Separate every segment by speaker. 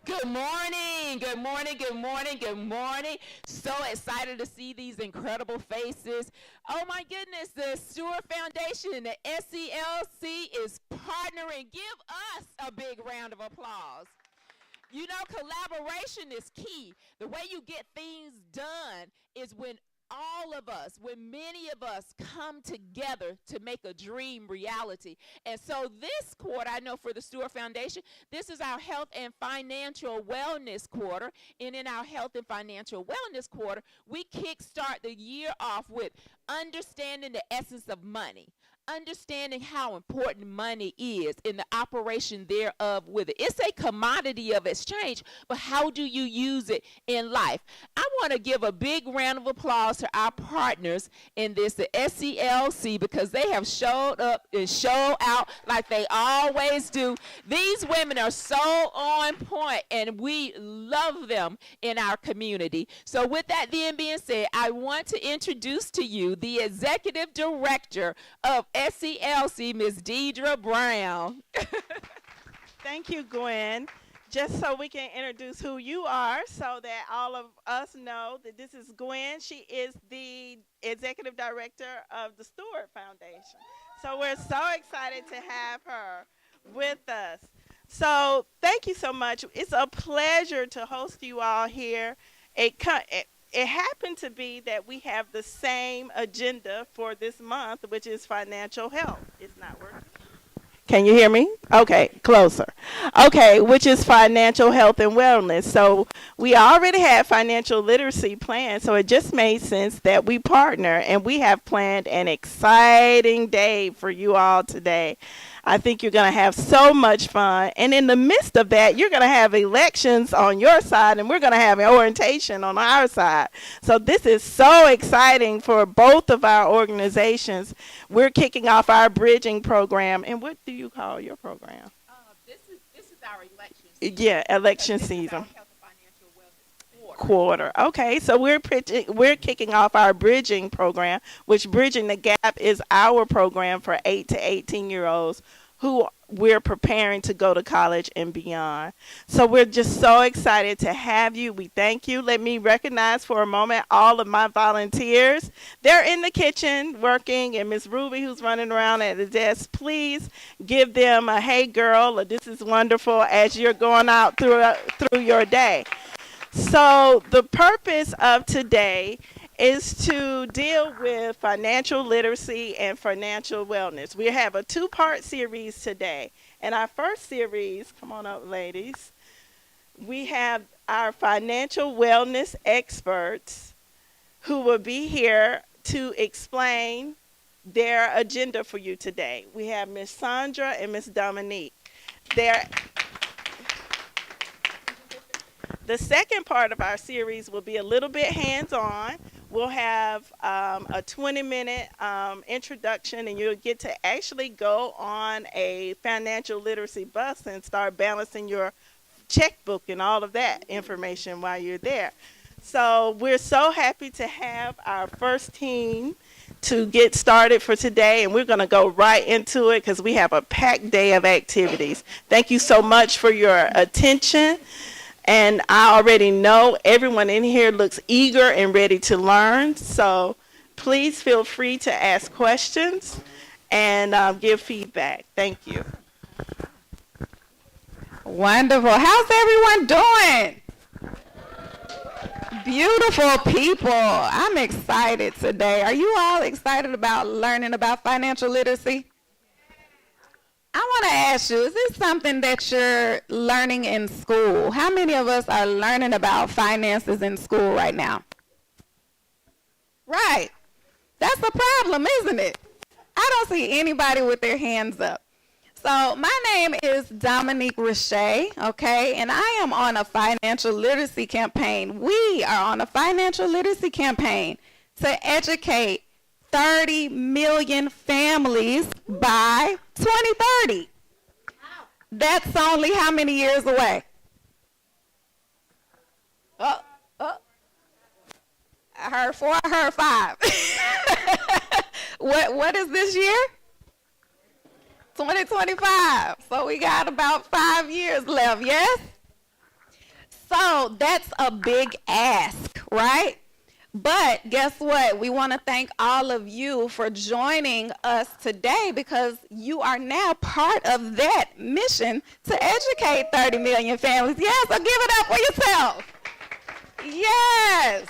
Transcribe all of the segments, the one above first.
Speaker 1: Good morning, good morning, good morning, good morning. So excited to see these incredible faces. Oh my goodness, the Stewart Foundation, the SCLC is partnering. Give us a big round of applause. You know, collaboration is key. The way you get things done is when all of us, when many of us come together to make a dream reality. And so this quarter, I know for the Stewart Foundation, this is our health and financial wellness quarter. And in our health and financial wellness quarter, we kickstart the year off with understanding the essence of money. Understanding how important money is in the operation thereof with it. It's a commodity of exchange, but how do you use it in life? I want to give a big round of applause to our partners in this, the SCLC, because they have showed up and showed out like they always do. These women are so on point, and we love them in our community. So with that then being said, I want to introduce to you the Executive Director of SCLC, Ms. Deidre Brown.
Speaker 2: Thank you, Gwen. Just so we can introduce who you are so that all of us know that this is Gwen. She is the Executive Director of the Stewart Foundation. So we're so excited to have her with us. So thank you so much. It's a pleasure to host you all here. It happened to be that we have the same agenda for this month, which is financial health. It's not working. Can you hear me? Okay, closer. Okay, which is financial health and wellness. So we already have financial literacy planned, so it just made sense that we partner, and we have planned an exciting day for you all today. I think you're going to have so much fun. And in the midst of that, you're going to have elections on your side, and we're going to have an orientation on our side. So this is so exciting for both of our organizations. We're kicking off our bridging program. And what do you call your program?
Speaker 1: This is our election season.
Speaker 2: Yeah, election season. Quarter. Okay, so we're kicking off our bridging program, which Bridging the Gap is our program for 8 to 18-year-olds who we're preparing to go to college and beyond. So we're just so excited to have you. We thank you. Let me recognize for a moment all of my volunteers. They're in the kitchen working, and Miss Ruby, who's running around at the desk, please give them a hey girl, or this is wonderful as you're going out through your day. So the purpose of today is to deal with financial literacy and financial wellness. We have a two-part series today. And our first series, come on up, ladies, we have our financial wellness experts who will be here to explain their agenda for you today. We have Miss Sandra and Miss Dominique. The second part of our series will be a little bit hands-on. We'll have a 20-minute introduction, and you'll get to actually go on a financial literacy bus and start balancing your checkbook and all of that information while you're there. So we're so happy to have our first team to get started for today, and we're going to go right into it because we have a packed day of activities. Thank you so much for your attention. And I already know everyone in here looks eager and ready to learn. So please feel free to ask questions and give feedback. Thank you.
Speaker 3: Wonderful. How's everyone doing? Beautiful people. I'm excited today. Are you all excited about learning about financial literacy? I want to ask you, is this something that you're learning in school? How many of us are learning about finances in school right now? Right. That's a problem, isn't it? I don't see anybody with their hands up. So my name is Dominique Richey, okay, and I am on a financial literacy campaign. We are on a financial literacy campaign to educate 30 million families by 2030. That's only how many years away? I heard 4, I heard 5. What is this year? 2025. So we got about 5 years left, yes? So that's a big ask, right? But guess what? We want to thank all of you for joining us today because you are now part of that mission to educate 30 million families. Yes, so give it up for yourself. Yes.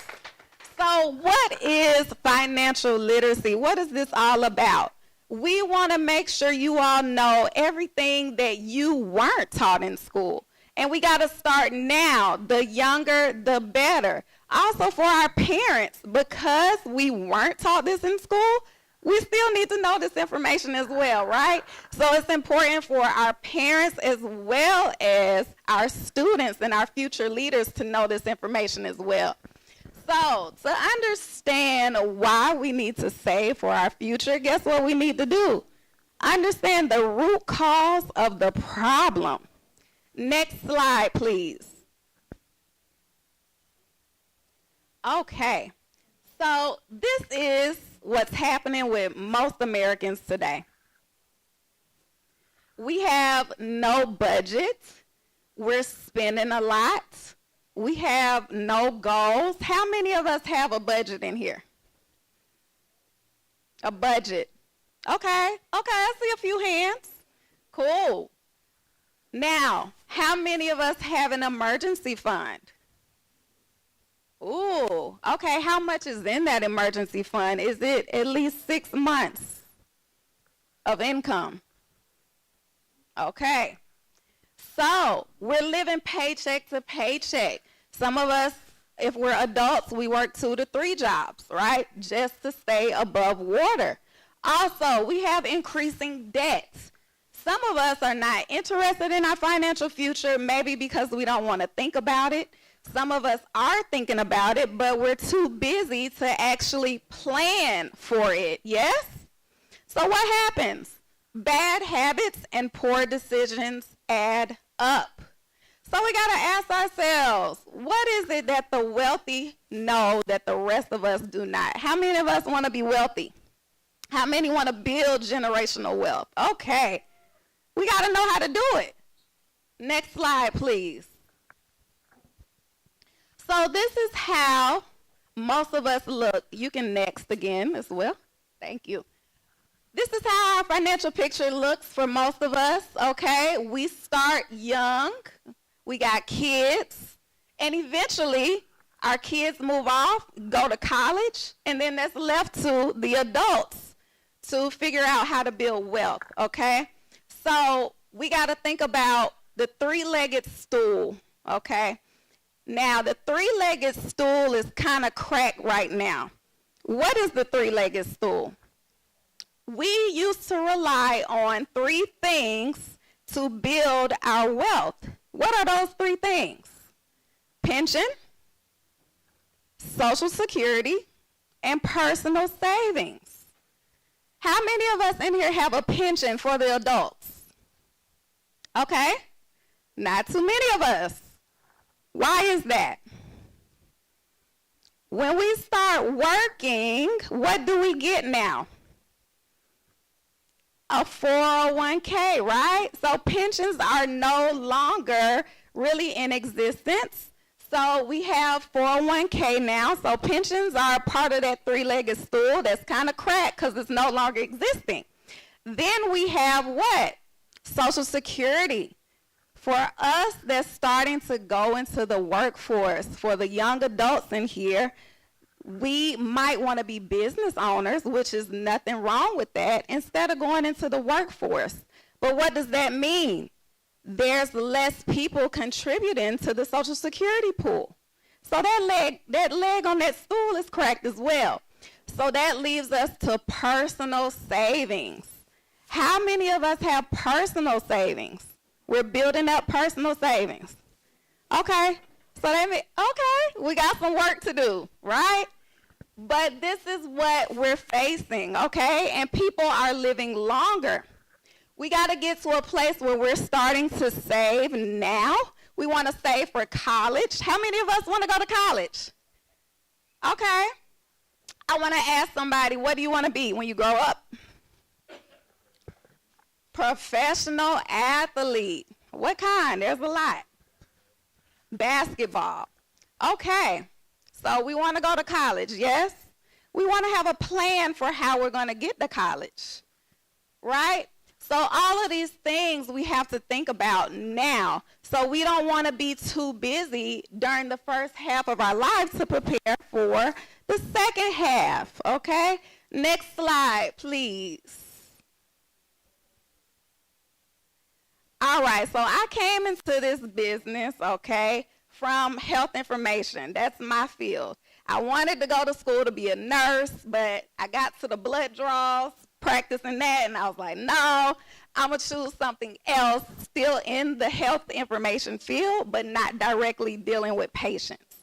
Speaker 3: So what is financial literacy? What is this all about? We want to make sure you all know everything that you weren't taught in school. And we got to start now. The younger, the better. Also for our parents, because we weren't taught this in school, we still need to know this information as well, right? So it's important for our parents as well as our students and our future leaders to know this information as well. So to understand why we need to save for our future, guess what we need to do? Understand the root cause of the problem. Next slide, please. Okay, so this is what's happening with most Americans today. We have no budget. We're spending a lot. We have no goals. How many of us have a budget in here? A budget. Okay, I see a few hands. Cool. Now, how many of us have an emergency fund? Ooh, okay, how much is in that emergency fund? Is it at least 6 months of income? Okay, so we're living paycheck to paycheck. Some of us, if we're adults, we work 2 to 3 jobs, right? Just to stay above water. Also, we have increasing debts. Some of us are not interested in our financial future, maybe because we don't want to think about it. Some of us are thinking about it, but we're too busy to actually plan for it, yes? So what happens? Bad habits and poor decisions add up. So we got to ask ourselves, what is it that the wealthy know that the rest of us do not? How many of us want to be wealthy? How many want to build generational wealth? Okay, we got to know how to do it. Next slide, please. So this is how most of us look. You can next again as well. Thank you. This is how our financial picture looks for most of us, okay? We start young. We got kids. And eventually, our kids move off, go to college, and then that's left to the adults to figure out how to build wealth, okay? So we got to think about the three-legged stool, okay? Now, the three-legged stool is kind of cracked right now. What is the three-legged stool? We used to rely on 3 things to build our wealth. What are those 3 things? Pension, Social Security, and personal savings. How many of us in here have a pension for the adults? Okay, not too many of us. Why is that? When we start working, what do we get now? A 401k, right? So pensions are no longer really in existence. So we have 401k now. So pensions are part of that three-legged stool that's kind of cracked because it's no longer existing. Then we have what? Social Security. For us that's starting to go into the workforce, for the young adults in here, we might want to be business owners, which is nothing wrong with that, instead of going into the workforce. But what does that mean? There's less people contributing to the Social Security pool. So that leg on that stool is cracked as well. So that leaves us to personal savings. How many of us have personal savings? We're building up personal savings. Okay, so that means, okay, we got some work to do, right? But this is what we're facing, okay? And people are living longer. We got to get to a place where we're starting to save now. We want to save for college. How many of us want to go to college? Okay. I want to ask somebody, what do you want to be when you grow up? Professional athlete. What kind? There's a lot. Basketball. Okay, so we want to go to college, yes? We want to have a plan for how we're going to get to college, right? So all of these things we have to think about now. So we don't want to be too busy during the first half of our lives to prepare for the second half, okay? Next slide, please. All right, so I came into this business, okay, from health information. That's my field. I wanted to go to school to be a nurse, but I got to the blood draws, practicing that, and I was like, no, I'm going to choose something else, still in the health information field, but not directly dealing with patients.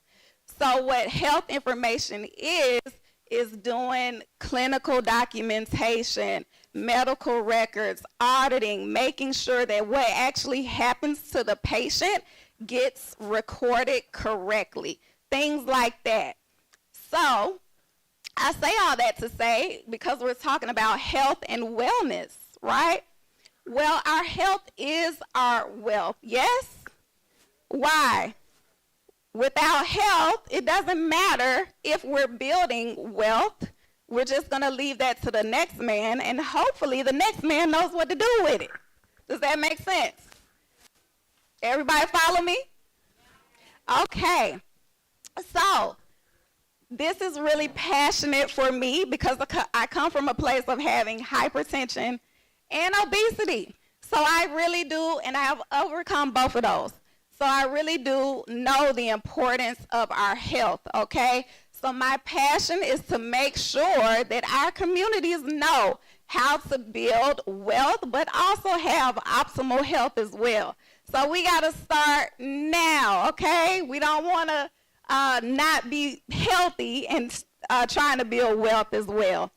Speaker 3: So what health information is doing clinical documentation, medical records, auditing, making sure that what actually happens to the patient gets recorded correctly, things like that. So I say all that to say, because we're talking about health and wellness, right? Well, our health is our wealth, yes? Why? Without health, it doesn't matter if we're building wealth. We're just going to leave that to the next man, and hopefully the next man knows what to do with it. Does that make sense? Everybody follow me? Okay. So this is really passionate for me because I come from a place of having hypertension and obesity. So I really do, and I have overcome both of those. So I really do know the importance of our health, okay? So my passion is to make sure that our communities know how to build wealth, but also have optimal health as well. So we got to start now, okay? We don't want to not be healthy and trying to build wealth as well.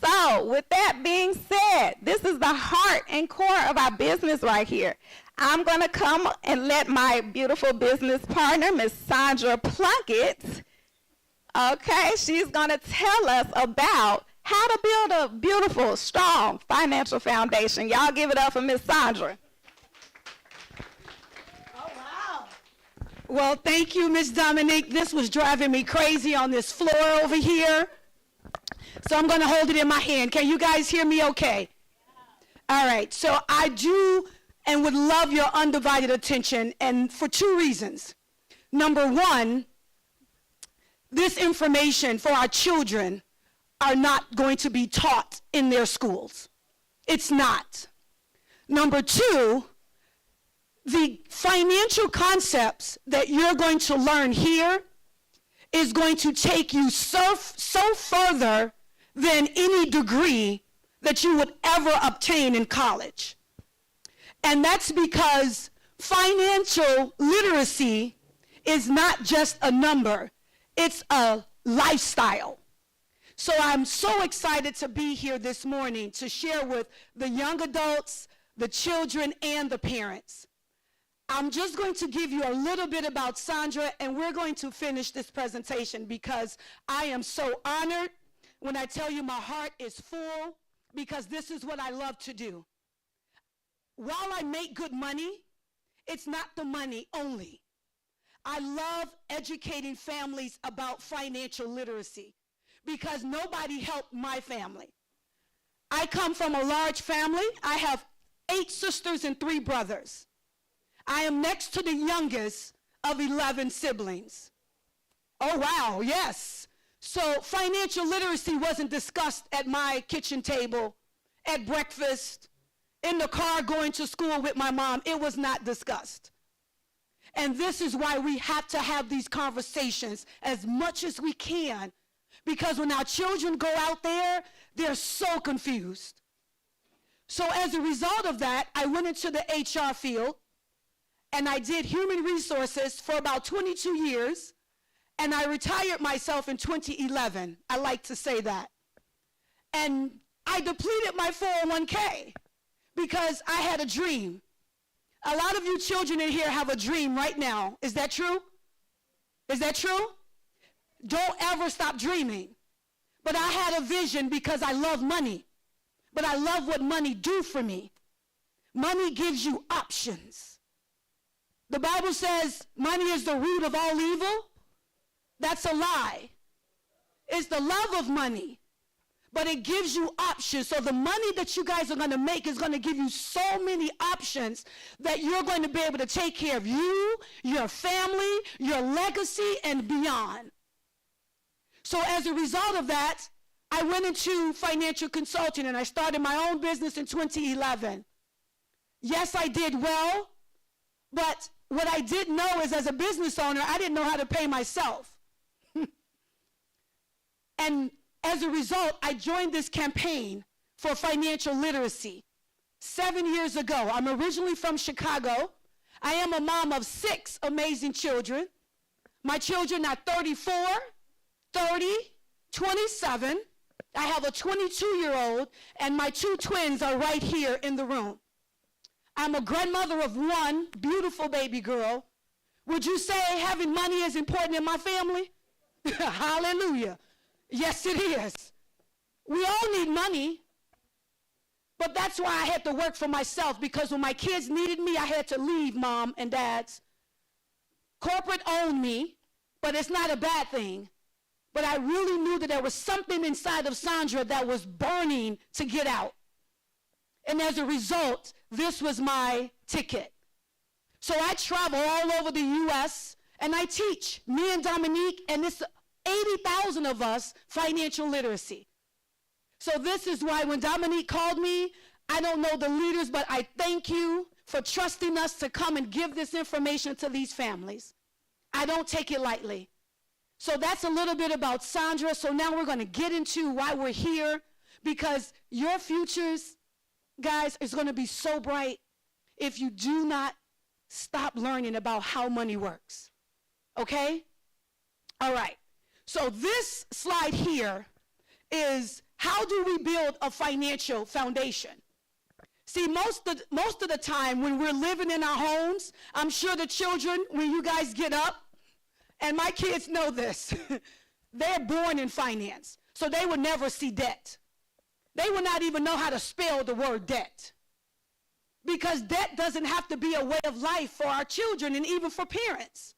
Speaker 3: So with that being said, this is the heart and core of our business right here. I'm going to come and let my beautiful business partner, Miss Sandra Plunkett, okay, she's going to tell us about how to build a beautiful, strong financial foundation. Y'all give it up for Miss Sandra.
Speaker 4: Well, thank you, Ms. Dominique. This was driving me crazy on this floor over here. So I'm going to hold it in my hand. Can you guys hear me okay? All right. So I do and would love your undivided attention, and for two reasons. Number one, this information for our children are not going to be taught in their schools. It's not. Number two, the financial concepts that you're going to learn here is going to take you so further than any degree that you would ever obtain in college. And that's because financial literacy is not just a number, it's a lifestyle. So I'm so excited to be here this morning to share with the young adults, the children, and the parents. I'm just going to give you a little bit about Sandra, and we're going to finish this presentation because I am so honored when I tell you my heart is full, because this is what I love to do. While I make good money, it's not the money only. I love educating families about financial literacy because nobody helped my family. I come from a large family. I have 8 sisters and 3 brothers. I am next to the youngest of 11 siblings. Oh, wow, yes. So financial literacy wasn't discussed at my kitchen table, at breakfast, in the car going to school with my mom. It was not discussed. And this is why we have to have these conversations as much as we can, because when our children go out there, they're so confused. So as a result of that, I went into the HR field, and I did human resources for about 22 years, and I retired myself in 2011. I like to say that. And I depleted my 401k because I had a dream. A lot of you children in here have a dream right now. Is that true? Is that true? Don't ever stop dreaming. But I had a vision because I love money. But I love what money do for me. Money gives you options. The Bible says money is the root of all evil. That's a lie. It's the love of money. But it gives you options. So the money that you guys are going to make is going to give you so many options that you're going to be able to take care of you, your family, your legacy, and beyond. So as a result of that, I went into financial consulting and I started my own business in 2011. Yes, I did well, but what I didn't know is as a business owner, I didn't know how to pay myself. And as a result, I joined this campaign for financial literacy 7 years ago. I'm originally from Chicago. I am a mom of 6 amazing children. My children are 34, 30, 27. I have a 22-year-old, and my 2 twins are right here in the room. I'm a grandmother of 1 beautiful baby girl. Would you say having money is important in my family? Hallelujah. Yes, it is. We all need money, but that's why I had to work for myself, because when my kids needed me, I had to leave mom and dad's. Corporate owned me, but it's not a bad thing. But I really knew that there was something inside of Sandra that was burning to get out. And as a result, this was my ticket. So I travel all over the U.S., and I teach, me and Dominique, and it's 80,000 of us, financial literacy. So this is why when Dominique called me, I don't know the leaders, but I thank you for trusting us to come and give this information to these families. I don't take it lightly. So that's a little bit about Sandra. So now we're going to get into why we're here, because your futures, guys, is going to be so bright if you do not stop learning about how money works. Okay? All right. So this slide here is how do we build a financial foundation? See, most of the time when we're living in our homes, I'm sure the children, when you guys get up, and my kids know this, they're born in finance, so they will never see debt. They will not even know how to spell the word debt, because debt doesn't have to be a way of life for our children and even for parents.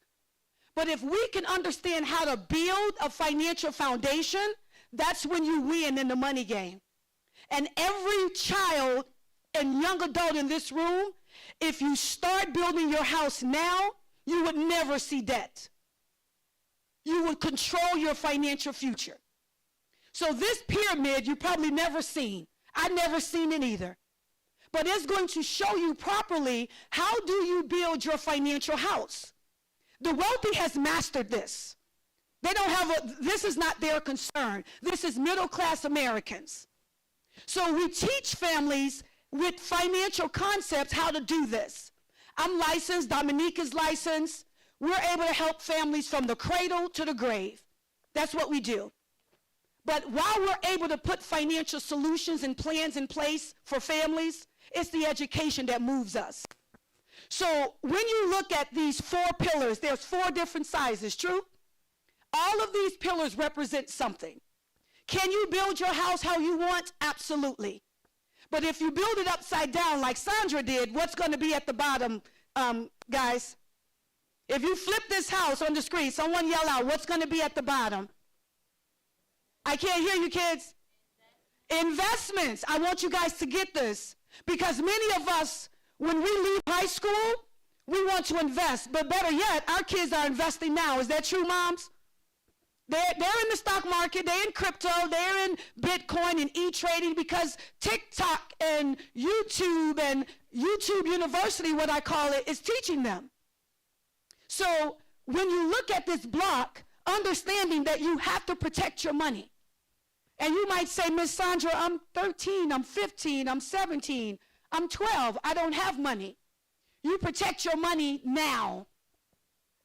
Speaker 4: But if we can understand how to build a financial foundation, that's when you win in the money game. And every child and young adult in this room, if you start building your house now, you would never see debt. You would control your financial future. So this pyramid you've probably never seen. I've never seen it either. But it's going to show you properly how do you build your financial house. The wealthy has mastered this. They don't have this is not their concern. This is middle-class Americans. So we teach families with financial concepts how to do this. I'm licensed, Dominique is licensed. We're able to help families from the cradle to the grave. That's what we do. But while we're able to put financial solutions and plans in place for families, it's the education that moves us. So when you look at these 4 pillars, there's 4 different sizes, true? All of these pillars represent something. Can you build your house how you want? Absolutely. But if you build it upside down like Sandra did, what's going to be at the bottom, guys? If you flip this house on the screen, someone yell out, what's going to be at the bottom? I can't hear you, kids. Investments. I want you guys to get this, because many of us, when we leave high school, we want to invest. But better yet, our kids are investing now. Is that true, moms? They're in the stock market, they're in crypto, they're in Bitcoin and e-trading, because TikTok and YouTube University, what I call it, is teaching them. So when you look at this block, understanding that you have to protect your money. And you might say, Miss Sandra, I'm 13, I'm 15, I'm 17, I'm 12, I don't have money. You protect your money now.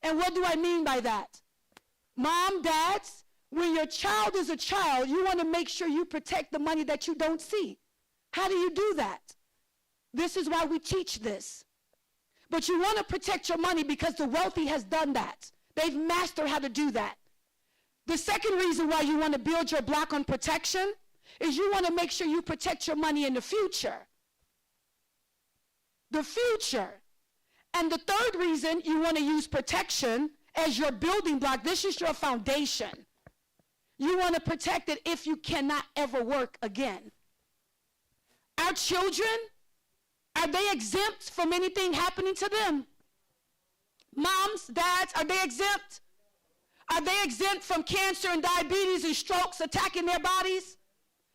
Speaker 4: And what do I mean by that? Mom, dads, when your child is a child, you want to make sure you protect the money that you don't see. How do you do that? This is why we teach this. But you want to protect your money because the wealthy has done that. They've mastered how to do that. The second reason why you want to build your block on protection is you want to make sure you protect your money in the future. The future. And the third reason you want to use protection as your building block, this is your foundation. You want to protect it if you cannot ever work again. Our children, are they exempt from anything happening to them? Moms, dads, are they exempt? Are they exempt from cancer and diabetes and strokes attacking their bodies?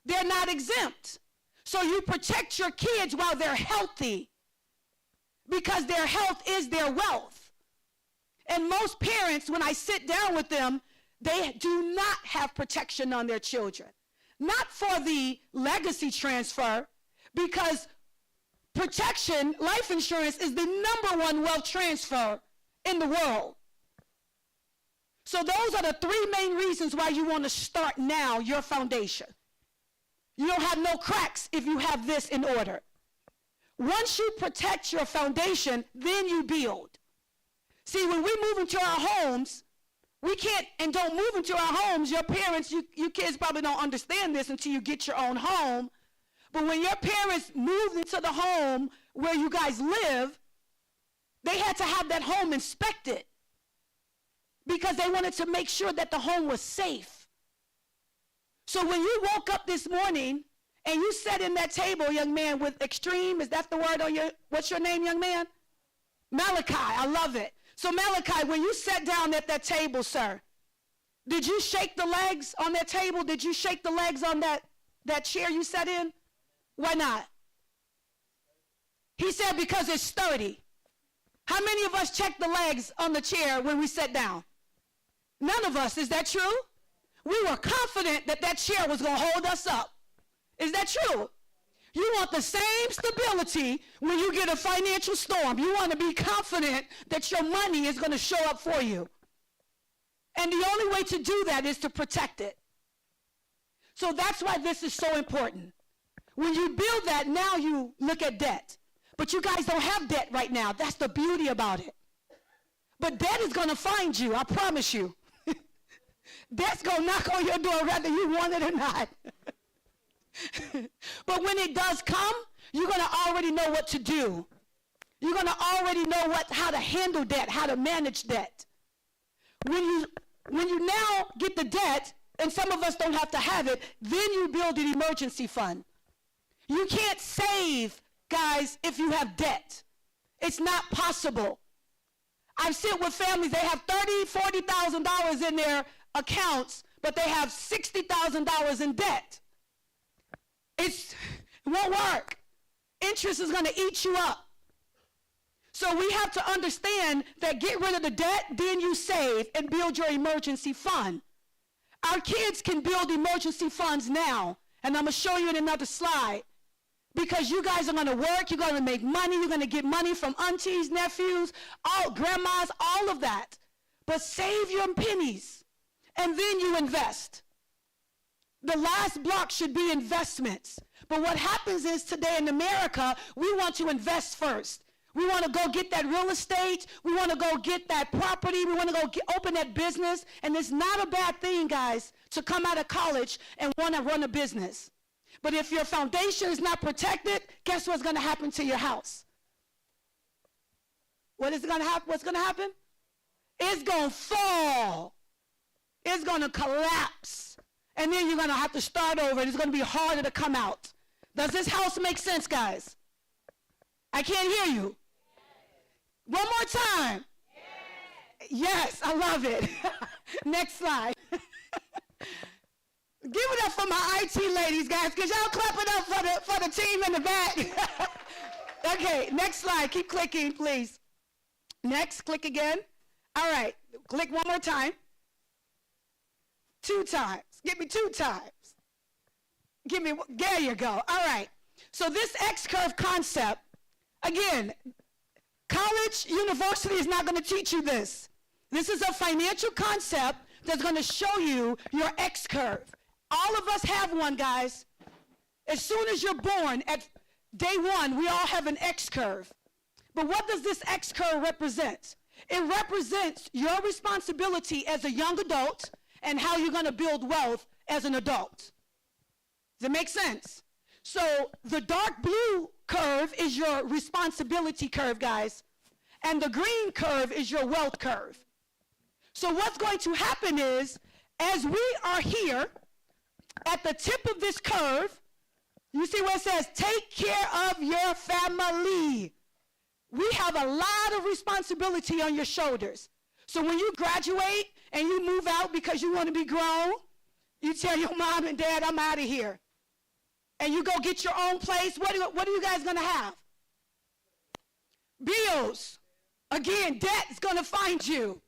Speaker 4: They're not exempt. So you protect your kids while they're healthy, because their health is their wealth. And most parents, when I sit down with them, they do not have protection on their children. Not for the legacy transfer, because protection, life insurance, is the #1 wealth transfer in the world. So those are the 3 main reasons why you want to start now your foundation. You don't have no cracks if you have this in order. Once you protect your foundation, then you build. See, when we move into our homes, we can't and don't move into our homes. Your parents, you kids probably don't understand this until you get your own home. But when your parents moved into the home where you guys live, they had to have that home inspected because they wanted to make sure that the home was safe. So when you woke up this morning and you sat in that table, young man, with Extreme, is that the word on your, what's your name, young man? Malachi, I love it. So Malachi, when you sat down at that table, sir, did you shake the legs on that table? Did you shake the legs on that chair you sat in? Why not? He said because it's sturdy. How many of us checked the legs on the chair when we sat down? None of us. Is that true? We were confident that that chair was going to hold us up. Is that true? You want the same stability when you get a financial storm. You want to be confident that your money is going to show up for you. And the only way to do that is to protect it. So that's why this is so important. When you build that, now you look at debt. But you guys don't have debt right now. That's the beauty about it. But debt is going to find you, I promise you. Debt's going to knock on your door whether you want it or not. But when it does come, you're going to already know what to do. You're going to already know how to handle debt, how to manage debt. When you now get the debt, and some of us don't have to have it, then you build an emergency fund. You can't save, guys, if you have debt. It's not possible. I've sit with families, they have $30,000, $40,000 in their accounts, but they have $60,000 in debt. It won't work. Interest is going to eat you up. So we have to understand that get rid of the debt, then you save and build your emergency fund. Our kids can build emergency funds now, and I'm going to show you in another slide. Because you guys are going to work, you're going to make money, you're going to get money from aunties, nephews, all grandmas, all of that. But save your pennies, and then you invest. The last block should be investments. But what happens is today in America, we want to invest first. We want to go get that real estate. We want to go get that property. We want to go open that business. And it's not a bad thing, guys, to come out of college and want to run a business. But if your foundation is not protected, guess what's going to happen to your house? What is going to happen? What's going to happen? It's going to fall. It's going to collapse. And then you're going to have to start over, and it's going to be harder to come out. Does this house make sense, guys? I can't hear you. One more time. Yes, I love it. Next slide. Give it up for my IT ladies, guys, because y'all clap it up for the team in the back. Okay, next slide. Keep clicking, please. Next, click again. All right, click one more time. 2 times. Give me 2 times. There you go. All right. So this X-curve concept, again, college, university is not going to teach you this. This is a financial concept that's going to show you your X-curve. All of us have one, guys. As soon as you're born, at day 1, we all have an X-curve. But what does this X-curve represent? It represents your responsibility as a young adult and how you're going to build wealth as an adult. Does it make sense? So the dark blue curve is your responsibility curve, guys. And the green curve is your wealth curve. So what's going to happen is, as we are here at the tip of this curve, you see where it says, take care of your family. We have a lot of responsibility on your shoulders. So when you graduate and you move out because you want to be grown, you tell your mom and dad, I'm out of here. And you go get your own place, what are you guys going to have? Bills. Again, debt is going to find you.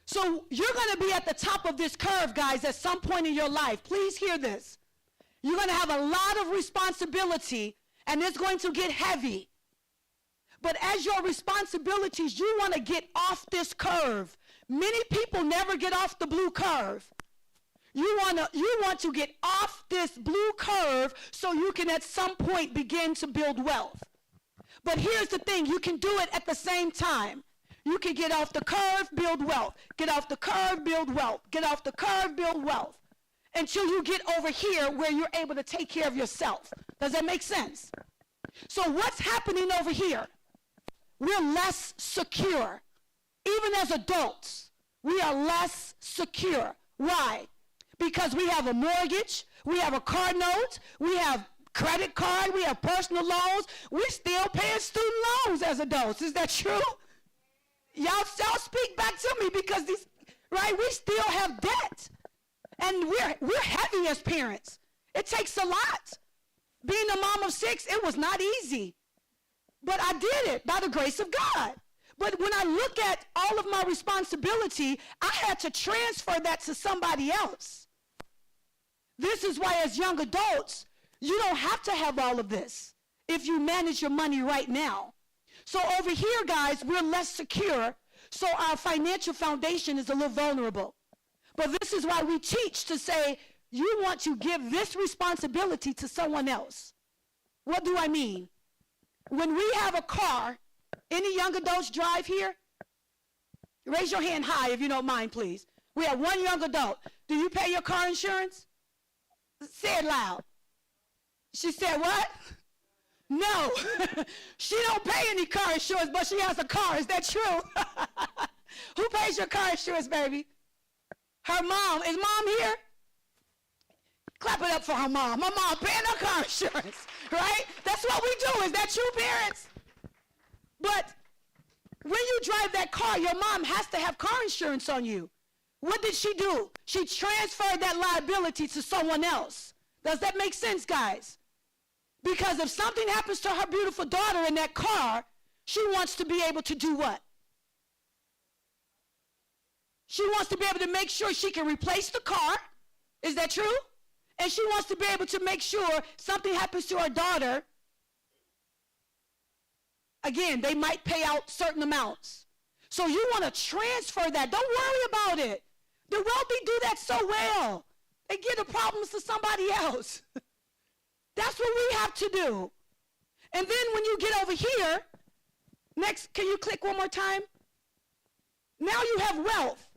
Speaker 4: So you're going to be at the top of this curve, guys, at some point in your life. Please hear this. You're going to have a lot of responsibility, and it's going to get heavy. But as your responsibilities, you want to get off this curve. Many people never get off the blue curve. You want to get off this blue curve so you can at some point begin to build wealth. But here's the thing, you can do it at the same time. You can get off the curve, build wealth. Get off the curve, build wealth. Get off the curve, build wealth. Until you get over here where you're able to take care of yourself. Does that make sense? So what's happening over here? We're less secure. Even as adults, we are less secure. Why? Because we have a mortgage, we have a car note, we have credit card, we have personal loans. We're still paying student loans as adults. Is that true? Y'all speak back to me because these, right? We still have debt. And we're heavy as parents. It takes a lot. Being a mom of 6, it was not easy. But I did it by the grace of God. But when I look at all of my responsibility, I had to transfer that to somebody else. This is why as young adults, you don't have to have all of this if you manage your money right now. So over here, guys, we're less secure, so our financial foundation is a little vulnerable. But this is why we teach to say, you want to give this responsibility to someone else. What do I mean? When we have a car, any young adults drive here? Raise your hand high if you don't mind, please. We have one young adult. Do you pay your car insurance? Say it loud. She said what? No. She don't pay any car insurance, but she has a car. Is that true? Who pays your car insurance, baby? Her mom. Is mom here? Clap it up for her mom. My mom paying her car insurance, right? That's what we do. Is that true, parents? But when you drive that car, your mom has to have car insurance on you. What did she do? She transferred that liability to someone else. Does that make sense, guys? Because if something happens to her beautiful daughter in that car, she wants to be able to do what? She wants to be able to make sure she can replace the car. Is that true? And she wants to be able to make sure something happens to her daughter. Again, they might pay out certain amounts. So you want to transfer that. Don't worry about it. The wealthy do that so well. They give the problems to somebody else. That's what we have to do. And then when you get over here, next, can you click one more time? Now you have wealth.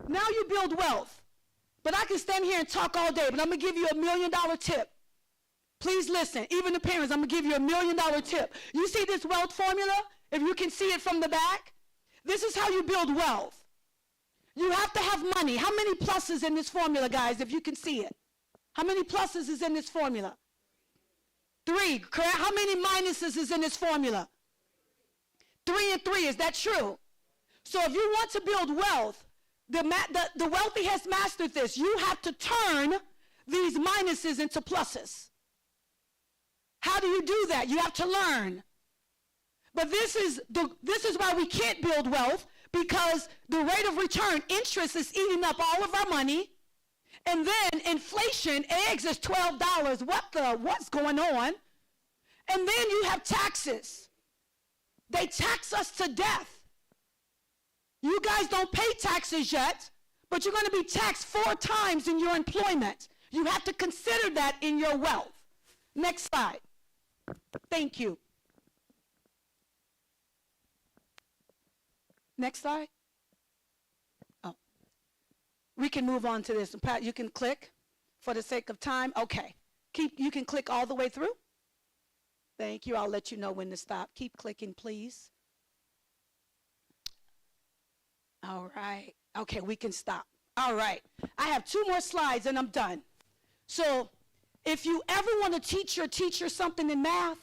Speaker 4: Now you build wealth. But I can stand here and talk all day, but I'm going to give you $1 million tip. Please listen. Even the parents, I'm going to give you $1 million tip. You see this wealth formula? If you can see it from the back, this is how you build wealth. You have to have money. How many pluses in this formula, guys, if you can see it? How many pluses is in this formula? 3, correct? How many minuses is in this formula? 3 and 3, is that true? So if you want to build wealth, the wealthy has mastered this. You have to turn these minuses into pluses. How do you do that? You have to learn. But this is why we can't build wealth, because the rate of return, interest, is eating up all of our money. And then inflation, eggs is $12. What's going on? And then you have taxes. They tax us to death. You guys don't pay taxes yet, but you're going to be taxed 4 times in your employment. You have to consider that in your wealth. Next slide. Thank you. Next slide. Oh, we can move on to this. Pat, you can click for the sake of time. Okay. You can click all the way through. Thank you. I'll let you know when to stop. Keep clicking, please. All right. Okay, we can stop. All right. I have 2 more slides and I'm done. So if you ever want to teach your teacher something in math,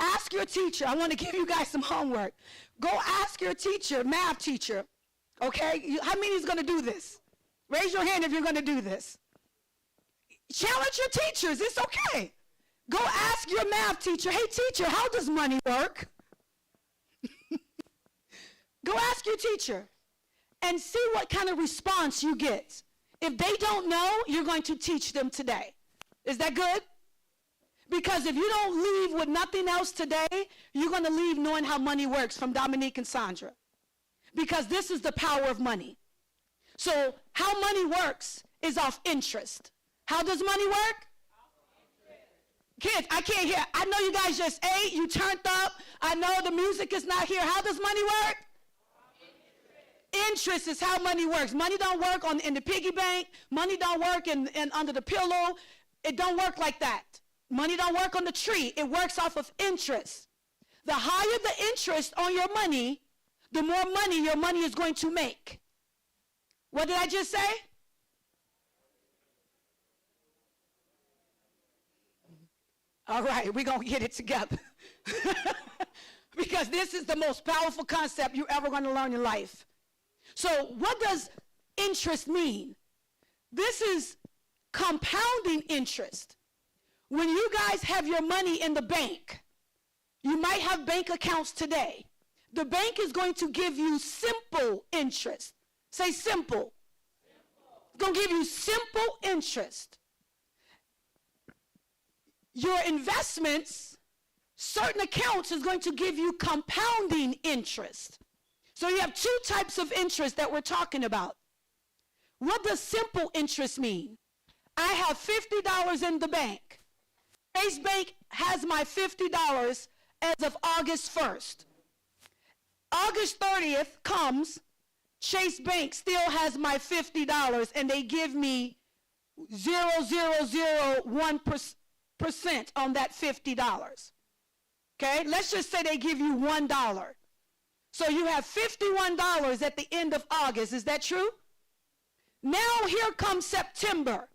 Speaker 4: ask your teacher. I want to give you guys some homework. Go ask your teacher, math teacher. Okay? How many is going to do this? Raise your hand if you're going to do this. Challenge your teachers. It's okay. Go ask your math teacher, hey teacher, how does money work? Go ask your teacher and see what kind of response you get. If they don't know, you're going to teach them today. Is that good? Because if you don't leave with nothing else today, you're going to leave knowing how money works from Dominique and Sandra. Because this is the power of money. So how money works is off interest. How does money work? Kids, I can't hear. I know you guys just ate, you turned up. I know the music is not here. How does money work? Interest is how money works. Money don't work in the piggy bank. Money don't work in under the pillow. It don't work like that. Money don't work on the tree. It works off of interest. The higher the interest on your money, the more money your money is going to make. What did I just say? All right, we're going to get it together. Because this is the most powerful concept you're ever going to learn in life. So what does interest mean? This is compounding interest. When you guys have your money in the bank, you might have bank accounts today. The bank is going to give you simple interest. Say simple. It's going to give you simple interest. Your investments, certain accounts is going to give you compounding interest. So you have 2 types of interest that we're talking about. What does simple interest mean? I have $50 in the bank. Chase Bank has my $50 as of August 1st. August 30th comes, Chase Bank still has my $50 and they give me 0.001% on that $50. Okay, let's just say they give you $1. So you have $51 at the end of August. Is that true? Now here comes September.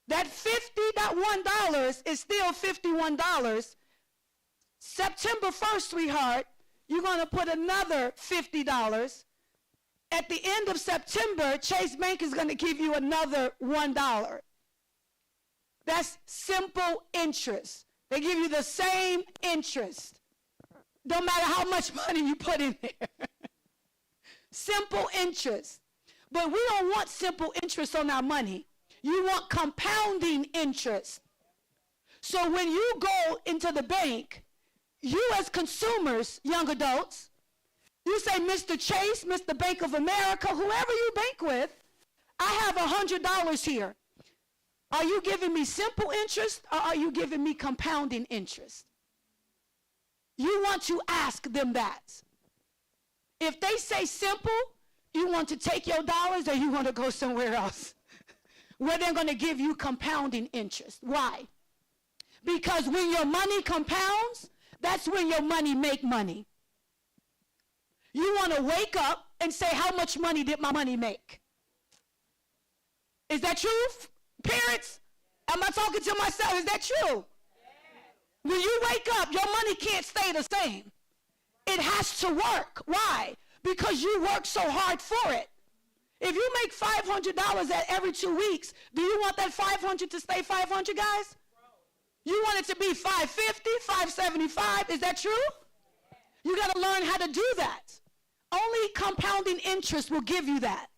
Speaker 4: That $51 is still $51. September 1st, sweetheart, you're going to put another $50. At the end of September, Chase Bank is going to give you another $1. That's simple interest. They give you the same interest. Don't matter how much money you put in there. Simple interest. But we don't want simple interest on our money. You want compounding interest. So when you go into the bank, you as consumers, young adults, you say, Mr. Chase, Mr. Bank of America, whoever you bank with, I have $100 here. Are you giving me simple interest or are you giving me compounding interest? You want to ask them that. If they say simple, you want to take your dollars or you want to go somewhere else where they're going to give you compounding interest. Why? Because when your money compounds, that's when your money make money. You want to wake up and say, how much money did my money make? Is that true, parents? Am I talking to myself? Is that true? When you wake up, your money can't stay the same. It has to work. Why? Because you work so hard for it. If you make $500 at every 2 weeks, do you want that 500 to stay 500, guys? You want it to be 550, 575. Is that true? You got to learn how to do that. Only compounding interest will give you that.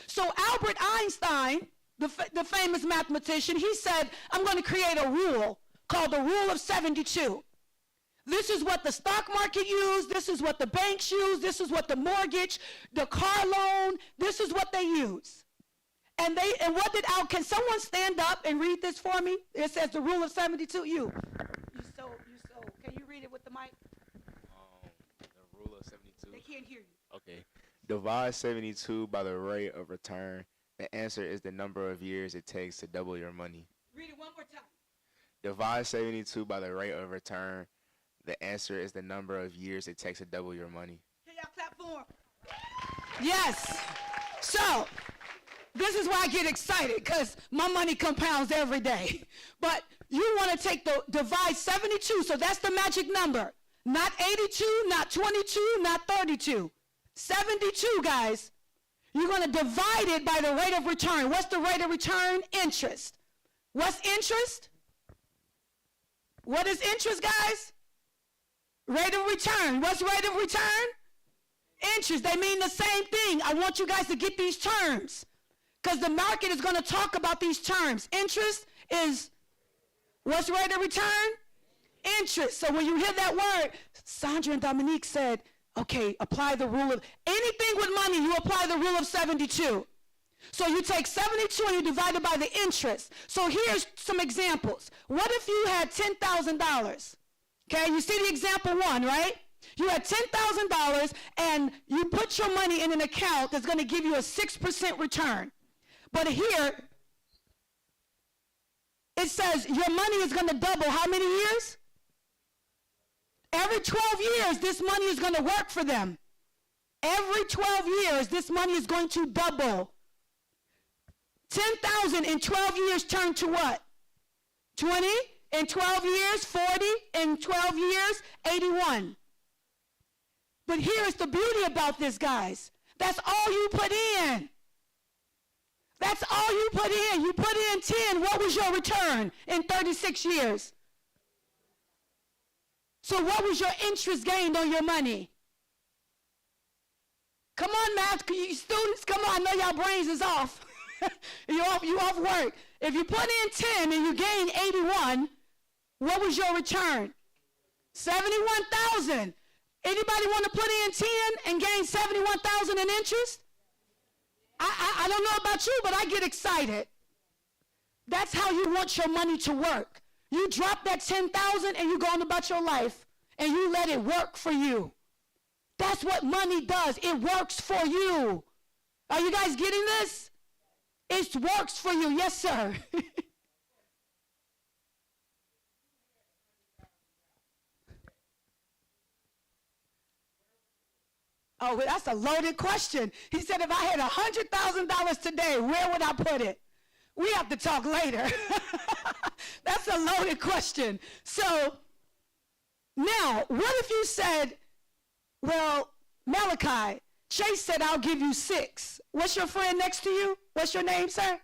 Speaker 4: So Albert Einstein, the famous mathematician, he said, I'm going to create a rule called the Rule of 72. This is what the stock market use. This is what the banks use. This is what the mortgage, the car loan, this is what they use. And what did can someone stand up and read this for me? It says the Rule of 72. You so, can you read it with the mic?
Speaker 5: The Rule of 72.
Speaker 4: They can't hear you.
Speaker 5: Okay. Divide 72 by the rate of return. The answer is the number of years it takes to double your money.
Speaker 4: Read it one more time.
Speaker 5: Divide 72 by the rate of return. The answer is the number of years it takes to double your money.
Speaker 4: Can y'all clap for him? Yes. So, this is why I get excited, because my money compounds every day. But you want to take divide 72, so that's the magic number. Not 82, not 22, not 32. 72, guys. You're going to divide it by the rate of return. What's the rate of return? Interest. What's interest? What is interest, guys? Rate of return. What's rate of return? Interest. They mean the same thing. I want you guys to get these terms, because the market is going to talk about these terms. Interest is, what's rate of return? Interest. So when you hear that word, Sandra and Dominique said, okay, apply the rule of, anything with money, you apply the rule of 72. So you take 72 and you divide it by the interest. So here's some examples. What if you had $10,000? Okay, you see the example one, right? You had $10,000 and you put your money in an account that's going to give you a 6% return. But here, it says your money is going to double how many years? Every 12 years, this money is going to work for them. Every 12 years, this money is going to double. 10,000 in 12 years turn to what? 20? In 12 years, 40. In 12 years, 81. But here's the beauty about this, guys. That's all you put in. That's all you put in. You put in 10. What was your return in 36 years? So what was your interest gained on your money? Come on, math students. Come on. I know y'all brains is off. you off work. If you put in 10 and you gain 81, what was your return? 71,000. Anybody want to put in 10 and gain 71,000 in interest? I don't know about you, but I get excited. That's how you want your money to work. You drop that 10,000 and you go on about your life and you let it work for you. That's what money does. It works for you. Are you guys getting this? It works for you. Yes, sir. Oh, well, that's a loaded question. He said, if I had $100,000 today, where would I put it? We have to talk later. That's a loaded question. So now, what if you said, well, Malachi, Chase said, I'll give you 6. What's your friend next to you? What's your name, sir?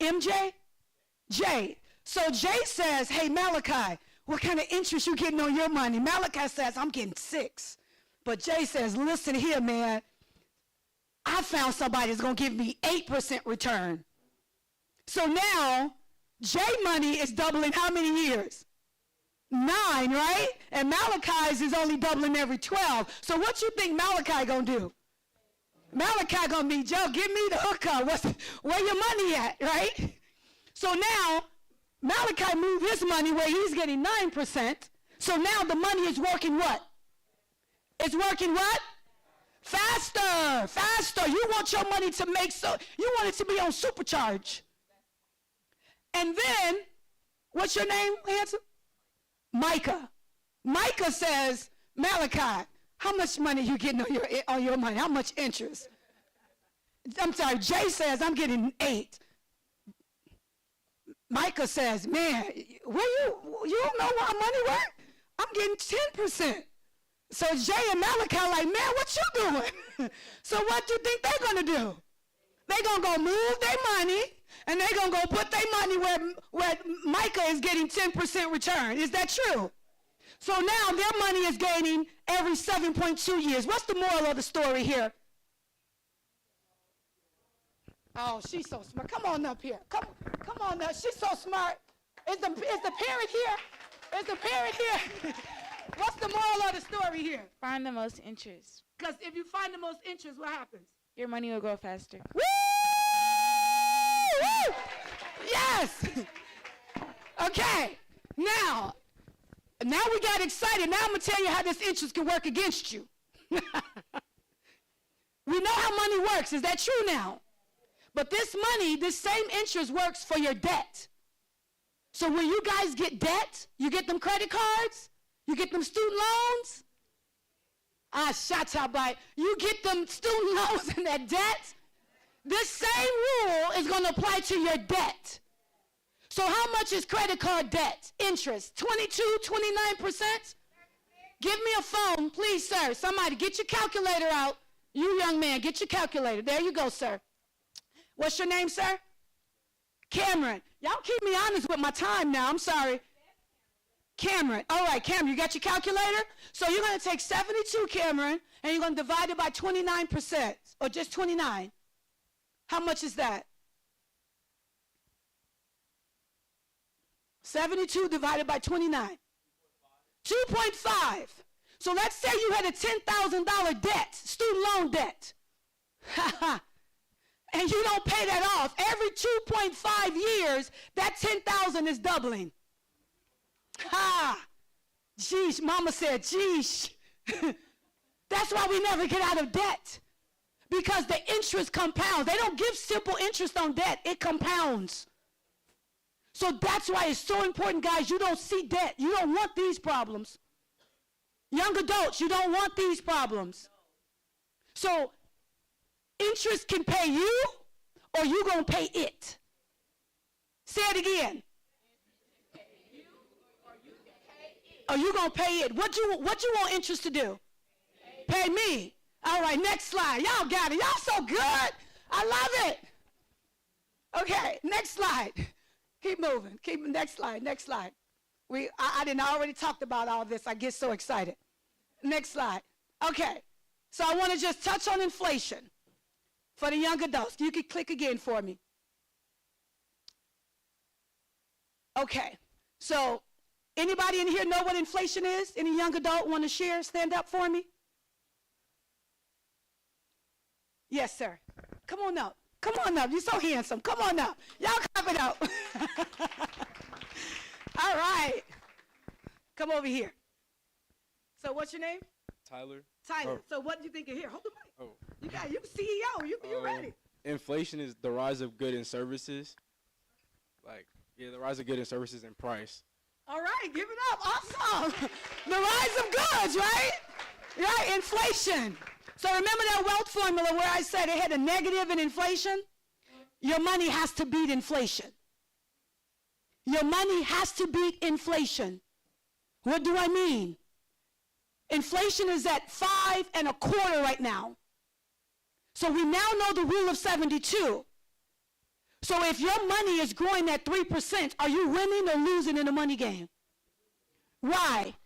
Speaker 4: MJ? Jay. So Jay says, hey, Malachi, what kind of interest you getting on your money? Malachi says, I'm getting 6. But Jay says, listen here, man. I found somebody that's going to give me 8% return. So now, Jay money is doubling how many years? 9, right? And Malachi's is only doubling every 12. So what you think Malachi going to do? Malachi going to be, Joe, give me the hookup. Where your money at, right? So now, Malachi moved his money where he's getting 9%. So now the money is working what? It's working what? Faster, faster. You want your money to make you want it to be on supercharge. And then, what's your name, handsome? Micah. Micah says, Malachi, how much money you getting on your money? How much interest? I'm sorry, Jay says, I'm getting 8. Micah says, man, you don't know what money worth? I'm getting 10%. So Jay and Malachi are like, man, what you doing? So what do you think they're going to do? They're going to go move their money, and they're going to go put their money where Micah is getting 10% return. Is that true? So now their money is gaining every 7.2 years. What's the moral of the story here? Oh, she's so smart. Come on up here. Come on up. She's so smart. Is the parent here? Is the parent here? What's the moral of the story here?
Speaker 1: Find the most interest.
Speaker 4: Because if you find the most interest, what happens?
Speaker 1: Your money will grow faster.
Speaker 4: Woo! Woo! Yes! Okay. Now we got excited. Now I'm going to tell you how this interest can work against you. We know how money works. Is that true now? But this money, this same interest works for your debt. So when you guys get debt, you get them credit cards, you get them student loans. Shatabai. You get them student loans and that debt, this same rule is going to apply to your debt. So how much is credit card debt? Interest, 22, 29%? Give me a phone, please, sir. Somebody, get your calculator out. You young man, get your calculator. There you go, sir. What's your name, sir? Cameron. Y'all keep me honest with my time now. I'm sorry. Cameron. All right, Cameron, you got your calculator? So you're going to take 72, Cameron, and you're going to divide it by 29%, or just 29. How much is that? 72 divided by 29. 2.5. So let's say you had a $10,000 debt, student loan debt. And you don't pay that off. Every 2.5 years, that 10,000 is doubling. Ha! Geesh, mama said, geesh. That's why we never get out of debt. Because the interest compounds. They don't give simple interest on debt. It compounds. So that's why it's so important, guys, you don't see debt. You don't want these problems. Young adults, you don't want these problems. So interest can pay you, or you going to pay it. Say it again. Or you going to pay it. What you want interest to do? Pay me. All right, next slide. Y'all got it. Y'all so good. I love it. Okay, next slide. Keep moving. Next slide. Next slide. I didn't already talked about all this. I get so excited. Next slide. Okay. So I want to just touch on inflation for the young adults. You can click again for me. Okay. So anybody in here know what inflation is? Any young adult want to share? Stand up for me. Yes, sir. Come on up. Come on up. You're so handsome. Come on up. Y'all clap it up. All right. Come over here. So what's your name?
Speaker 6: Tyler.
Speaker 4: Tyler.
Speaker 6: Oh.
Speaker 4: So what do you think of here? Hold the mic.
Speaker 6: Oh.
Speaker 4: You CEO. You ready.
Speaker 6: Inflation is the rise of goods and services. The rise of goods and services and price.
Speaker 4: All right. Give it up. Awesome. The rise of goods, right? Right. Inflation. So remember that wealth formula where I said it had a negative in inflation? Your money has to beat inflation. Your money has to beat inflation. What do I mean? Inflation is at 5.25 right now. So we now know the rule of 72. So if your money is growing at 3%, are you winning or losing in the money game? Why?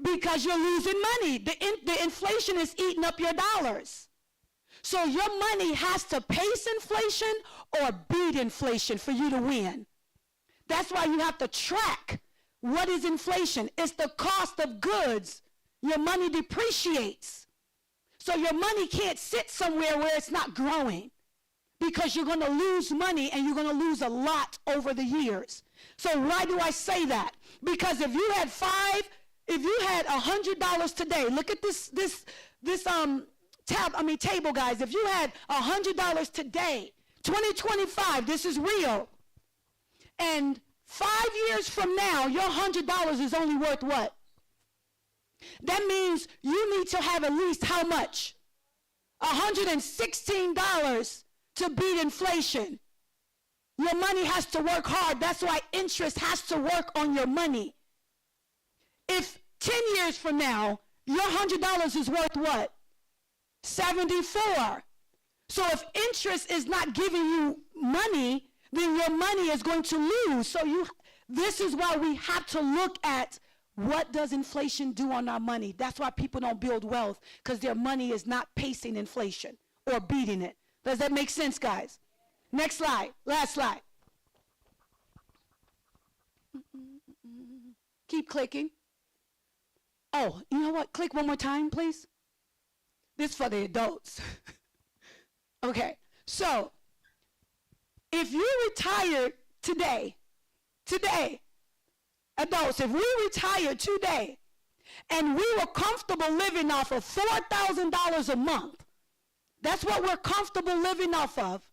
Speaker 4: Because you're losing money. The inflation is eating up your dollars. So your money has to pace inflation or beat inflation for you to win. That's why you have to track what is inflation. It's the cost of goods. Your money depreciates. So your money can't sit somewhere where it's not growing because you're going to lose money and you're going to lose a lot over the years. So why do I say that? Because if you had $100 today, look at this table, guys. If you had $100 today, 2025, this is real. And 5 years from now, your $100 is only worth what? That means you need to have at least how much? $116 to beat inflation. Your money has to work hard. That's why interest has to work on your money. If 10 years from now, your $100 is worth what? 74. So if interest is not giving you money, then your money is going to lose. So this is why we have to look at what does inflation do on our money. That's why people don't build wealth, because their money is not pacing inflation or beating it. Does that make sense, guys? Next slide. Last slide. Keep clicking. Oh, you know what? Click one more time, please. This is for the adults. Okay, so if you retired today, adults, if we retired today and we were comfortable living off of $4,000 a month, that's what we're comfortable living off of.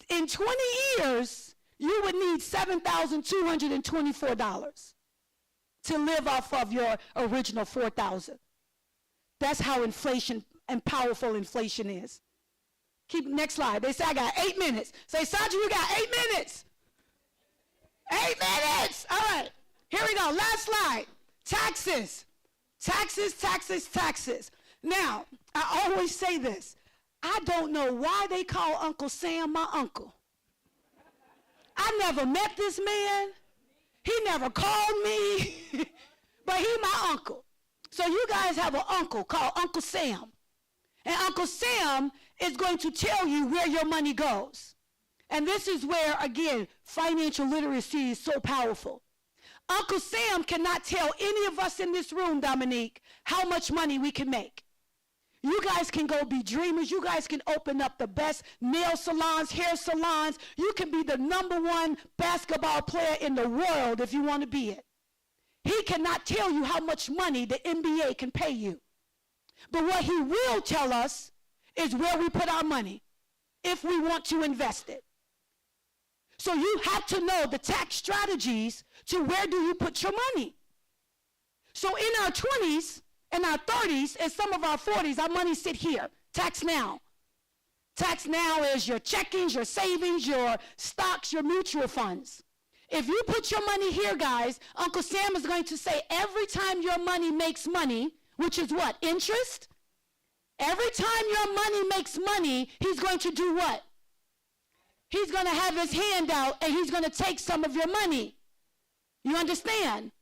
Speaker 4: In 20 years, you would need $7,224. to live off of your original 4,000. That's how inflation and powerful inflation is. Keep next slide. They say I got 8 minutes. Say, Sandra, you got 8 minutes. 8 minutes. All right. Here we go. Last slide. Taxes. Taxes, taxes, taxes. Now, I always say this. I don't know why they call Uncle Sam my uncle. I never met this man. He never called me. But he my uncle. So you guys have an uncle called Uncle Sam. And Uncle Sam is going to tell you where your money goes. And this is where, again, financial literacy is so powerful. Uncle Sam cannot tell any of us in this room, Dominique, how much money we can make. You guys can go be dreamers. You guys can open up the best nail salons, hair salons. You can be the #1 basketball player in the world if you want to be it. He cannot tell you how much money the NBA can pay you. But what he will tell us is where we put our money if we want to invest it. So you have to know the tax strategies to where do you put your money. So in our 20s, in our 30s, and some of our 40s, our money sit here. Tax now. Tax now is your checkings, your savings, your stocks, your mutual funds. If you put your money here, guys, Uncle Sam is going to say every time your money makes money, which is what? Interest? Every time your money makes money, he's going to do what? He's going to have his hand out and he's going to take some of your money. You understand?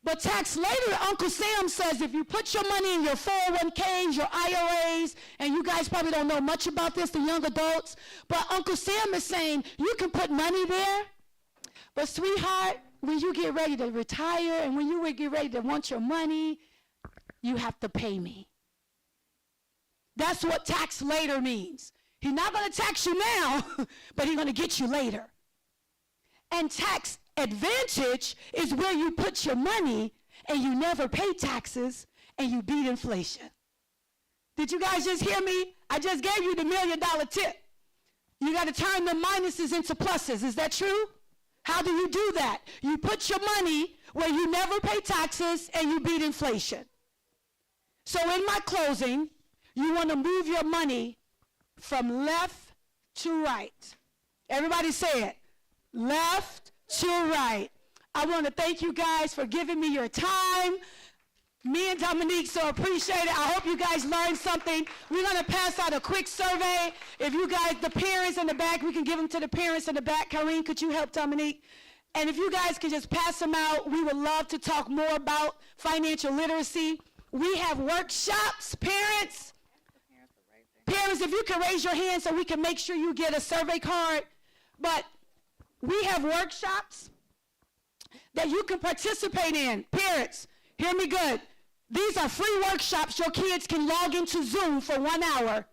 Speaker 4: But tax later, Uncle Sam says if you put your money in your 401ks, your IRAs, and you guys probably don't know much about this, the young adults, but Uncle Sam is saying you can put money there, but sweetheart, when you get ready to retire and when you get ready to want your money, you have to pay me. That's what tax later means. He's not going to tax you now, but he's going to get you later. And tax advantage is where you put your money and you never pay taxes and you beat inflation. Did you guys just hear me? I just gave you the $1 million tip. You got to turn the minuses into pluses. Is that true? How do you do that? You put your money where you never pay taxes and you beat inflation. So in my closing, you want to move your money from left to right. Everybody say it. Left to right. I want to thank you guys for giving me your time. Me and Dominique so appreciate it. I hope you guys learned something. We're going to pass out a quick survey. If you guys, the parents in the back, we can give them to the parents in the back. Karine, could you help Dominique? And if you guys could just pass them out, we would love to talk more about financial literacy. We have workshops, parents. Parents, if you can raise your hand so we can make sure you get a survey card. But we have workshops that you can participate in. Parents, hear me good. These are free workshops. Your kids can log into Zoom for 1 hour.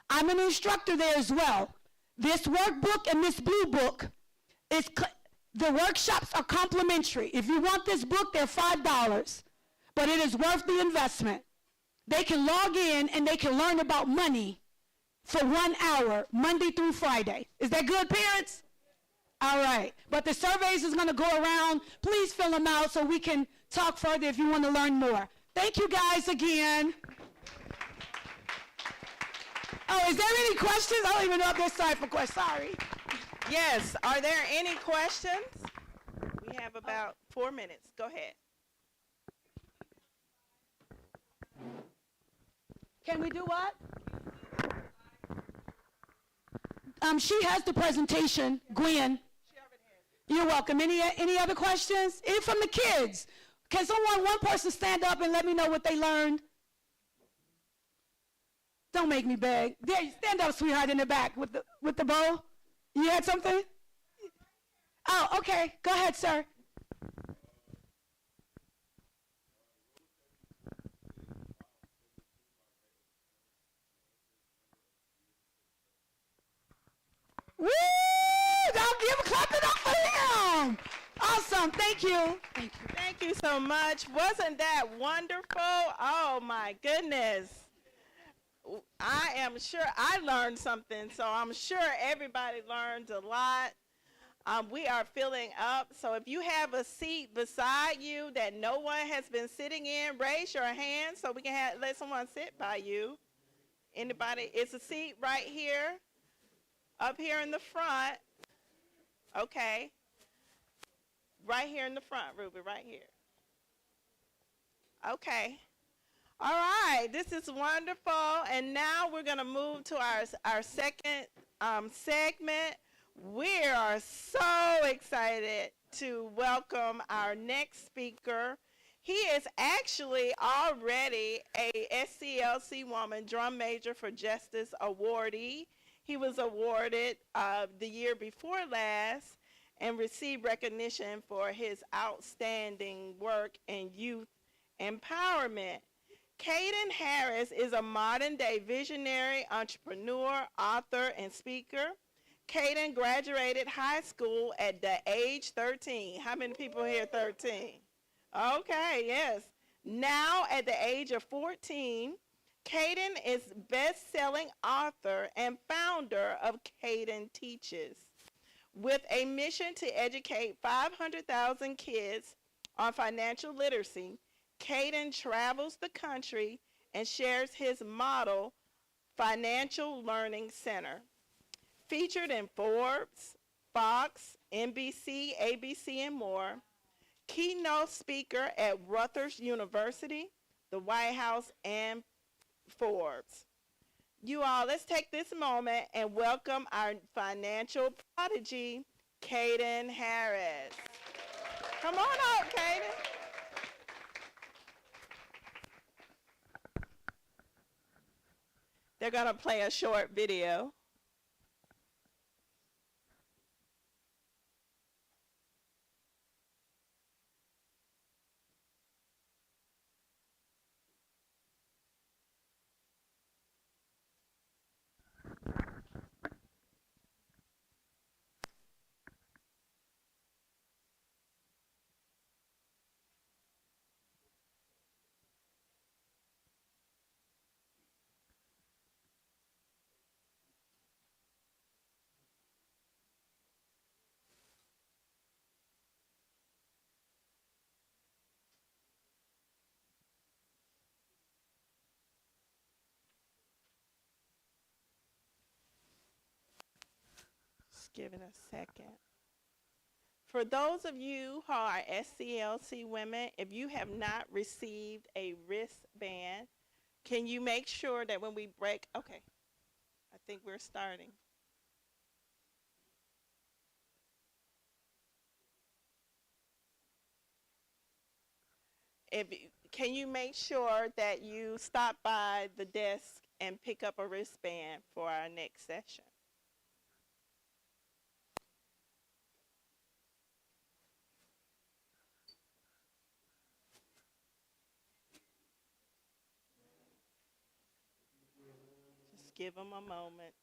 Speaker 4: I'm an instructor there as well. This workbook and this blue book, the workshops are complimentary. If you want this book, they're $5, but it is worth the investment. They can log in and they can learn about money for 1 hour, Monday through Friday. Is that good, parents? All right. But the surveys is going to go around. Please fill them out so we can talk further if you want to learn more. Thank you guys again. Oh, is there any questions? I don't even know if there's time for questions. Sorry.
Speaker 2: Yes. Are there any questions? We have about 4 minutes. Go ahead.
Speaker 4: Can we do what? She has the presentation, Gwen. You're welcome. Any other questions? Even from the kids. Can one person stand up and let me know what they learned? Don't make me beg. There, stand up, sweetheart, in the back with the bow. You had something? Oh, okay. Go ahead, sir. Woo! Give a clap it up for him. Awesome. Thank you. Thank you.
Speaker 2: Thank you so much. Wasn't that wonderful? Oh, my goodness. I am sure I learned something, so I'm sure everybody learned a lot. We are filling up. So if you have a seat beside you that no one has been sitting in, raise your hand so we can let someone sit by you. Anybody? It's a seat right here, up here in the front. Okay. Right here in the front, Ruby, right here. Okay. All right, this is wonderful. And now we're going to move to our second segment. We are so excited to welcome our next speaker. He is actually already a SCLC Woman Drum Major for Justice awardee. He was awarded the year before last and received recognition for his outstanding work in youth empowerment. Caden Harris is a modern-day visionary, entrepreneur, author, and speaker. Caden graduated high school at the age 13. How many people here 13? Okay, yes. Now at the age of 14, Caden is best-selling author and founder of Caden Teaches. With a mission to educate 500,000 kids on financial literacy, Caden travels the country and shares his model, Financial Learning Center. Featured in Forbes, Fox, NBC, ABC, and more. Keynote speaker at Rutgers University, the White House, and Forbes. You all, let's take this moment and welcome our financial prodigy, Caden Harris. Come on up, Caden. They're going to play a short video. Just give it a second. For those of you who are SCLC women, if you have not received a wristband, can you make sure that when we break, okay, I think we're starting. Can you make sure that you stop by the desk and pick up a wristband for our next session? Just give them a moment.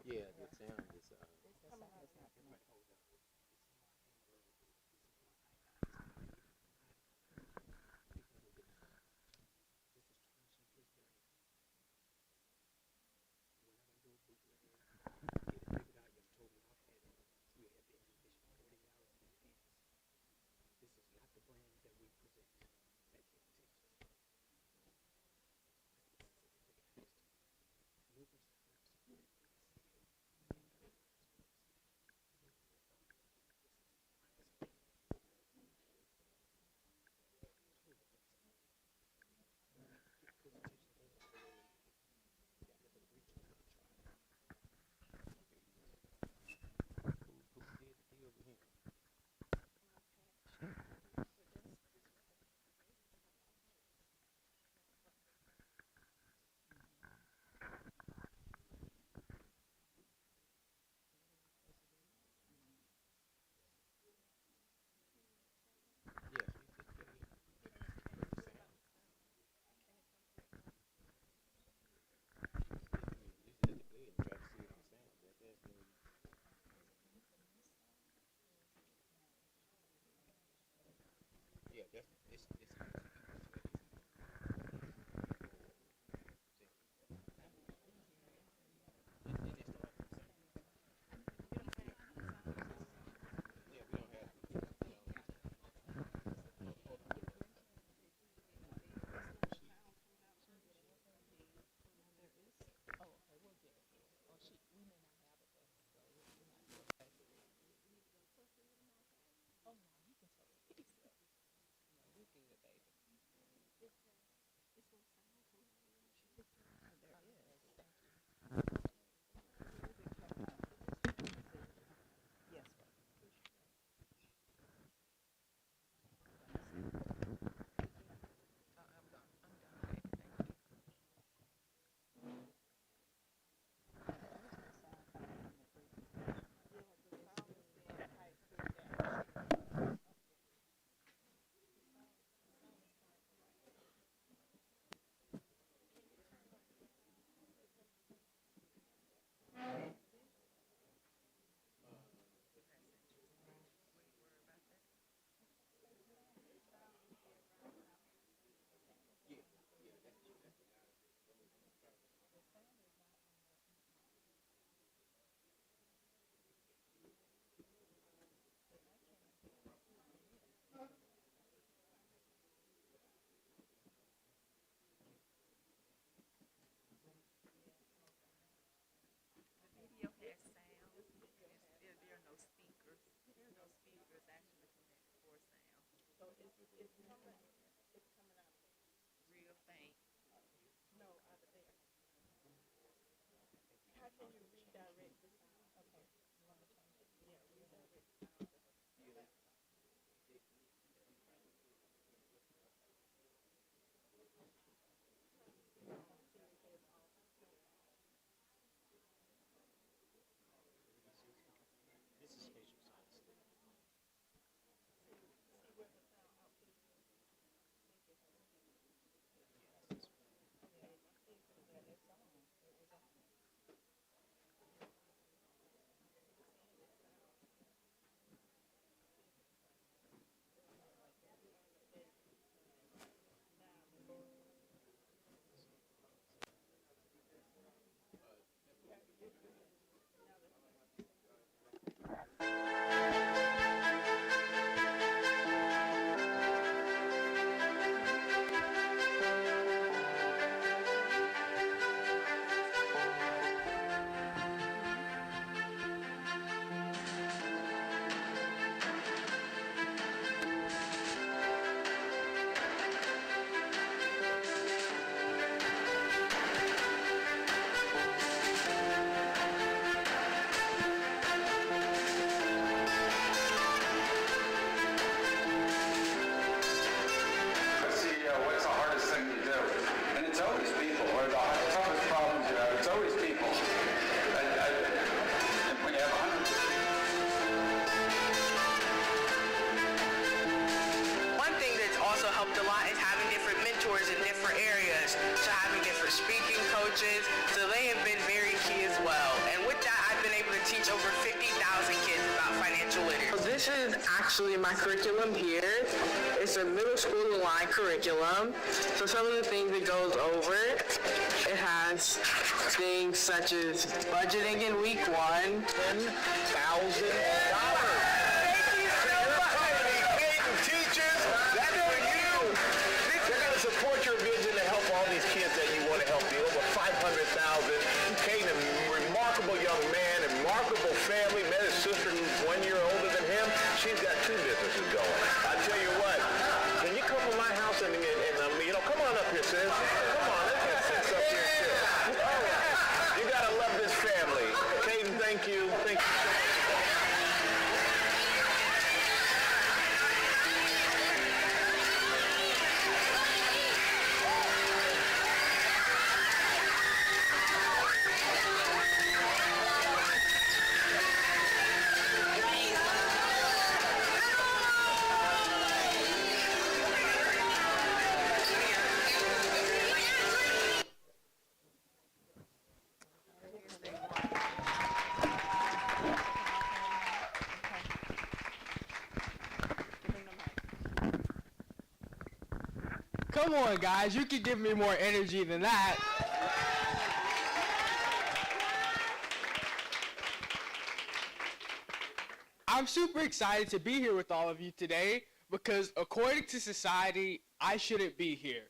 Speaker 7: Yeah, the sound is.
Speaker 8: So they have been very key as well. And with that, I've been able to teach over 50,000 kids about financial literacy. So this is actually my curriculum here. It's a middle school aligned curriculum. So some of the things it goes over, it has things such as budgeting in week 1, $10,000.
Speaker 9: Teachers, that's for you. They're going to support your vision to help all these kids that you want to help. The over 500,000. Kate, a remarkable young man, a remarkable family. Met his sister who's 1 year older than him. She's got 2 businesses going. I tell you what, can you come to my house and come on up here, sis. Come on, let's get sis up here, sis. All right. You got to love this family. Kate, thank you. Thank you.
Speaker 6: Come on, guys. You can give me more energy than that. I'm super excited to be here with all of you today because according to society, I shouldn't be here.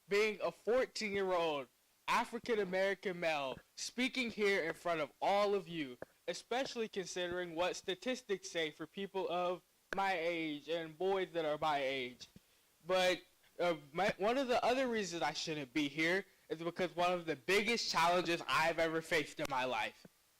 Speaker 6: Being a 14-year-old African-American male speaking here in front of all of you, especially considering what statistics say for people of my age and boys that are my age. But one of the other reasons I shouldn't be here is because one of the biggest challenges I've ever faced in my life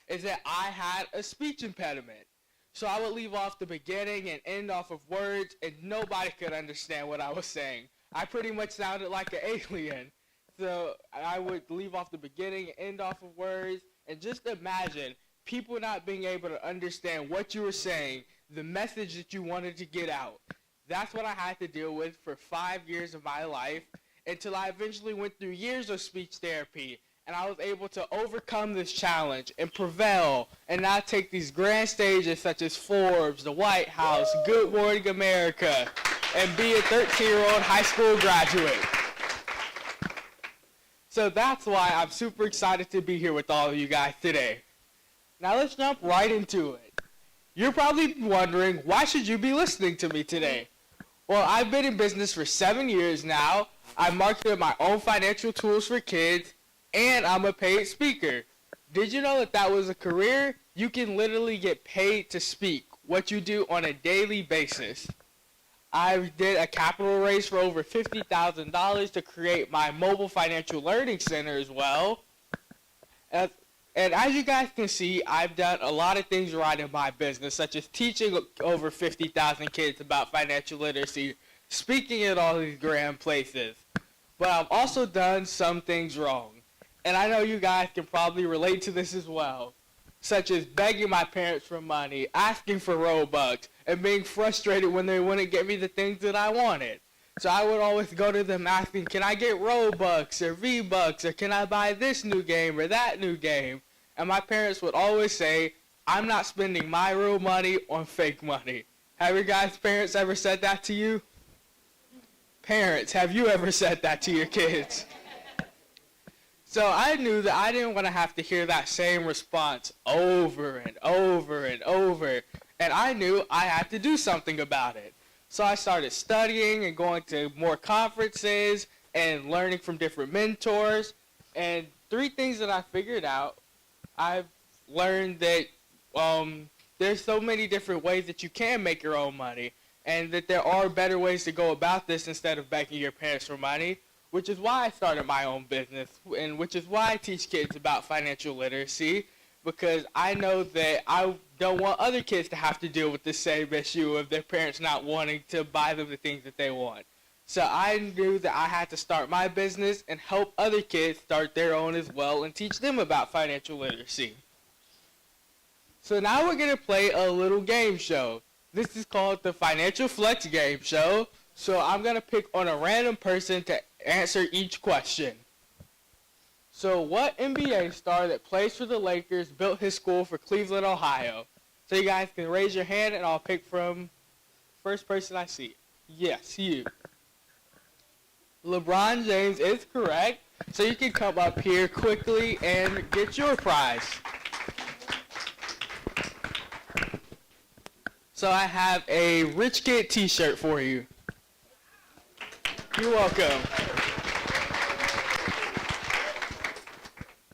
Speaker 6: is that I had a speech impediment. So I would leave off the beginning and end off of words, and nobody could understand what I was saying. I pretty much sounded like an alien. So I would leave off the beginning and end off of words, and just imagine people not being able to understand what you were saying, the message that you wanted to get out. That's what I had to deal with for 5 years of my life until I eventually went through years of speech therapy, and I was able to overcome this challenge and prevail and now take these grand stages such as Forbes, the White House, Good Morning America, and be a 13-year-old high school graduate. So that's why I'm super excited to be here with all of you guys today. Now let's jump right into it. You're probably wondering, why should you be listening to me today? Well, I've been in business for 7 years now. I've marketed my own financial tools for kids, and I'm a paid speaker. Did you know that that was a career? You can literally get paid to speak, what you do on a daily basis. I did a capital raise for over $50,000 to create my mobile financial learning center as well. And as you guys can see, I've done a lot of things right in my business, such as teaching over 50,000 kids about financial literacy, speaking at all these grand places. But I've also done some things wrong. And I know you guys can probably relate to this as well, such as begging my parents for money, asking for Robux, and being frustrated when they wouldn't get me the things that I wanted. So I would always go to them asking, can I get Robux or V-Bucks, or can I buy this new game or that new game? And my parents would always say, I'm not spending my real money on fake money. Have your guys' parents ever said that to you? Parents, have you ever said that to your kids? So I knew that I didn't want to have to hear that same response over and over and over. And I knew I had to do something about it. So I started studying and going to more conferences and learning from different mentors. And 3 things that I figured out, I've learned that there's so many different ways that you can make your own money, and that there are better ways to go about this instead of begging your parents for money, which is why I started my own business, and which is why I teach kids about financial literacy, because I know that I don't want other kids to have to deal with the same issue of their parents not wanting to buy them the things that they want. So I knew that I had to start my business and help other kids start their own as well and teach them about financial literacy. So now we're going to play a little game show. This is called the Financial Flex Game Show. So I'm going to pick on a random person to answer each question. So what NBA star that plays for the Lakers built his school for Cleveland, Ohio? So you guys can raise your hand and I'll pick from first person I see. Yes, you. LeBron James is correct. So you can come up here quickly and get your prize. So I have a Rich Kid t-shirt for you. You're welcome.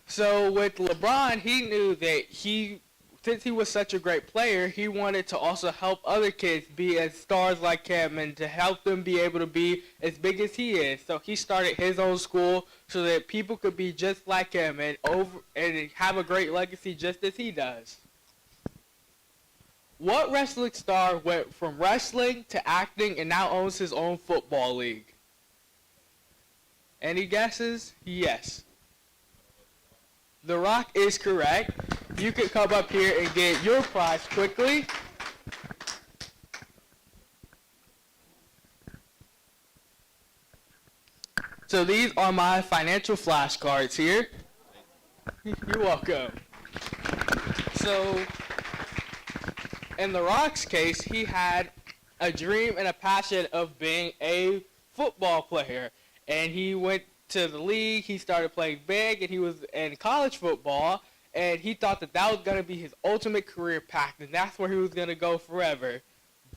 Speaker 6: So with LeBron, he knew that since he was such a great player, he wanted to also help other kids be as stars like him and to help them be able to be as big as he is. So he started his own school so that people could be just like him and have a great legacy just as he does. What wrestling star went from wrestling to acting and now owns his own football league? Any guesses? Yes. The Rock is correct. You can come up here and get your prize quickly. So these are my financial flashcards here. You're welcome. So in The Rock's case, he had a dream and a passion of being a football player. And he went to the league, he started playing big, and he was in college football, and he thought that that was going to be his ultimate career path, and that's where he was going to go forever.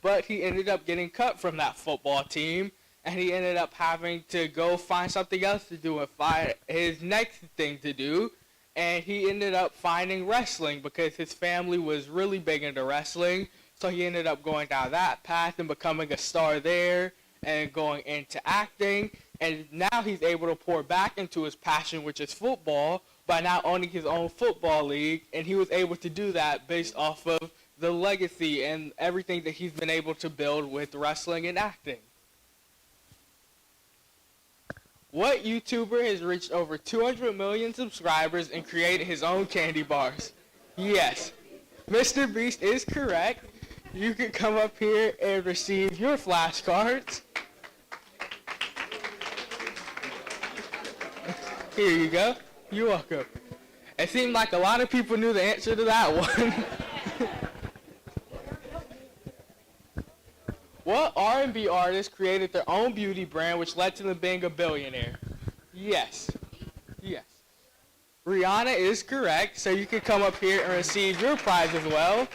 Speaker 6: But he ended up getting cut from that football team, and he ended up having to go find something else to do and find his next thing to do. And he ended up finding wrestling because his family was really big into wrestling. So he ended up going down that path and becoming a star there and going into acting. And now he's able to pour back into his passion, which is football, by now owning his own football league. And he was able to do that based off of the legacy and everything that he's been able to build with wrestling and acting. What YouTuber has reached over 200 million subscribers and created his own candy bars? Yes, Mr. Beast is correct. You can come up here and receive your flashcards. Here you go. You're welcome. It seemed like a lot of people knew the answer to that one. What R&B artist created their own beauty brand which led to them being a billionaire? Yes. Yes. Rihanna is correct, so you can come up here and receive your prize as well.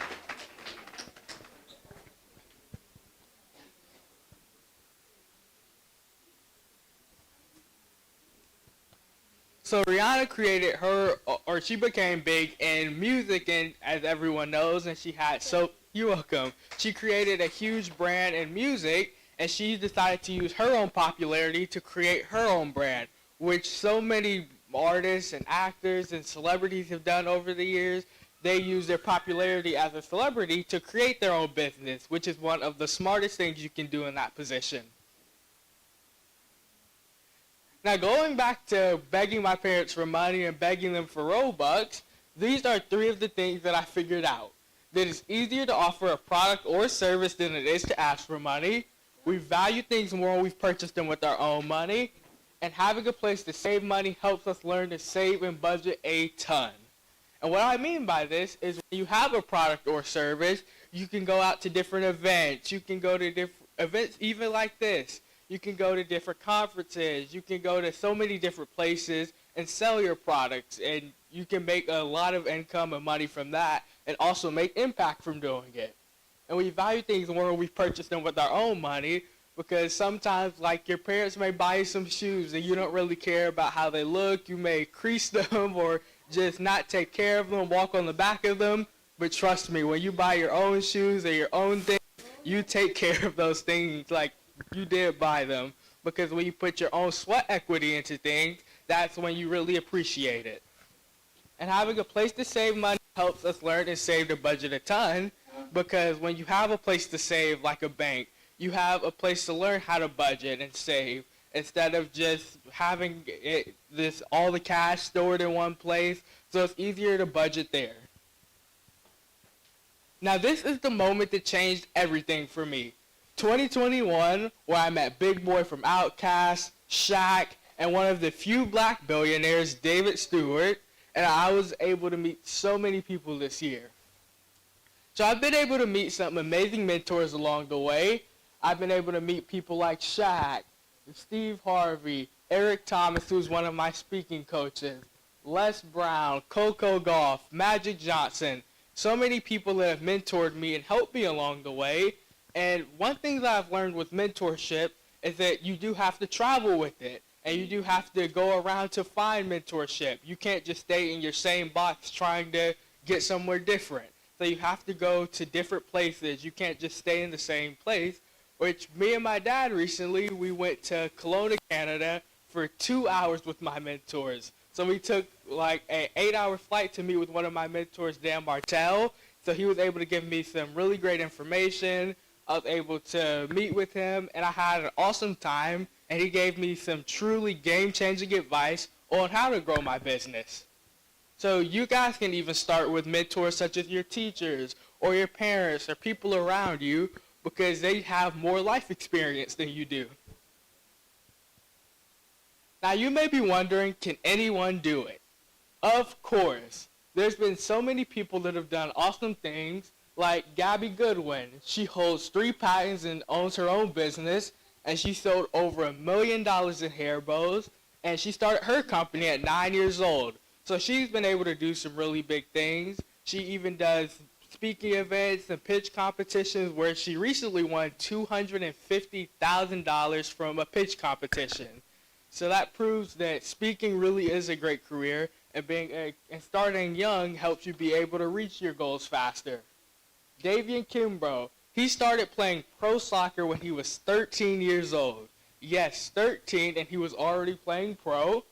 Speaker 6: So Rihanna created she became big in music, and as everyone knows, and you're welcome. She created a huge brand in music, and she decided to use her own popularity to create her own brand, which so many artists and actors and celebrities have done over the years. They use their popularity as a celebrity to create their own business, which is one of the smartest things you can do in that position. Now, going back to begging my parents for money and begging them for Robux, these are 3 of the things that I figured out. That it's easier to offer a product or service than it is to ask for money. We value things more when we've purchased them with our own money. And having a place to save money helps us learn to save and budget a ton. And what I mean by this is when you have a product or service, you can go out to different events. You can go to different events even like this. You can go to different conferences. You can go to so many different places and sell your products. And you can make a lot of income and money from that and also make impact from doing it. And we value things more when we purchase them with our own money, because sometimes, like, your parents may buy you some shoes and you don't really care about how they look. You may crease them or just not take care of them, walk on the back of them. But trust me, when you buy your own shoes or your own things, you take care of those things like you did buy them. Because when you put your own sweat equity into things, that's when you really appreciate it. And having a place to save money helps us learn and save the budget a ton, because when you have a place to save like a bank, you have a place to learn how to budget and save instead of just having all the cash stored in one place. So it's easier to budget there. Now this is the moment that changed everything for me. 2021, where I met Big Boy from Outkast, Shaq, and one of the few black billionaires, David Stewart, and I was able to meet so many people this year. So I've been able to meet some amazing mentors along the way. I've been able to meet people like Shaq, Steve Harvey, Eric Thomas, who's one of my speaking coaches, Les Brown, Coco Gauff, Magic Johnson, so many people that have mentored me and helped me along the way. And one thing that I've learned with mentorship is that you do have to travel with it, and you do have to go around to find mentorship. You can't just stay in your same box trying to get somewhere different. So you have to go to different places. You can't just stay in the same place, which me and my dad recently, we went to Kelowna, Canada for 2 hours with my mentors. So we took like an 8-hour flight to meet with one of my mentors, Dan Martell. So he was able to give me some really great information. I was able to meet with him, and I had an awesome time, and he gave me some truly game-changing advice on how to grow my business. So you guys can even start with mentors such as your teachers or your parents or people around you, because they have more life experience than you do. Now you may be wondering, can anyone do it? Of course. There's been so many people that have done awesome things, like Gabby Goodwin. She holds 3 patents and owns her own business, and she sold over $1 million in hair bows, and she started her company at 9 years old. So she's been able to do some really big things. She even does speaking events and pitch competitions, where she recently won $250,000 from a pitch competition. So that proves that speaking really is a great career, and starting young helps you be able to reach your goals faster. Davian Kimbrough, he started playing pro soccer when he was 13 years old. Yes, 13, and he was already playing pro.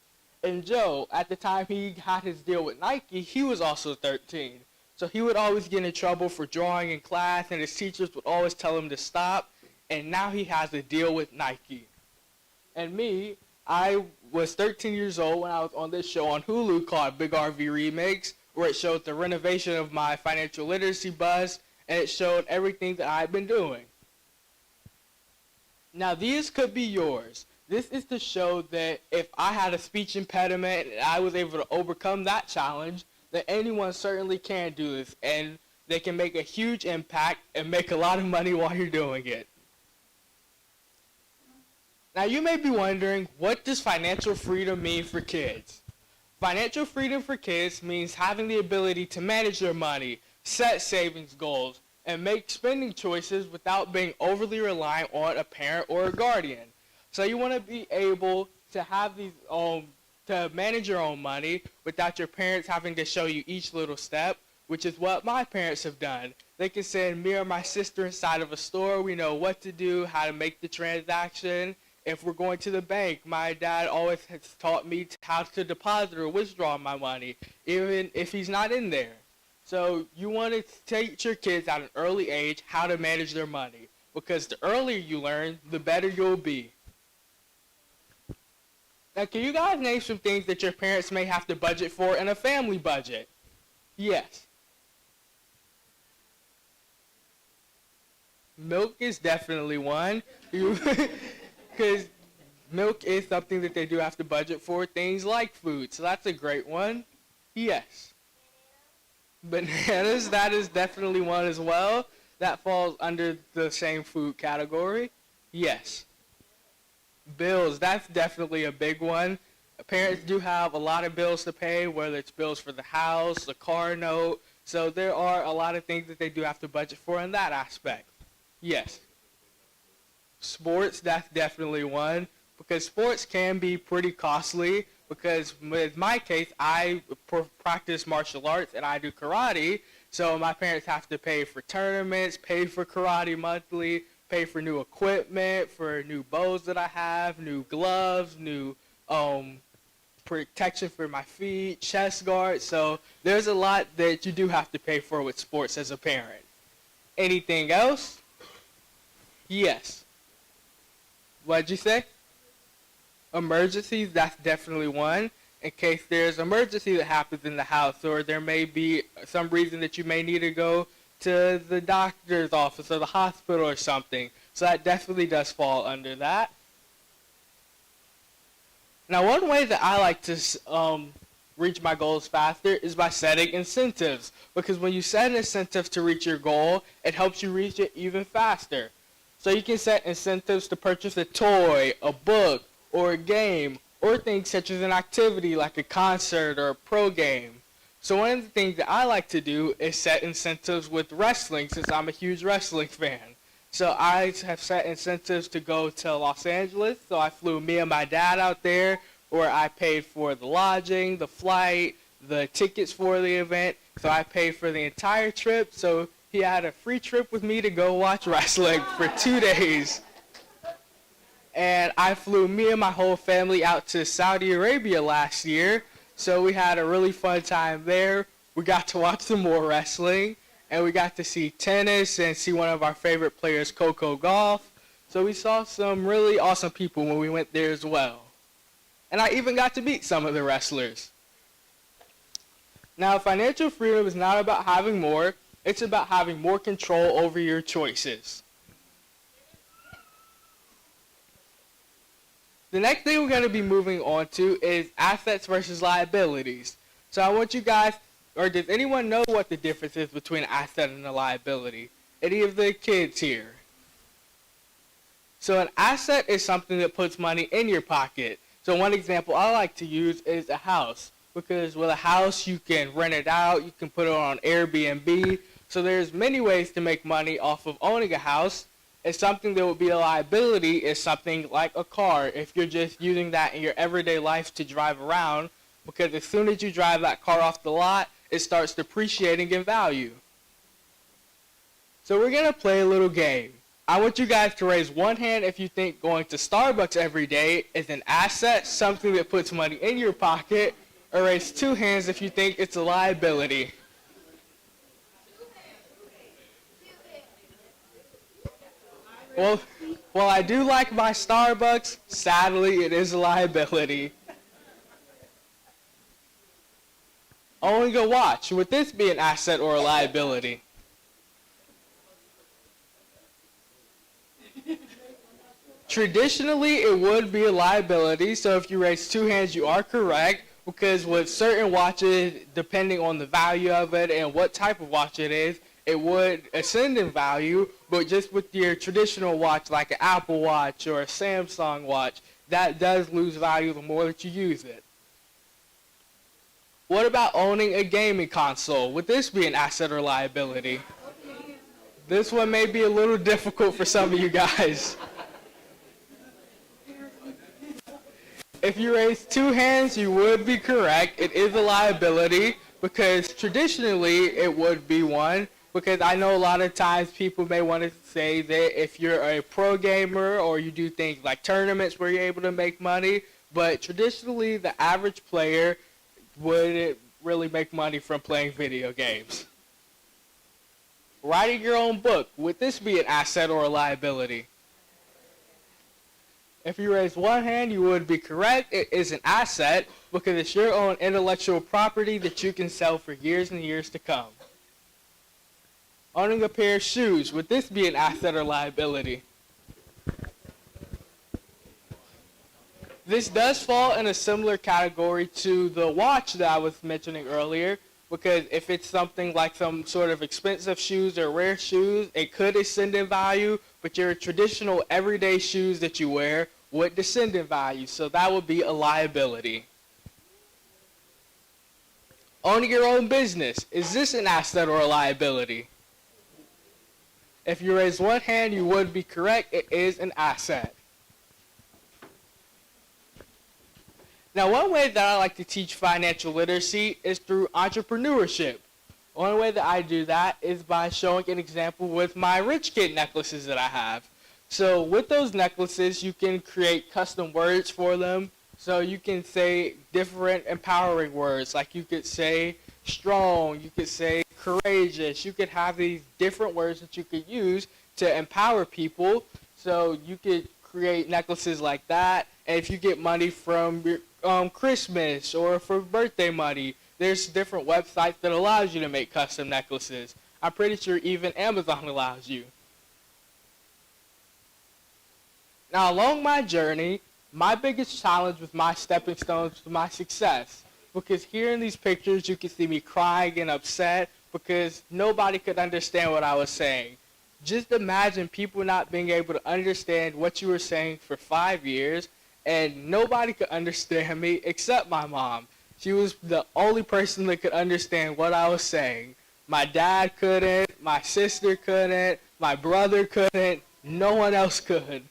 Speaker 6: And Joe, at the time he got his deal with Nike, he was also 13. So he would always get in trouble for drawing in class, and his teachers would always tell him to stop. And now he has a deal with Nike. And me, I was 13 years old when I was on this show on Hulu called Big RV Remix, where it showed the renovation of my financial literacy bus, and it showed everything that I've been doing. Now these could be yours. This is to show that if I had a speech impediment and I was able to overcome that challenge, that anyone certainly can do this, and they can make a huge impact and make a lot of money while you're doing it. Now you may be wondering, what does financial freedom mean for kids? Financial freedom for kids means having the ability to manage your money, set savings goals, and make spending choices without being overly reliant on a parent or a guardian. So you want to be able to have to manage your own money without your parents having to show you each little step, which is what my parents have done. They can send me or my sister inside of a store. We know what to do, how to make the transaction. If we're going to the bank, my dad always has taught me how to deposit or withdraw my money, even if he's not in there. So you want to teach your kids at an early age how to manage their money, because the earlier you learn, the better you'll be. Now, can you guys name some things that your parents may have to budget for in a family budget? Yes. Milk is definitely one, because milk is something that they do have to budget for, things like food. So that's a great one. Yes. Bananas, that is definitely one as well. That falls under the same food category. Yes. Bills, that's definitely a big one. Parents do have a lot of bills to pay, whether it's bills for the house, the car note. So there are a lot of things that they do have to budget for in that aspect. Yes. Sports, that's definitely one, because sports can be pretty costly, because with my case, I practice martial arts and I do karate, so my parents have to pay for tournaments, pay for karate monthly, pay for new equipment, for new bows that I have, new gloves, new protection for my feet, chest guards. So there's a lot that you do have to pay for with sports as a parent. Anything else? Yes. What'd you say? Emergencies, that's definitely one. In case there's an emergency that happens in the house, or there may be some reason that you may need to go to the doctor's office or the hospital or something. So that definitely does fall under that. Now, one way that I like to reach my goals faster is by setting incentives, because when you set an incentive to reach your goal, it helps you reach it even faster. So you can set incentives to purchase a toy, a book, or a game, or things such as an activity like a concert or a pro game. So one of the things that I like to do is set incentives with wrestling, since I'm a huge wrestling fan. So I have set incentives to go to Los Angeles, so I flew me and my dad out there, where I paid for the lodging, the flight, the tickets for the event, so I paid for the entire trip, so he had a free trip with me to go watch wrestling for 2 days. And I flew me and my whole family out to Saudi Arabia last year, so we had a really fun time there. We got to watch some more wrestling, and we got to see tennis and see one of our favorite players, Coco Gauff. So we saw some really awesome people when we went there as well. And I even got to meet some of the wrestlers. Now, financial freedom is not about having more, it's about having more control over your choices. The next thing we're going to be moving on to is assets versus liabilities. So I want you guys, or does anyone know what the difference is between an asset and a liability? Any of the kids here? So an asset is something that puts money in your pocket. So one example I like to use is a house, because with a house you can rent it out, you can put it on Airbnb. So there's many ways to make money off of owning a house. And something that would be a liability is something like a car, if you're just using that in your everyday life to drive around, because as soon as you drive that car off the lot, it starts depreciating in value. So we're going to play a little game. I want you guys to raise one hand if you think going to Starbucks every day is an asset, something that puts money in your pocket, or raise two hands if you think it's a liability. Well, while I do like my Starbucks, sadly, it is a liability. Owning a watch, would this be an asset or a liability? Traditionally, it would be a liability, so if you raise two hands, you are correct, because with certain watches, depending on the value of it and what type of watch it is, it would ascend in value, but just with your traditional watch, like an Apple Watch or a Samsung watch, that does lose value the more that you use it. What about owning a gaming console? Would this be an asset or liability? This one may be a little difficult for some of you guys. If you raise two hands, you would be correct. It is a liability, because traditionally it would be one. because I know a lot of times people may want to say that if you're a pro gamer or you do things like tournaments where you're able to make money, but traditionally the average player wouldn't really make money from playing video games. Writing your own book, would this be an asset or a liability? If you raise one hand, you would be correct. It is an asset because it's your own intellectual property that you can sell for years and years to come. Owning a pair of shoes, would this be an asset or liability? This does fall in a similar category to the watch that I was mentioning earlier, because if it's something like some sort of expensive shoes or rare shoes, it could ascend in value, but your traditional everyday shoes that you wear would descend in value, so that would be a liability. Owning your own business, is this an asset or a liability? If you raise one hand, you would be correct. It is an asset. Now, one way that I like to teach financial literacy is through entrepreneurship. One way that I do that is by showing an example with my rich kid necklaces that I have. So with those necklaces, you can create custom words for them. So you can say different empowering words, like you could say strong, you could say courageous. You could have these different words that you could use to empower people. So you could create necklaces like that. And if you get money from your Christmas or for birthday money, there's different websites that allows you to make custom necklaces. I'm pretty sure even Amazon allows you. Now, along my journey, my biggest challenge was my stepping stones to my success. Because here in these pictures, you can see me crying and upset because nobody could understand what I was saying. Just imagine people not being able to understand what you were saying for 5 years, and nobody could understand me except my mom. She was the only person that could understand what I was saying. My dad couldn't, my sister couldn't, my brother couldn't, no one else could.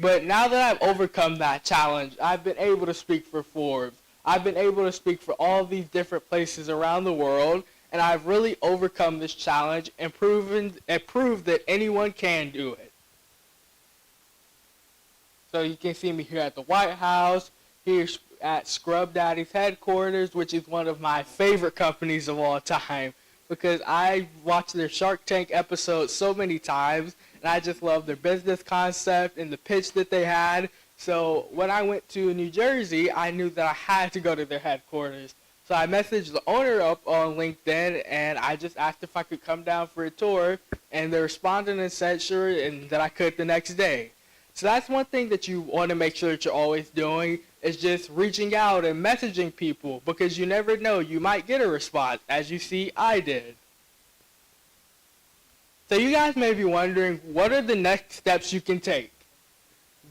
Speaker 6: But now that I've overcome that challenge, I've been able to speak for Forbes. I've been able to speak for all these different places around the world, and I've really overcome this challenge and proved that anyone can do it. So you can see me here at the White House, here at Scrub Daddy's headquarters, which is one of my favorite companies of all time, because I watched their Shark Tank episodes so many times, and I just love their business concept and the pitch that they had. So when I went to New Jersey, I knew that I had to go to their headquarters. So I messaged the owner up on LinkedIn, and I just asked if I could come down for a tour, and they responded and said sure, and that I could the next day. So that's one thing that you want to make sure that you're always doing, is just reaching out and messaging people, because you never know, you might get a response, as you see I did. So you guys may be wondering, what are the next steps you can take?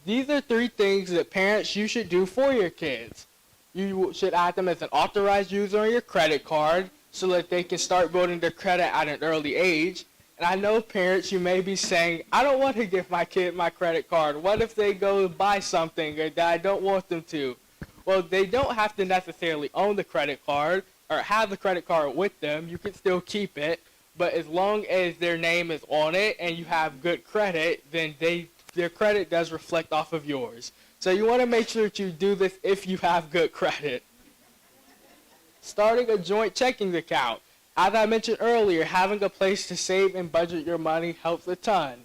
Speaker 6: These are 3 things that parents you should do for your kids. You should add them as an authorized user on your credit card so that they can start building their credit at an early age. And I know parents, you may be saying, I don't want to give my kid my credit card. What if they go buy something or that I don't want them to? Well, they don't have to necessarily own the credit card or have the credit card with them. You can still keep it. But as long as their name is on it and you have good credit, then their credit does reflect off of yours. So you want to make sure that you do this if you have good credit. Starting a joint checking account. As I mentioned earlier, having a place to save and budget your money helps a ton.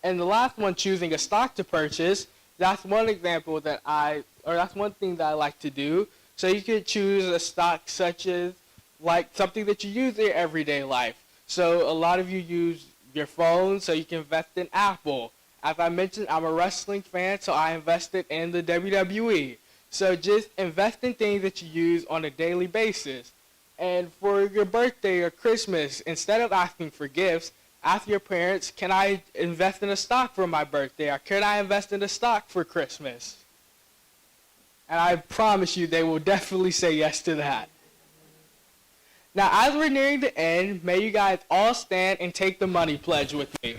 Speaker 6: And the last one, choosing a stock to purchase, that's one example that that's one thing that I like to do. So you could choose a stock such as like something that you use in your everyday life. So a lot of you use your phone, so you can invest in Apple. As I mentioned, I'm a wrestling fan, so I invested in the WWE. So just invest in things that you use on a daily basis. And for your birthday or Christmas, instead of asking for gifts, ask your parents, can I invest in a stock for my birthday? Or can I invest in a stock for Christmas? And I promise you, they will definitely say yes to that. Now, as we're nearing the end, may you guys all stand and take the money pledge with me.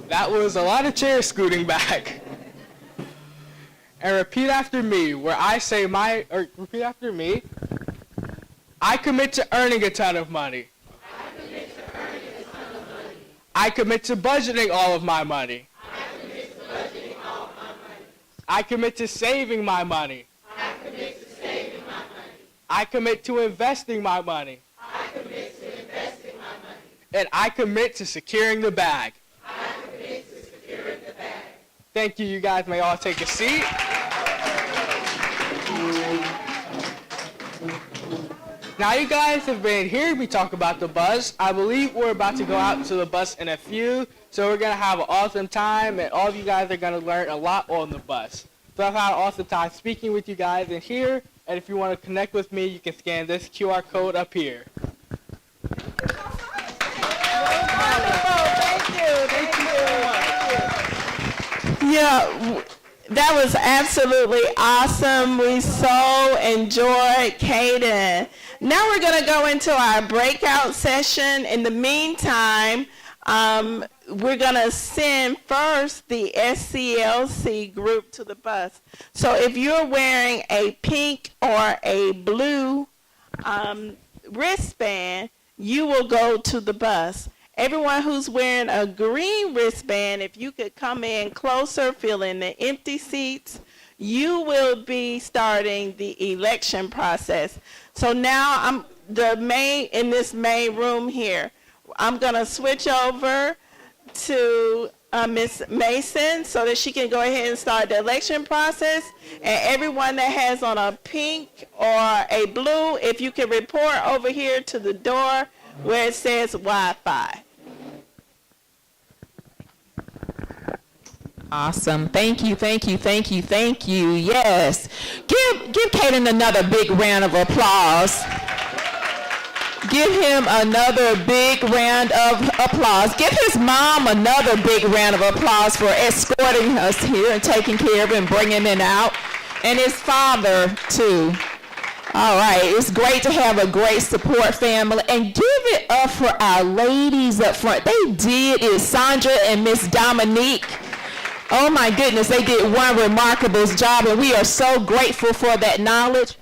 Speaker 6: That was a lot of chairs scooting back. and repeat after me, where I say repeat after me. I commit to earning a ton of money. I commit to budgeting all of my money. I commit to saving my money. I commit to investing my money. And I commit to securing the bag. Thank you. You guys may all take a seat. Now you guys have been hearing me talk about the bus. I believe we're about to go out to the bus in a few. So we're going to have an awesome time, and all of you guys are going to learn a lot on the bus. So I've had an awesome time speaking with you guys in here. And if you want to connect with me, you can scan this QR code up here.
Speaker 2: Yeah, that was absolutely awesome. We so enjoyed Kaden. Now we're going to go into our breakout session. In the meantime, we're going to send first the SCLC group to the bus. So if you're wearing a pink or a blue wristband, you will go to the bus. Everyone who's wearing a green wristband, if you could come in closer, fill in the empty seats, you will be starting the election process. So now I'm in this main room here. I'm going to switch over to Ms. Mason so that she can go ahead and start the election process. And everyone that has on a pink or a blue, if you can report over here to the door where it says Wi-Fi.
Speaker 1: Awesome. Thank you, thank you, thank you, thank you. Yes. Give Kaden another big round of applause. Give him another big round of applause. Give his mom another big round of applause for escorting us here and taking care of him and bringing him out. And his father, too. All right. It's great to have a great support family. And give it up for our ladies up front. They did it. Sandra and Miss Dominique. Oh, my goodness. They did one remarkable job, and we are so grateful for that knowledge.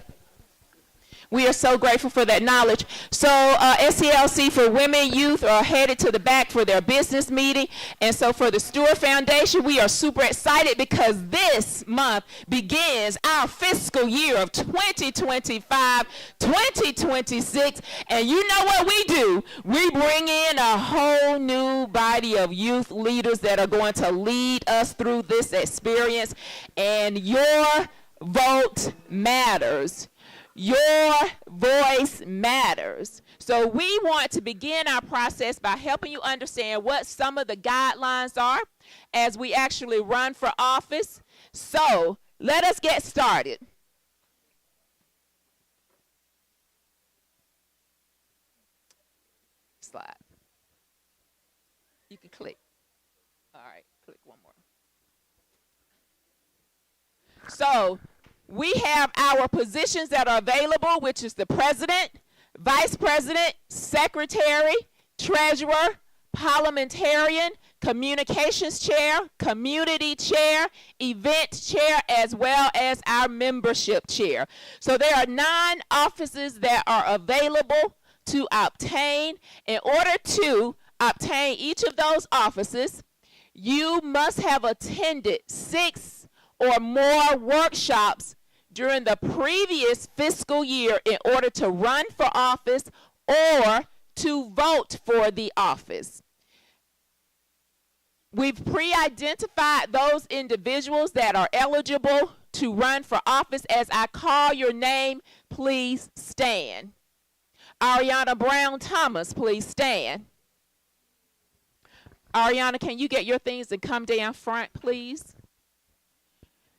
Speaker 1: We are so grateful for that knowledge. So SCLC for Women Youth are headed to the back for their business meeting. And so for the Stewart Foundation, we are super excited because this month begins our fiscal year of 2025, 2026. And you know what we do? We bring in a whole new body of youth leaders that are going to lead us through this experience. And your vote matters. Your voice matters. So we want to begin our process by helping you understand what some of the guidelines are as we actually run for office. So let us get started. Slide. You can click. All right, click one more. So we have our positions that are available, which is the president, vice president, secretary, treasurer, parliamentarian, communications chair, community chair, event chair, as well as our membership chair. So there are 9 offices that are available to obtain. In order to obtain each of those offices, you must have attended 6 or more workshops during the previous fiscal year in order to run for office or to vote for the office. We've pre-identified those individuals that are eligible to run for office. As I call your name, please stand. Ariana Brown Thomas, please stand. Ariana, can you get your things and come down front, please?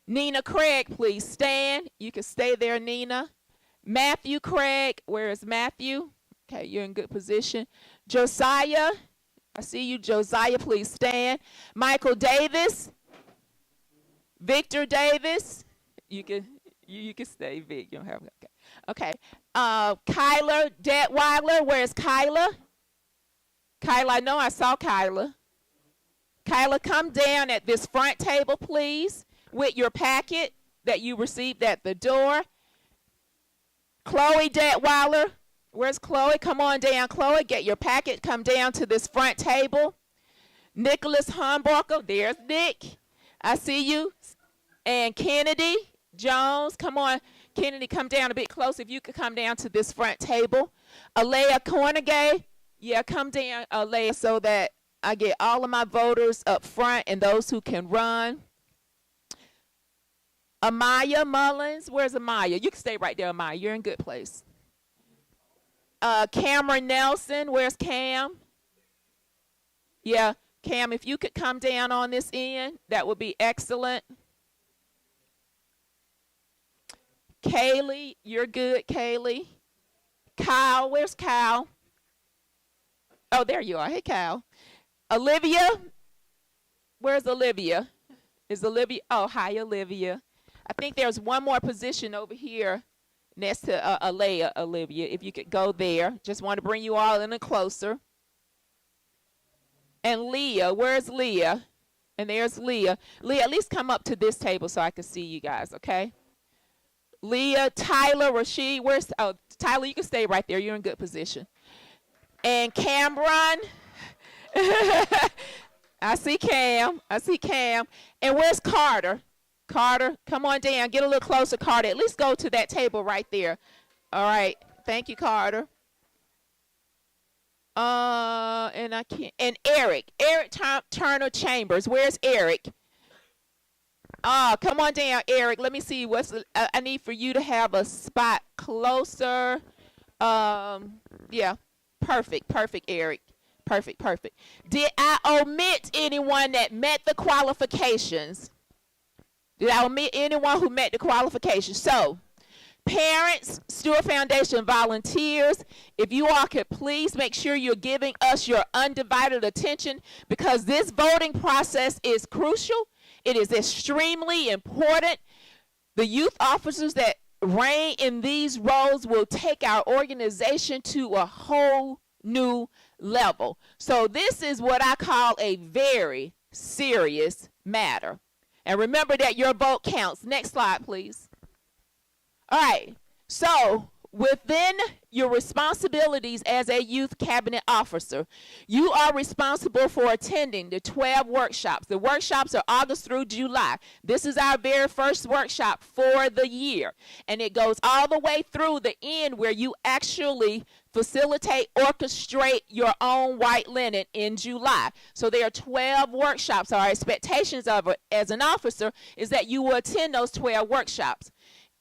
Speaker 1: Nina Craig, please stand. You can stay there, Nina. Matthew Craig, where is Matthew? Okay, you're in good position. Josiah, I see you. Josiah, please stand. Michael Davis. Victor Davis. You can stay, Vic. You don't have okay. Kyla Detweiler, where's Kyla? Kyla, I know I saw Kyla. Kyla, come down at this front table, please, with your packet. that you received at the door. Chloe Detweiler, where's Chloe? Come on down, Chloe. Get your packet. Come down to this front table. Nicholas Humbarker, there's Nick. I see you. And Kennedy Jones, come on. Kennedy, come down a bit closer. If you could come down to this front table. Alea Cornegay, yeah, come down, Alea, so that I get all of my voters up front and those who can run. Amaya Mullins, where's Amaya? You can stay right there, Amaya. You're in good place. Cameron Nelson, where's Cam? Yeah, Cam, if you could come down on this end, that would be excellent. Kaylee, you're good, Kaylee. Kyle, where's Kyle? Oh, there you are. Hey, Kyle. Olivia, where's Olivia? Is Olivia? Oh, hi, Olivia. I think there's one more position over here next to Alea, Olivia. If you could go there. Just want to bring you all in closer. And Leah, where's Leah? And there's Leah. Leah, at least come up to this table so I can see you guys, okay? Leah, Tyler, Rashid, where's, oh, Tyler, you can stay right there. You're in good position. And Cameron. I see Cam. I see Cam. And where's Carter? Carter, come on down. Get a little closer, Carter. At least go to that table right there. All right. Thank you, Carter. And I can't. And Eric. Eric Turner Chambers. Where's Eric? Come on down, Eric. Let me see what's. I need for you to have a spot closer. Yeah. Perfect, Eric. Perfect. Did I omit anyone that met the qualifications? Did I omit anyone who met the qualifications? So, parents, Stewart Foundation volunteers, if you all could please make sure you're giving us your undivided attention, because this voting process is crucial. It is extremely important. The youth officers that reign in these roles will take our organization to a whole new level. So this is what I call a very serious matter. And remember that your vote counts. Next slide, please. All right. So within your responsibilities as a youth cabinet officer, you are responsible for attending the 12 workshops. The workshops are August through July. This is our very first workshop for the year. And it goes all the way through the end where you actually facilitate, orchestrate your own white linen in July. So there are 12 workshops. Our expectations of it as an officer is that you will attend those 12 workshops.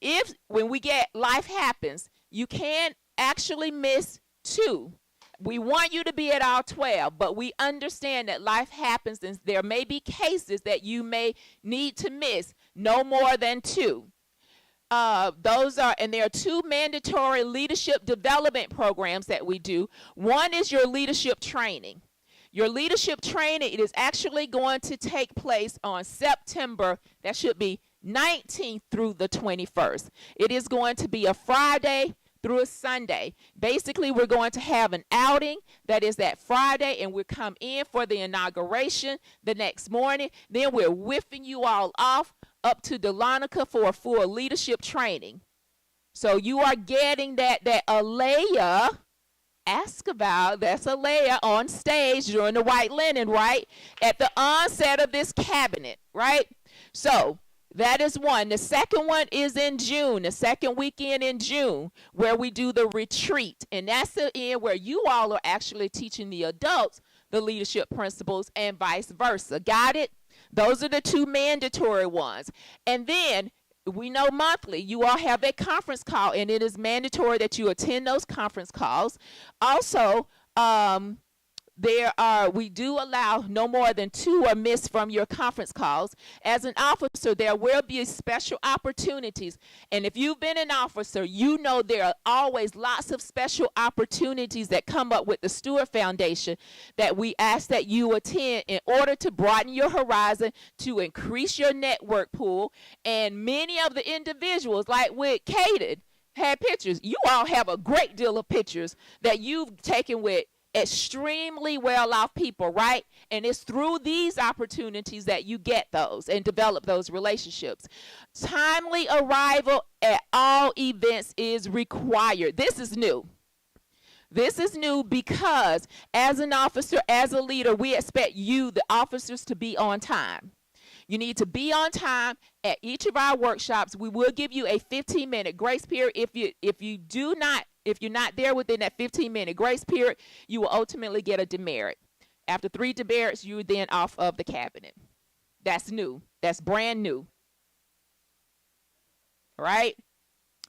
Speaker 1: If, when we get life happens, you can actually miss 2. We want you to be at all 12, but we understand that life happens and there may be cases that you may need to miss no more than 2. And there are 2 mandatory leadership development programs that we do. One is your leadership training. Your leadership training, it is actually going to take place on September, that should be 19th through the 21st. It is going to be a Friday through a Sunday. Basically, we're going to have an outing that is that Friday, and we'll come in for the inauguration the next morning. Then we're whiffing you all off up to Dahlonega for a full leadership training. So you are getting that Alea asked about. That's Alea on stage during the white linen, right? At the onset of this cabinet, right? So that is one. The second one is in June, the second weekend in June, where we do the retreat. And that's the end where you all are actually teaching the adults the leadership principles and vice versa. Got it? Those are the 2 mandatory ones. And then we know monthly you all have a conference call, and it is mandatory that you attend those conference calls. Also, we do allow no more than 2 are missed from your conference calls. As an officer, there will be special opportunities. And if you've been an officer, you know there are always lots of special opportunities that come up with the Stewart Foundation that we ask that you attend in order to broaden your horizon, to increase your network pool. And many of the individuals, like with Kaden, had pictures. You all have a great deal of pictures that you've taken with extremely well-off people, right? And it's through these opportunities that you get those and develop those relationships. Timely arrival at all events is required. This is new. This is new because as an officer, as a leader, we expect you, the officers, to be on time. You need to be on time at each of our workshops. We will give you a 15-minute grace period. If you're not there within that 15-minute grace period, you will ultimately get a demerit. After 3 demerits, you're then off of the cabinet. That's new. That's brand new. All right?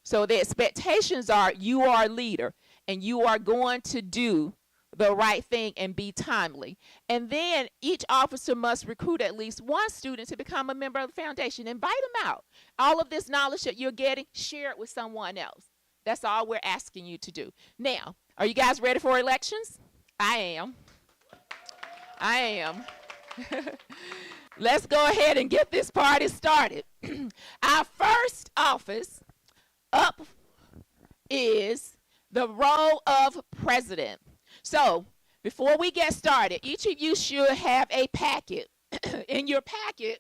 Speaker 1: So the expectations are you are a leader and you are going to do the right thing and be timely. And then each officer must recruit at least one student to become a member of the foundation. Invite them out. All of this knowledge that you're getting, share it with someone else. That's all we're asking you to do. Now, are you guys ready for elections? I am. Let's go ahead and get this party started. Our first office up is the role of president. So before we get started, each of you should have a packet. In your packet,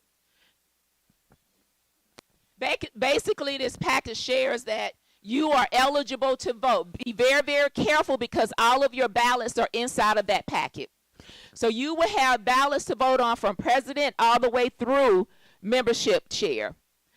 Speaker 1: basically this packet shares that you are eligible to vote. Be very, very careful because all of your ballots are inside of that packet. So you will have ballots to vote on from president all the way through membership chair.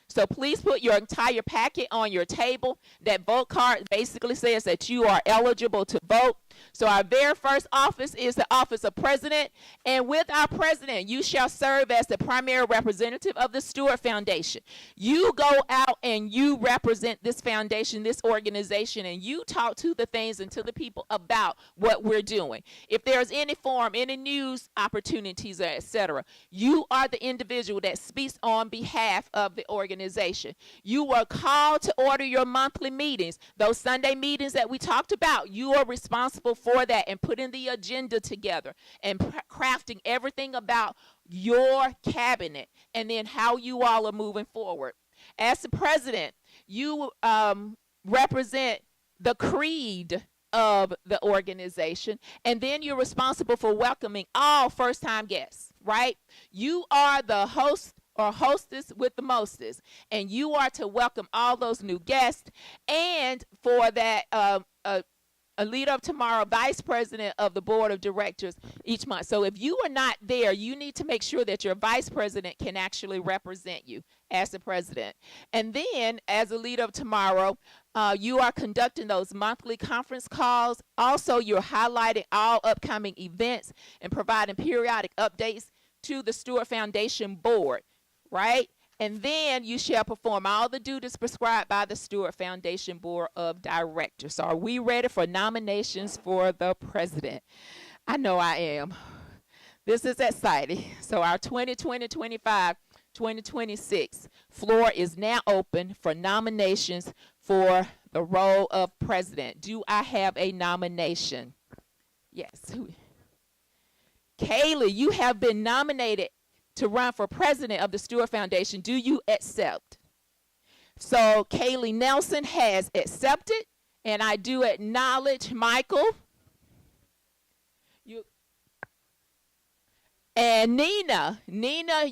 Speaker 1: So please put your entire packet on your table. That vote card basically says that you are eligible to vote. So our very first office is the office of president. And with our president, you shall serve as the primary representative of the Stewart Foundation. You go out and you represent this foundation, this organization, and you talk to the things and to the people about what we're doing. If there's any forum, any news opportunities, etc., you are the individual that speaks on behalf of the organization. You were called to order your monthly meetings. Those Sunday meetings that we talked about, you are responsible for that and putting the agenda together and crafting everything about your cabinet and then how you all are moving forward. As the president, you represent the creed of the organization, and then you're responsible for welcoming all first-time guests, right? You are the host or hostess with the mostest, and you are to welcome all those new guests, and for that a leader of tomorrow, vice president of the board of directors each month. So if you are not there, you need to make sure that your vice president can actually represent you as the president. And then as a leader of tomorrow, you are conducting those monthly conference calls. Also, you're highlighting all upcoming events and providing periodic updates to the Stewart Foundation board, right? And then you shall perform all the duties prescribed by the Stewart Foundation Board of Directors. So are we ready for nominations for the president? I know I am. This is exciting. So our 2020-25, 2026 floor is now open for nominations for the role of president. Do I have a nomination? Yes. Kaylee, you have been nominated to run for president of the Stewart Foundation. Do you accept? So Kaylee Nelson has accepted, and I do acknowledge Michael. And Nina,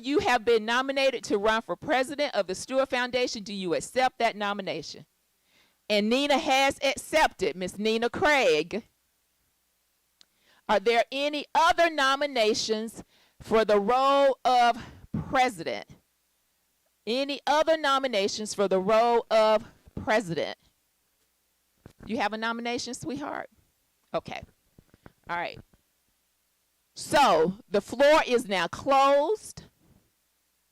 Speaker 1: you have been nominated to run for president of the Stewart Foundation. Do you accept that nomination? And Nina has accepted, Miss Nina Craig. Are there any other nominations for the role of president? Any other nominations for the role of president? You have a nomination, sweetheart? Okay. All right. So the floor is now closed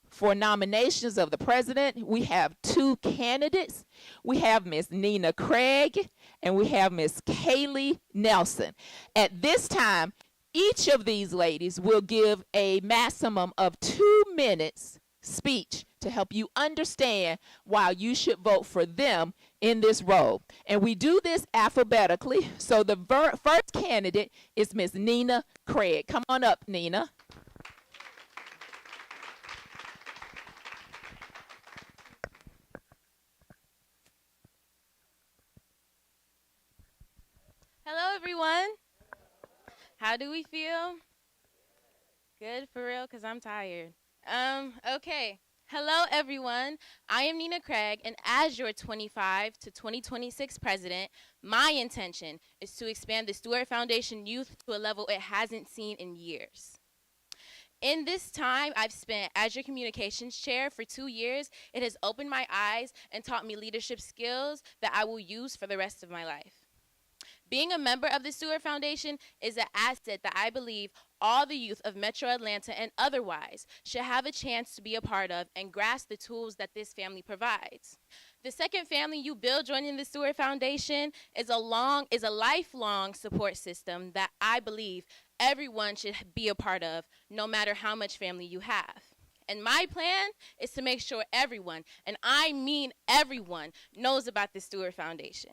Speaker 1: for nominations of the president. We have 2 candidates. We have Miss Nina Craig and we have Miss Kaylee Nelson. At this time, each of these ladies will give a maximum of 2 minutes speech to help you understand why you should vote for them in this role. And we do this alphabetically. So the first candidate is Miss Nina Craig. Come on up, Nina.
Speaker 10: Hello, everyone. How do we feel? Good for real, because I'm tired. Okay. Hello, everyone. I am Nina Craig, and as your 25 to 2026 president, my intention is to expand the Stewart Foundation Youth to a level it hasn't seen in years. In this time I've spent as your communications chair for 2 years, it has opened my eyes and taught me leadership skills that I will use for the rest of my life. Being a member of the Stewart Foundation is an asset that I believe all the youth of Metro Atlanta and otherwise should have a chance to be a part of and grasp the tools that this family provides. The second family you build joining the Stewart Foundation is a lifelong support system that I believe everyone should be a part of, no matter how much family you have. And my plan is to make sure everyone, and I mean everyone, knows about the Stewart Foundation.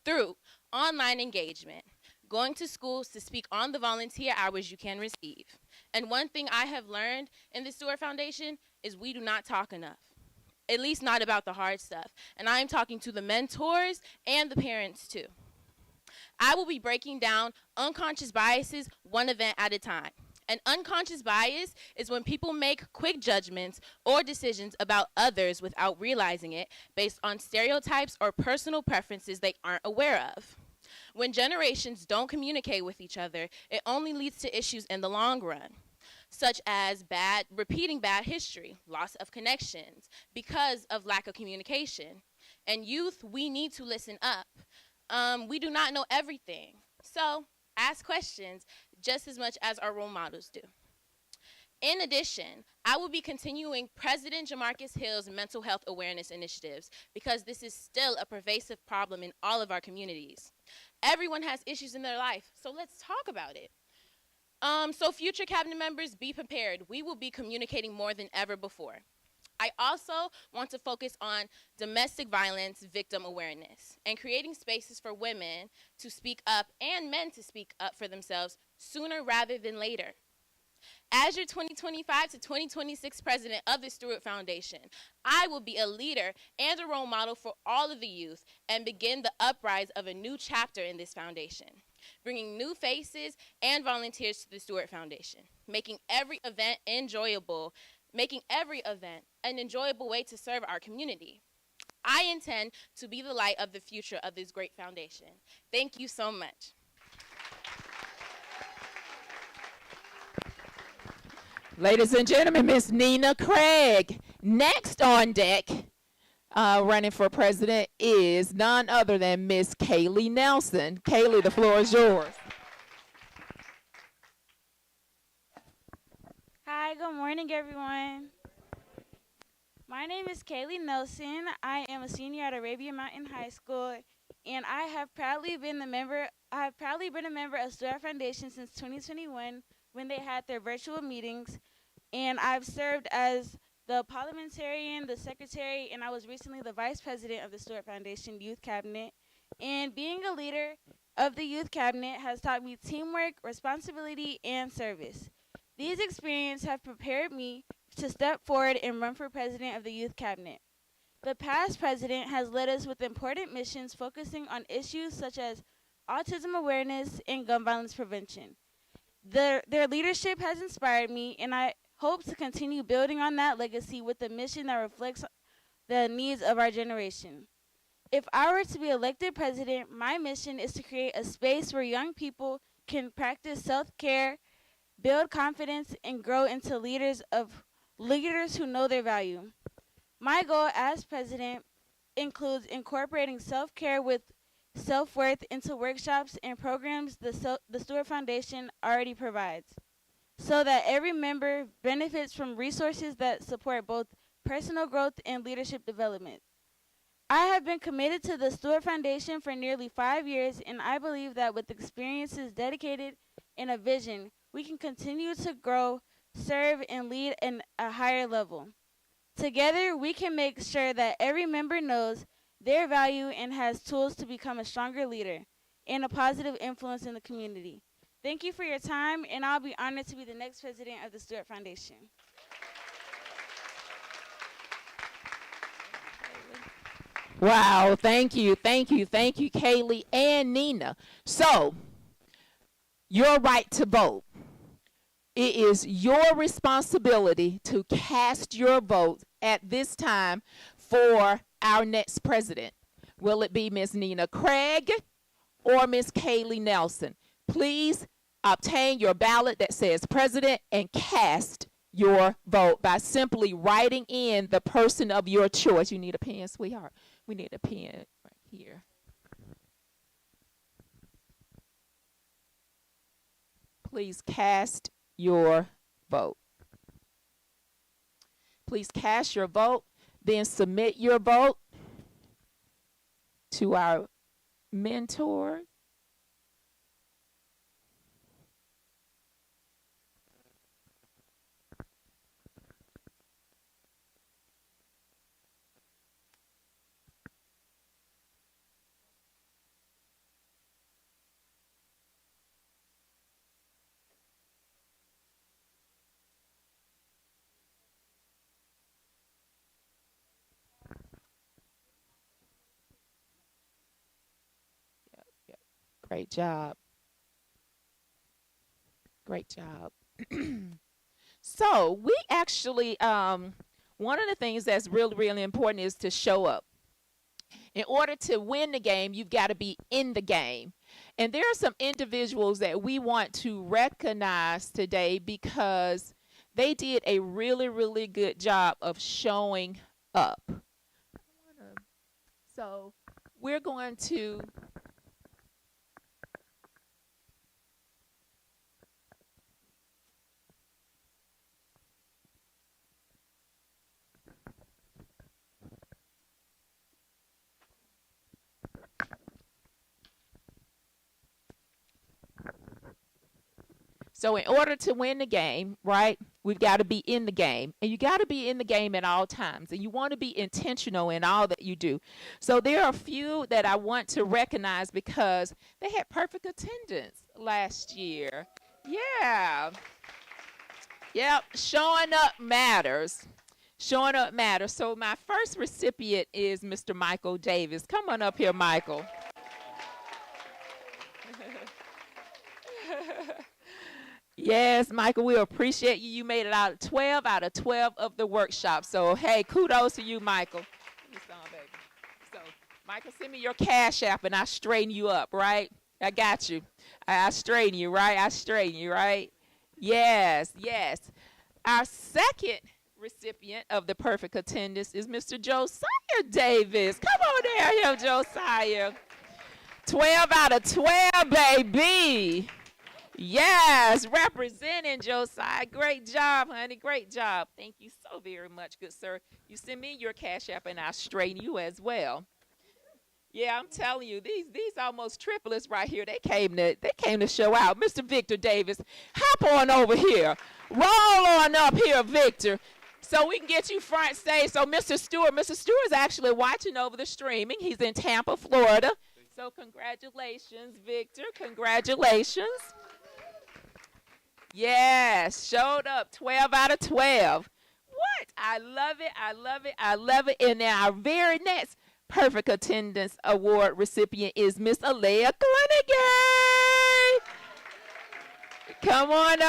Speaker 10: Through online engagement, going to schools to speak on the volunteer hours you can receive. And one thing I have learned in the Stewart Foundation is we do not talk enough, at least not about the hard stuff. And I am talking to the mentors and the parents too. I will be breaking down unconscious biases one event at a time. An unconscious bias is when people make quick judgments or decisions about others without realizing it based on stereotypes or personal preferences they aren't aware of. When generations don't communicate with each other, it only leads to issues in the long run, such as repeating bad history, loss of connections, because of lack of communication. And youth, we need to listen up. We do not know everything, so ask questions just as much as our role models do. In addition, I will be continuing President Jamarcus Hill's mental health awareness initiatives because this is still a pervasive problem in all of our communities. Everyone has issues in their life, so let's talk about it. So future cabinet members, be prepared. We will be communicating more than ever before. I also want to focus on domestic violence victim awareness and creating spaces for women to speak up and men to speak up for themselves sooner rather than later. As your 2025 to 2026 president of the Stewart Foundation, I will be a leader and a role model for all of the youth and begin the uprise of a new chapter in this foundation, bringing new faces and volunteers to the Stewart Foundation, making every event an enjoyable way to serve our community. I intend to be the light of the future of this great foundation. Thank you so much.
Speaker 1: Ladies and gentlemen, Miss Nina Craig. Next on deck, running for president, is none other than Miss Kaylee Nelson. Kaylee, the floor is yours.
Speaker 11: Hi, good morning, everyone. My name is Kaylee Nelson. I am a senior at Arabian Mountain High School, and I have proudly been a member of Stewart Foundation since 2021 when they had their virtual meetings, and I've served as the parliamentarian, the secretary, and I was recently the vice president of the Stewart Foundation Youth Cabinet. And being a leader of the Youth Cabinet has taught me teamwork, responsibility, and service. These experiences have prepared me to step forward and run for president of the Youth Cabinet. The past president has led us with important missions focusing on issues such as autism awareness and gun violence prevention. Their leadership has inspired me, and I hope to continue building on that legacy with a mission that reflects the needs of our generation. If I were to be elected president, my mission is to create a space where young people can practice self-care, build confidence, and grow into leaders who know their value. My goal as president includes incorporating self-care with self-worth into workshops and programs the Stewart Foundation already provides, so that every member benefits from resources that support both personal growth and leadership development. I have been committed to the Stewart Foundation for nearly 5 years, and I believe that with experiences dedicated and a vision, we can continue to grow, serve, and lead at a higher level. Together, we can make sure that every member knows their value and has tools to become a stronger leader and a positive influence in the community. Thank you for your time, and I'll be honored to be the next president of the Stewart Foundation.
Speaker 1: Wow, thank you, Kaylee and Nina. So, your right to vote. It is your responsibility to cast your vote at this time for our next president. Will it be Ms. Nina Craig or Ms. Kaylee Nelson? Please obtain your ballot that says president and cast your vote by simply writing in the person of your choice. You need a pen, sweetheart? We need a pen right here. Please cast your vote. Please cast your vote, then submit your vote to our mentor. Great job. Great job. So we actually, one of the things that's really, really important is to show up. In order to win the game, you've got to be in the game. And there are some individuals that we want to recognize today because they did a really, really good job of showing up. So we're going to... So in order to win the game, right, we've got to be in the game. And you got to be in the game at all times. And you want to be intentional in all that you do. So there are a few that I want to recognize because they had perfect attendance last year. Yeah. Yep, showing up matters. Showing up matters. So my first recipient is Mr. Michael Davis. Come on up here, Michael. Yes, Michael, we appreciate you. You made it out of 12 of the workshops. So, hey, kudos to you, Michael. So, Michael, send me your Cash App and I'll straighten you up, right? I got you. I straighten you, right? I straighten you, right? Yes, yes. Our second recipient of the perfect attendance is Mr. Josiah Davis. Come on there, Josiah. 12 out of 12, baby. Yes, representing Josiah. Great job, honey. Great job. Thank you so very much, good sir. You send me your Cash App and I'll straighten you as well. Yeah, I'm telling you, these almost triplets right here, they came to show out. Mr. Victor Davis, hop on over here. Roll on up here, Victor, so we can get you front stage. So Mr. Stewart is actually watching over the streaming. He's in Tampa, Florida. So congratulations, Victor. Congratulations. Yes, showed up 12 out of 12. What? I love it. I love it. I love it. And now our very next Perfect Attendance Award recipient is Miss Alea Glenigan. Come on,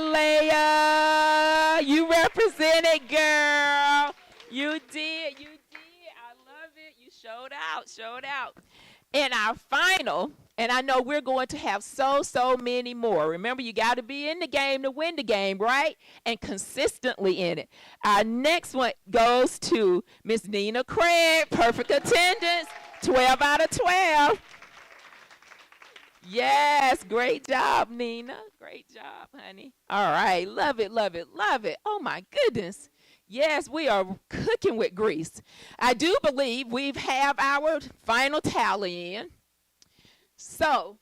Speaker 1: Alea. You represented, girl. You did. You did. I love it. You showed out. Showed out. And our final, and I know we're going to have so many more. Remember, you got to be in the game to win the game, right? And consistently in it. Our next one goes to Miss Nina Craig, perfect attendance, 12 out of 12. Yes, great job, Nina. Great job, honey. All right, love it, love it, love it. Oh, my goodness. Yes, we are cooking with grease. I do believe we have our final tally in. So,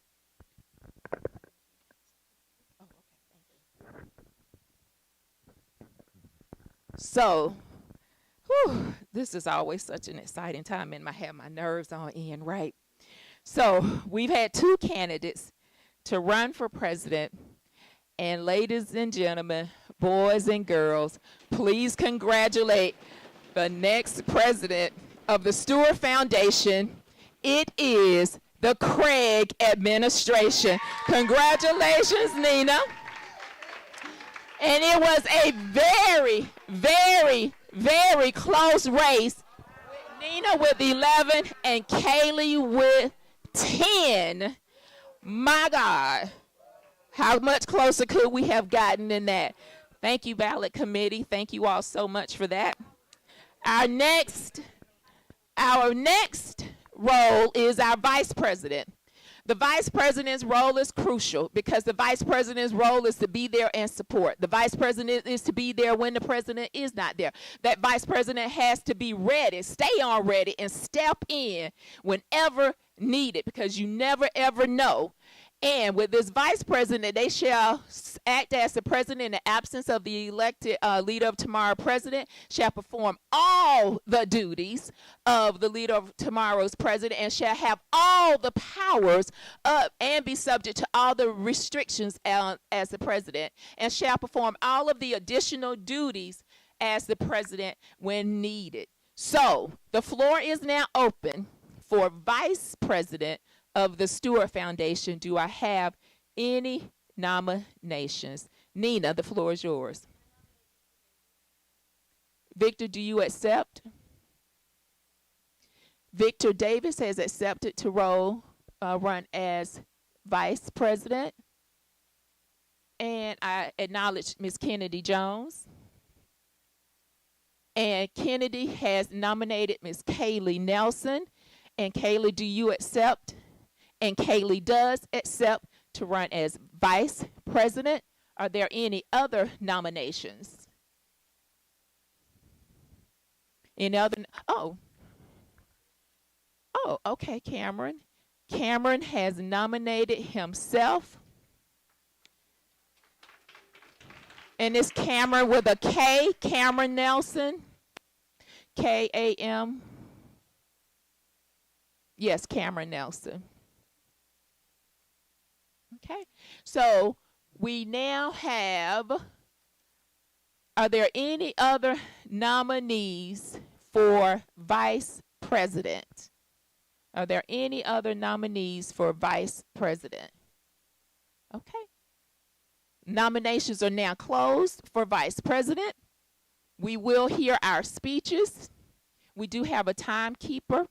Speaker 1: this is always such an exciting time, and I have my nerves on end, right? So, we've had two candidates to run for president. And ladies and gentlemen, boys and girls, please congratulate the next president of the Stewart Foundation. It is the Craig administration. Congratulations, Nina. And it was a very, very, very close race. Nina with 11 and Kaylee with 10. My God, how much closer could we have gotten than that? Thank you, ballot committee. Thank you all so much for that. Our next role is our vice president. The vice president's role is crucial because the vice president's role is to be there and support. The vice president is to be there when the president is not there. That vice president has to be ready, stay on ready, and step in whenever needed because you never, ever know. And with this vice president, they shall act as the president in the absence of the elected leader of tomorrow president, shall perform all the duties of the leader of tomorrow's president, and shall have all the powers and be subject to all the restrictions as the president, and shall perform all of the additional duties as the president when needed. So the floor is now open for vice president of the Stewart Foundation. Do I have any nominations? Nina, the floor is yours. Victor, do you accept? Victor Davis has accepted to run as vice president. And I acknowledge Ms. Kennedy Jones. And Kennedy has nominated Ms. Kaylee Nelson. And Kaylee, do you accept? And Kaylee does accept to run as vice president. Are there any other nominations? Any other? Oh, okay, Cameron. Cameron has nominated himself. And it's Cameron with a K, Cameron Nelson. K-A-M. Yes, Cameron Nelson. Okay, so we now have, are there any other nominees for vice president? Are there any other nominees for vice president? Okay. Nominations are now closed for vice president. We will hear our speeches. We do have a timekeeper.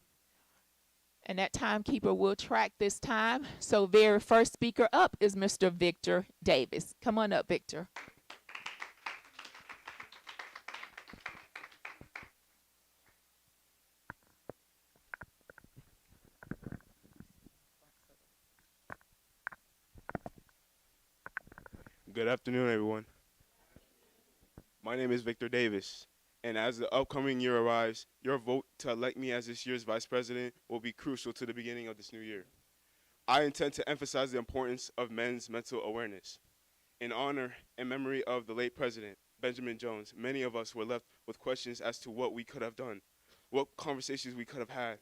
Speaker 1: And that timekeeper will track this time. So very first speaker up is Mr. Victor Davis. Come on up, Victor.
Speaker 12: Good afternoon, everyone. My name is Victor Davis. And as the upcoming year arrives, your vote to elect me as this year's vice president will be crucial to the beginning of this new year. I intend to emphasize the importance of men's mental awareness. In honor and memory of the late president, Benjamin Jones, many of us were left with questions as to what we could have done, what conversations we could have had,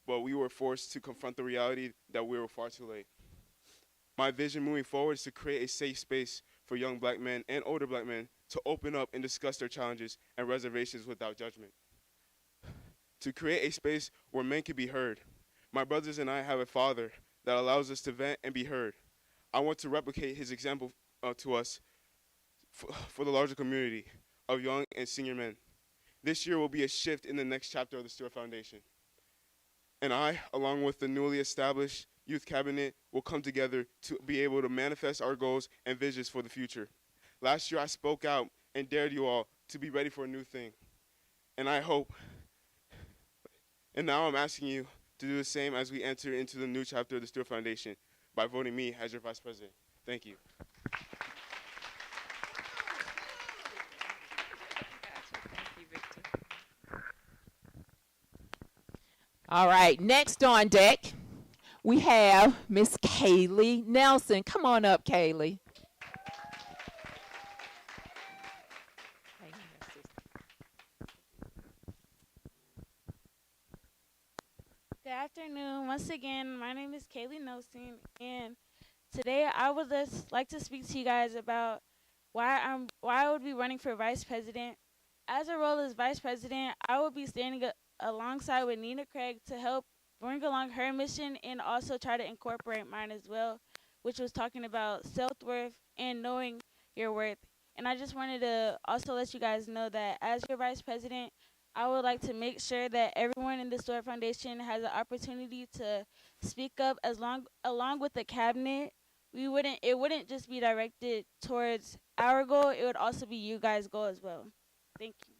Speaker 12: but we were forced to confront the reality that we were far too late. My vision moving forward is to create a safe space for young black men and older black men to open up and discuss their challenges and reservations without judgment. To create a space where men can be heard. My brothers and I have a father that allows us to vent and be heard. I want to replicate his example to us for the larger community of young and senior men. This year will be a shift in the next chapter of the Stewart Foundation. And I, along with the newly established Youth Cabinet, will come together to be able to manifest our goals and visions for the future. Last year, I spoke out and dared you all to be ready for a new thing. And I hope, and now I'm asking you to do the same as we enter into the new chapter of the Stewart Foundation by voting me as your vice president. Thank you.
Speaker 1: All right, next on deck, we have Miss Kaylee Nelson. Come on up, Kaylee.
Speaker 11: Good afternoon. Once again, my name is Kaylee Nelson, and today I would just like to speak to you guys about why I would be running for vice president. As a role as vice president, I will be standing alongside with Nina Craig to help bring along her mission and also try to incorporate mine as well, which was talking about self-worth and knowing your worth. And I just wanted to also let you guys know that as your vice president, I would like to make sure that everyone in the Stewart Foundation has an opportunity to speak up along with the cabinet. It wouldn't just be directed towards our goal, it would also be you guys' goal as well. Thank you.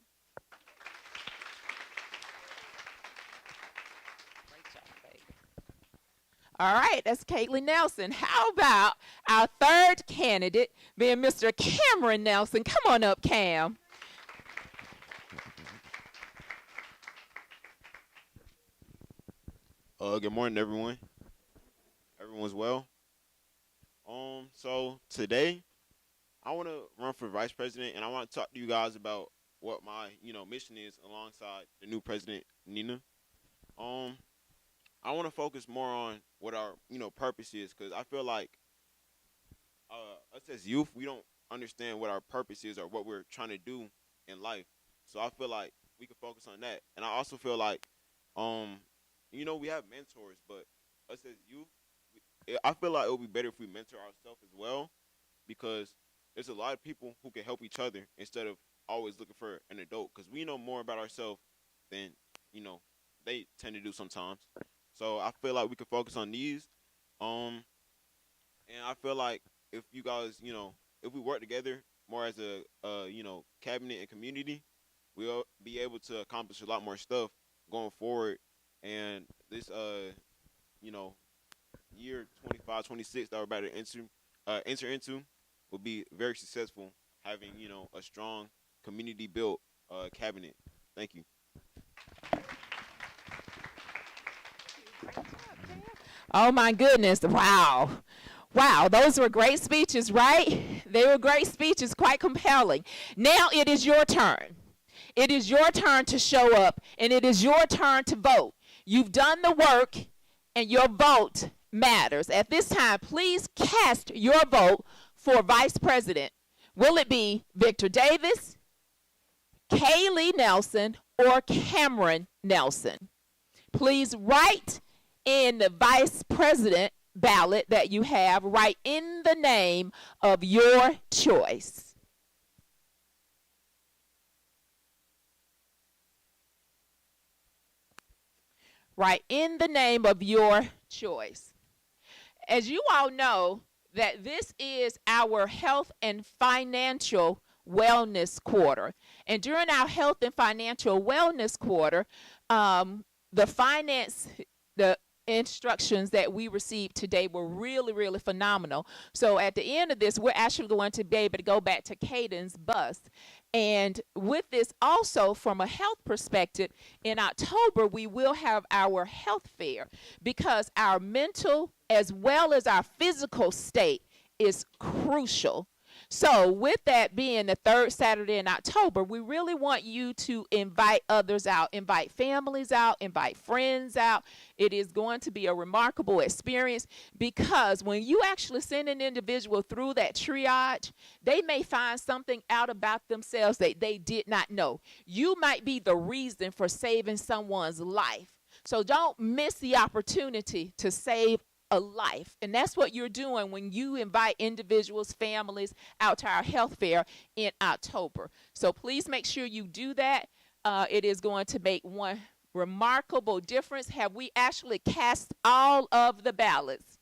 Speaker 1: All right, that's Caitlin Nelson. How about our third candidate being Mr. Cameron Nelson? Come on up, Cam.
Speaker 12: Good morning, everyone. Everyone's well. So today, I want to run for vice president, and I want to talk to you guys about what my, mission is alongside the new president, Nina. I want to focus more on what our, purpose is, because I feel like us as youth, we don't understand what our purpose is or what we're trying to do in life. So I feel like we can focus on that. And I also feel like, we have mentors, but us as youth, I feel like it would be better if we mentor ourselves as well, because there's a lot of people who can help each other instead of always looking for an adult, because we know more about ourselves than, they tend to do sometimes. So I feel like we could focus on these. And I feel like if you guys, if we work together more as a, cabinet and community, we'll be able to accomplish a lot more stuff going forward. And this, year 25, 26 that we're about to enter into will be very successful, having, a strong community-built cabinet. Thank you.
Speaker 1: Oh, my goodness. Wow. Wow, those were great speeches, right? They were great speeches, quite compelling. Now it is your turn. It is your turn to show up, and it is your turn to vote. You've done the work, and your vote matters. At this time, please cast your vote for vice president. Will it be Victor Davis, Kaylee Nelson, or Cameron Nelson? Please write in the vice president ballot that you have, write in the name of your choice. Write in the name of your choice. As you all know, that this is our health and financial wellness quarter. And during our health and financial wellness quarter, the instructions that we received today were really, really phenomenal. So at the end of this, we're actually going to be able to go back to Caden's bus. And with this also, from a health perspective, in October, we will have our health fair, because our mental as well as our physical state is crucial. So with that being the third Saturday in October, we really want you to invite others out, invite families out, invite friends out. It is going to be a remarkable experience, because when you actually send an individual through that triage, they may find something out about themselves that they did not know. You might be the reason for saving someone's life. So don't miss the opportunity to save a life. And that's what you're doing when you invite individuals, families out to our health fair in October. So please make sure you do that. It is going to make one remarkable difference. Have we actually cast all of the ballots?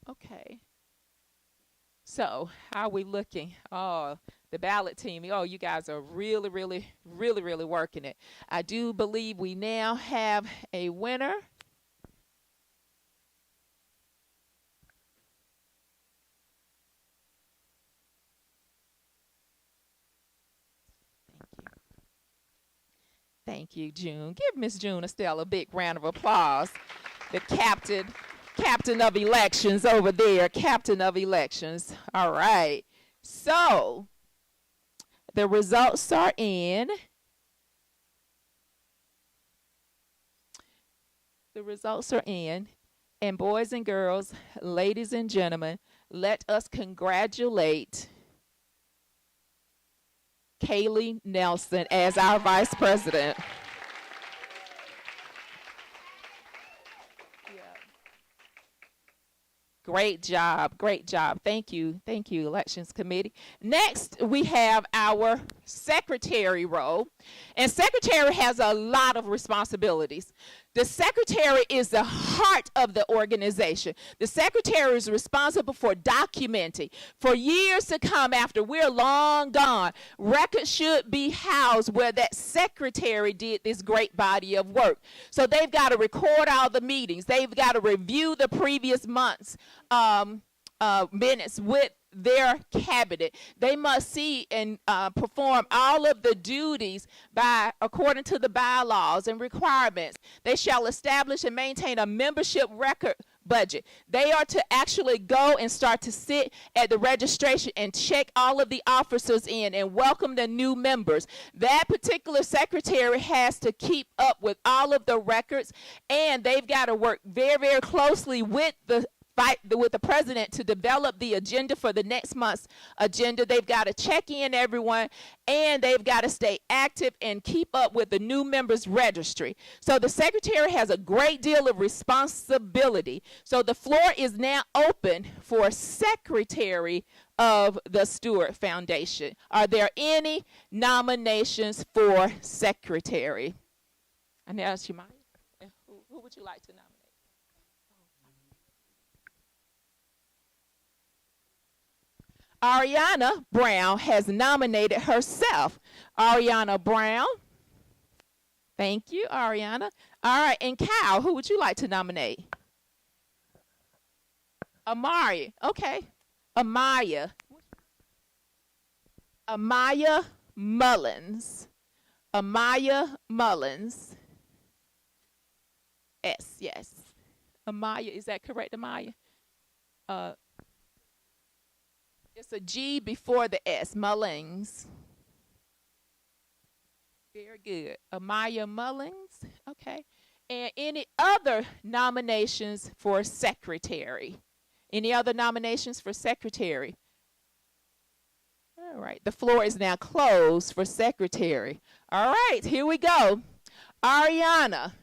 Speaker 1: Okay. So how are we looking? Oh, the ballot team. Oh, you guys are really, really, really, really working it. I do believe we now have a winner. Thank you, June. Give Miss June Estelle a big round of applause. The captain of elections over there, captain of elections. All right. So the results are in. The results are in. And boys and girls, ladies and gentlemen, let us congratulate Kaylee Nelson as our Vice President. Great job. Great job. Thank you. Thank you, Elections Committee. Next, we have our secretary role. And secretary has a lot of responsibilities. The secretary is the heart of the organization. The secretary is responsible for documenting. For years to come after we're long gone, records should be housed where that secretary did this great body of work. So they've got to record all the meetings. They've got to review the previous month's minutes with their cabinet. They must see and perform all of the duties according to the bylaws and requirements. They shall establish and maintain a membership record budget. They are to actually go and start to sit at the registration and check all of the officers in and welcome the new members. That particular secretary has to keep up with all of the records, and they've got to work very, very closely with the president to develop the agenda for the next month's agenda. They've got to check in everyone, and they've got to stay active and keep up with the new members registry. So the secretary has a great deal of responsibility. So the floor is now open for secretary of the Stewart Foundation. Are there any nominations for secretary? I now ask you, Maya. Who would you like to nominate? Ariana Brown has nominated herself. Ariana Brown. Thank you, Ariana. All right, and Cal, who would you like to nominate? Amari. Okay. Amaya Mullins. Amaya Mullins. Yes. Amaya, is that correct, Amaya? It's a G before the S, Mullins. Very good. Amaya Mullins. Okay. And any other nominations for secretary? Any other nominations for secretary? All right. The floor is now closed for secretary. All right. Here we go. Ariana,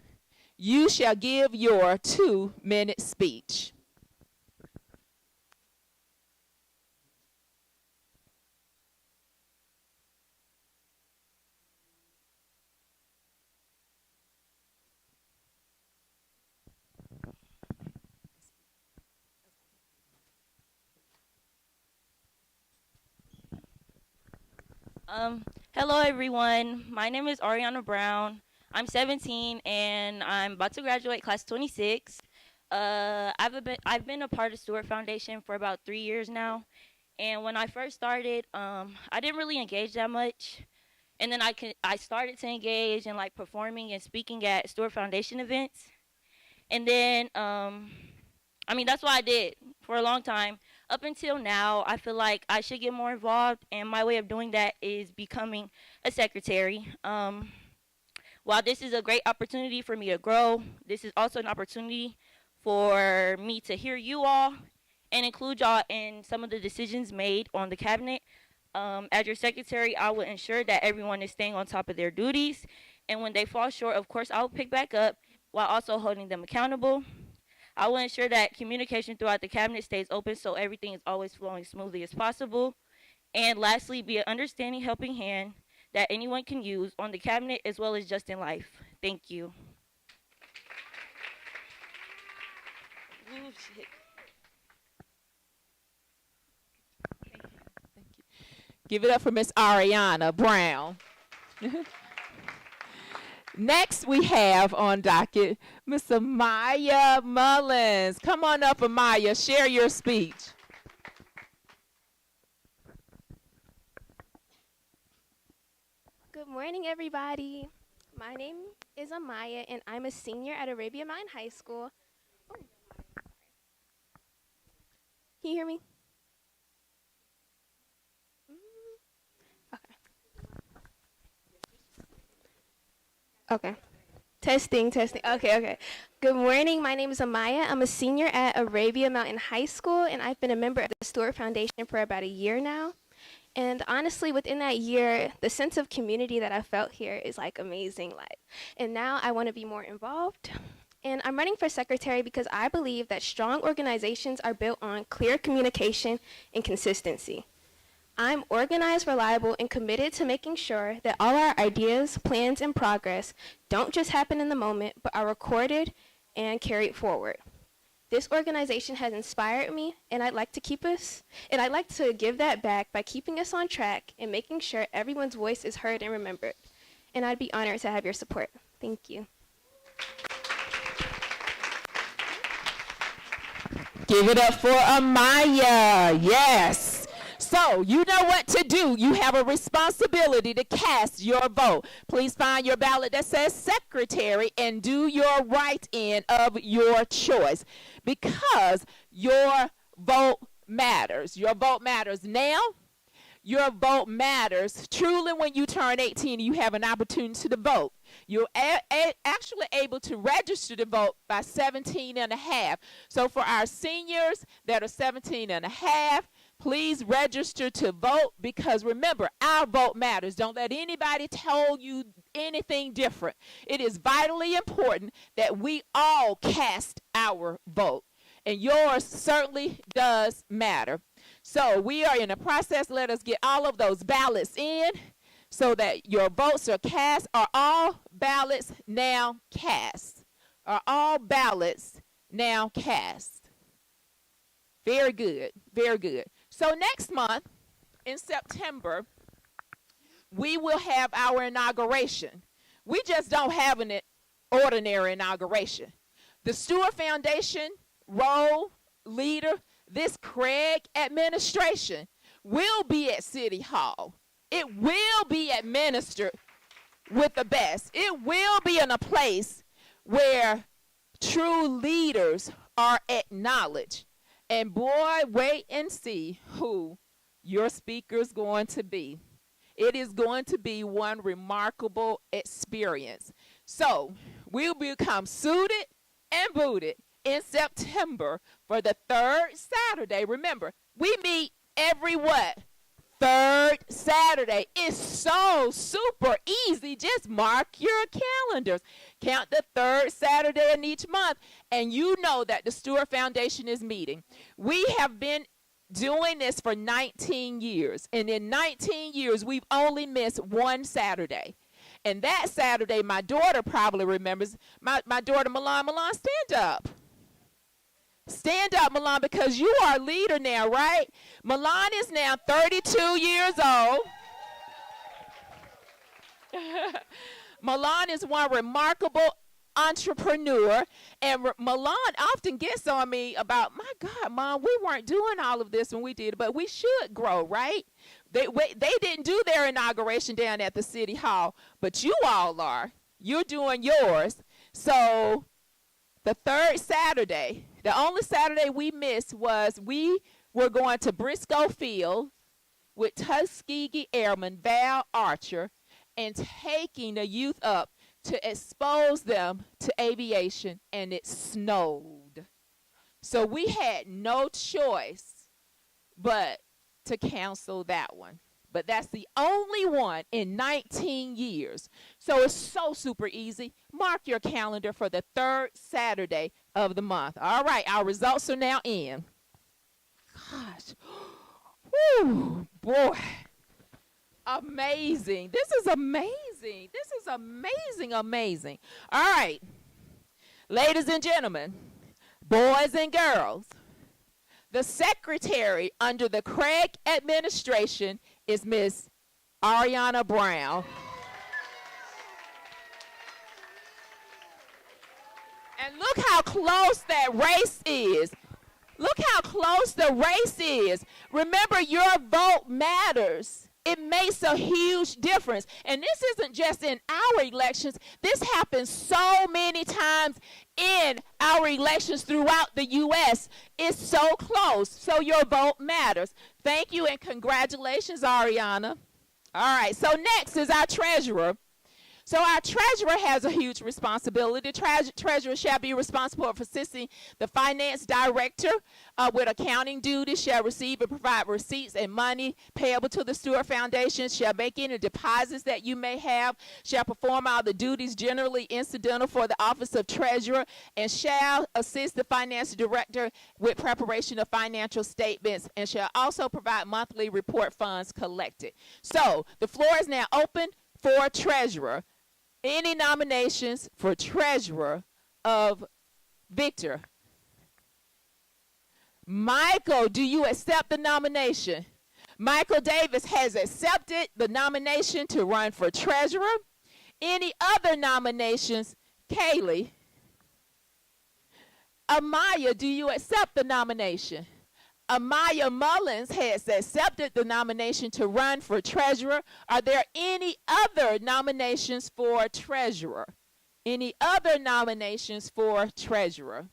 Speaker 1: you shall give your 2-minute speech.
Speaker 13: Hello everyone. My name is Ariana Brown. I'm 17 and I'm about to graduate class 26. I've been a part of Stewart Foundation for about 3 years now. And when I first started, I didn't really engage that much. And then I started to engage in like performing and speaking at Stewart Foundation events. And then that's what I did for a long time. Up until now, I feel like I should get more involved, and my way of doing that is becoming a secretary. While this is a great opportunity for me to grow, this is also an opportunity for me to hear you all and include y'all in some of the decisions made on the cabinet. As your secretary, I will ensure that everyone is staying on top of their duties, and when they fall short, of course, I will pick back up while also holding them accountable. I will ensure that communication throughout the cabinet stays open so everything is always flowing smoothly as possible. And lastly, be an understanding helping hand that anyone can use on the cabinet as well as just in life. Thank you.
Speaker 1: Ooh, shit. Thank you. Give it up for Miss Ariana Brown. Next, we have on docket Miss Amaya Mullins. Come on up, Amaya. Share your speech.
Speaker 14: Good morning, everybody. My name is Amaya, and I'm a senior at W.O.M.E.N High School. Oh. Can you hear me? Okay. Testing, testing. Okay, okay. Good morning. My name is Amaya. I'm a senior at Arabia Mountain High School, and I've been a member of the Stewart Foundation for about a year now. And honestly, within that year, the sense of community that I felt here is like amazing. And now I want to be more involved. And I'm running for secretary because I believe that strong organizations are built on clear communication and consistency. I'm organized, reliable, and committed to making sure that all our ideas, plans, and progress don't just happen in the moment, but are recorded and carried forward. This organization has inspired me, and I'd like to give that back by keeping us on track and making sure everyone's voice is heard and remembered. And I'd be honored to have your support. Thank you.
Speaker 1: Give it up for Amaya. Yes. So you know what to do. You have a responsibility to cast your vote. Please find your ballot that says secretary and do your write-in of your choice because your vote matters. Your vote matters now. Your vote matters truly when you turn 18 and you have an opportunity to vote. You're actually able to register to vote by 17 and a half. So for our seniors that are 17 and a half, please register to vote because remember, our vote matters. Don't let anybody tell you anything different. It is vitally important that we all cast our vote, and yours certainly does matter. So we are in a process. Let us get all of those ballots in so that your votes are cast. Are all ballots now cast? Are all ballots now cast? Very good. Very good. So next month, in September, we will have our inauguration. We just don't have an ordinary inauguration. The Stewart Foundation role leader, this Craig administration, will be at City Hall. It will be administered with the best. It will be in a place where true leaders are acknowledged. And boy, wait and see who your speaker is going to be. It is going to be one remarkable experience. So we'll become suited and booted in September for the third Saturday. Remember, we meet every what? Third Saturday. It's so super easy. Just mark your calendars. Count the third Saturday in each month, and you know that the Stewart Foundation is meeting. We have been doing this for 19 years, and in 19 years, we've only missed one Saturday. And that Saturday, my daughter probably remembers, my daughter Milan, stand up. Stand up, Milan, because you are a leader now, right? Milan is now 32 years old. Milan is one remarkable entrepreneur, and Milan often gets on me about, my God, Mom, we weren't doing all of this when we did, but we should grow, right? They didn't do their inauguration down at the City Hall, but you all are. You're doing yours. So the third Saturday, the only Saturday we missed was we were going to Briscoe Field with Tuskegee Airman Val Archer and taking the youth up to expose them to aviation, and it snowed. So we had no choice but to cancel that one. But that's the only one in 19 years. So it's so super easy. Mark your calendar for the third Saturday of the month. All right, our results are now in. Gosh. Whew, boy. Amazing. This is amazing. This is amazing, amazing. All right. Ladies and gentlemen, boys and girls, the secretary under the Craig administration is Miss Ariana Brown. And look how close that race is. Look how close the race is. Remember, your vote matters. It makes a huge difference. And this isn't just in our elections. This happens so many times in our elections throughout the U.S. It's so close. So your vote matters. Thank you and congratulations, Ariana. All right, so next is our treasurer. So our treasurer has a huge responsibility. The treasurer shall be responsible for assisting the finance director with accounting duties, shall receive and provide receipts and money payable to the Stewart Foundation, shall make any deposits that you may have, shall perform all the duties generally incidental for the office of treasurer, and shall assist the finance director with preparation of financial statements, and shall also provide monthly report funds collected. So the floor is now open for treasurer. Any nominations for treasurer of Victor? Michael, do you accept the nomination? Michael Davis has accepted the nomination to run for treasurer. Any other nominations? Kaylee? Amaya, do you accept the nomination? Amaya Mullins has accepted the nomination to run for treasurer. Are there any other nominations for treasurer? Any other nominations for treasurer?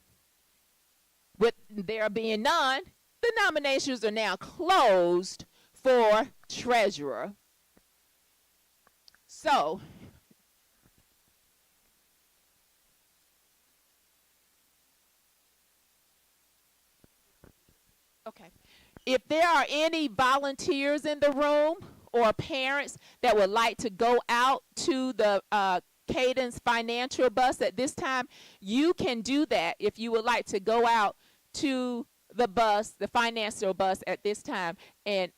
Speaker 1: With there being none, the nominations are now closed for treasurer. So, okay. If there are any volunteers in the room or parents that would like to go out to the Cadence Financial Bus at this time, you can do that if you would like to go out to the bus, the financial bus at this time, and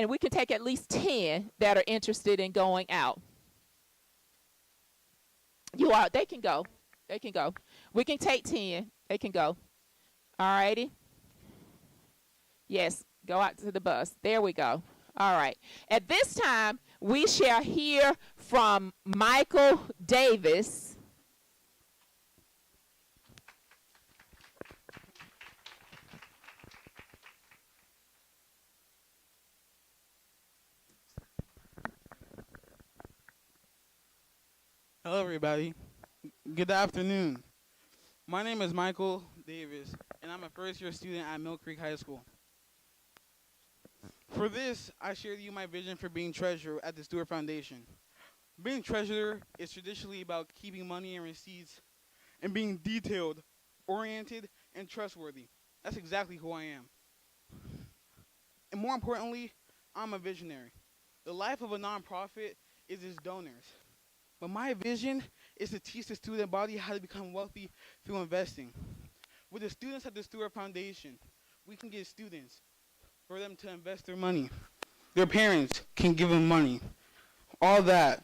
Speaker 1: we can take at least 10 that are interested in going out. They can go. They can go. We can take 10. They can go. All righty. Yes, go out to the bus. There we go. All right. At this time, we shall hear from Michael Davis.
Speaker 15: Hello, everybody. Good afternoon. My name is Michael Davis, and I'm a first-year student at Mill Creek High School. For this, I share with you my vision for being treasurer at the Stewart Foundation. Being treasurer is traditionally about keeping money and receipts and being detailed, oriented, and trustworthy. That's exactly who I am. And more importantly, I'm a visionary. The life of a nonprofit is its donors. But my vision is to teach the student body how to become wealthy through investing. With the students at the Stewart Foundation, we can get students for them to invest their money. Their parents can give them money. All that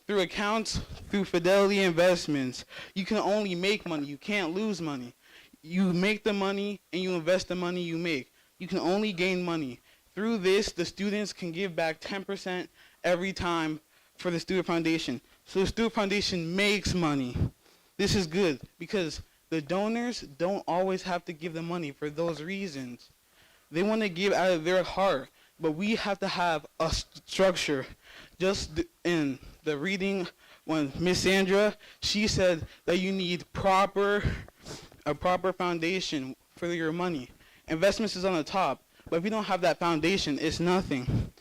Speaker 15: through accounts, through Fidelity Investments. You can only make money. You can't lose money. You make the money and you invest the money you make. You can only gain money. Through this, the students can give back 10% every time for the Stewart Foundation. So the Stewart Foundation makes money. This is good because the donors don't always have to give the money for those reasons. They want to give out of their heart, but we have to have a structure. Just in the reading, when Miss Sandra, she said that you need a proper foundation for your money. Investments is on the top, but if you don't have that foundation, it's nothing.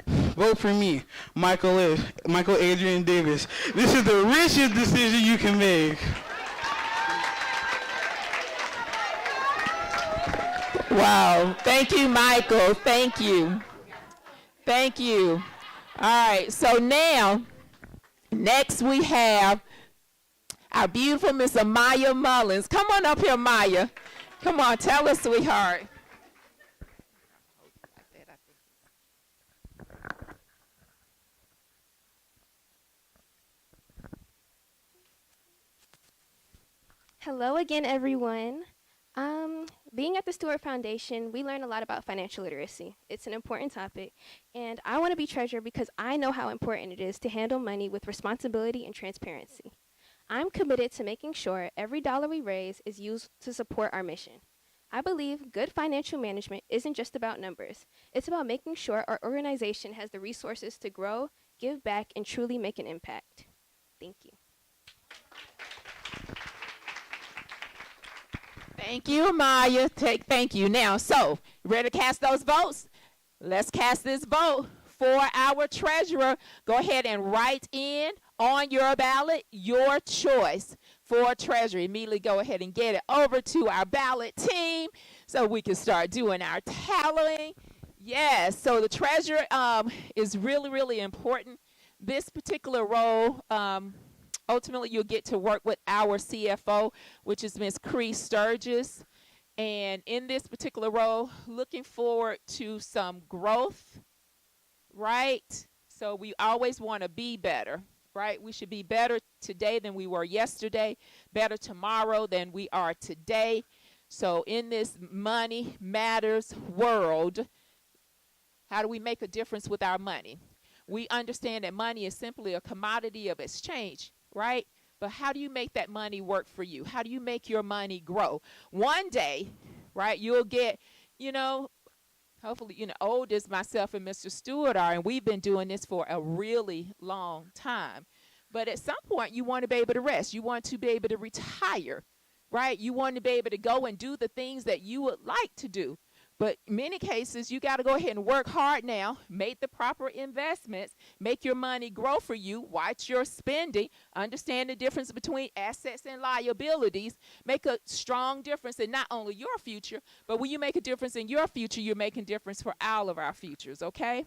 Speaker 15: Vote for me, Michael Adrian Davis. This is the richest decision you can make.
Speaker 1: Wow. Thank you, Michael. Thank you. Thank you. All right. So now, next we have our beautiful Miss Amaya Mullins. Come on up here, Maya. Come on. Tell us, sweetheart.
Speaker 14: Hello again, everyone. Being at the Stewart Foundation, we learn a lot about financial literacy. It's an important topic, and I want to be treasurer because I know how important it is to handle money with responsibility and transparency. I'm committed to making sure every dollar we raise is used to support our mission. I believe good financial management isn't just about numbers. It's about making sure our organization has the resources to grow, give back, and truly make an impact. Thank you.
Speaker 1: Thank you, Amaya. Thank you. Now, so, ready to cast those votes? Let's cast this vote for our treasurer. Go ahead and write in on your ballot, your choice for treasurer. Immediately go ahead and get it over to our ballot team so we can start doing our tallying. Yes, so the treasurer is really, really important. This particular role, ultimately you'll get to work with our CFO, which is Ms. Cree Sturgis. And in this particular role, looking forward to some growth, right? So we always want to be better, right? We should be better today than we were yesterday, better tomorrow than we are today. So in this money matters world, how do we make a difference with our money? We understand that money is simply a commodity of exchange, right? But how do you make that money work for you? How do you make your money grow? One day, right, you'll get, hopefully, old as myself and Mr. Stewart are, and we've been doing this for a really long time. But at some point, you want to be able to rest. You want to be able to retire, right? You want to be able to go and do the things that you would like to do. But in many cases, you got to go ahead and work hard now, make the proper investments, make your money grow for you, watch your spending, understand the difference between assets and liabilities, make a strong difference in not only your future, but when you make a difference in your future, you're making a difference for all of our futures, okay?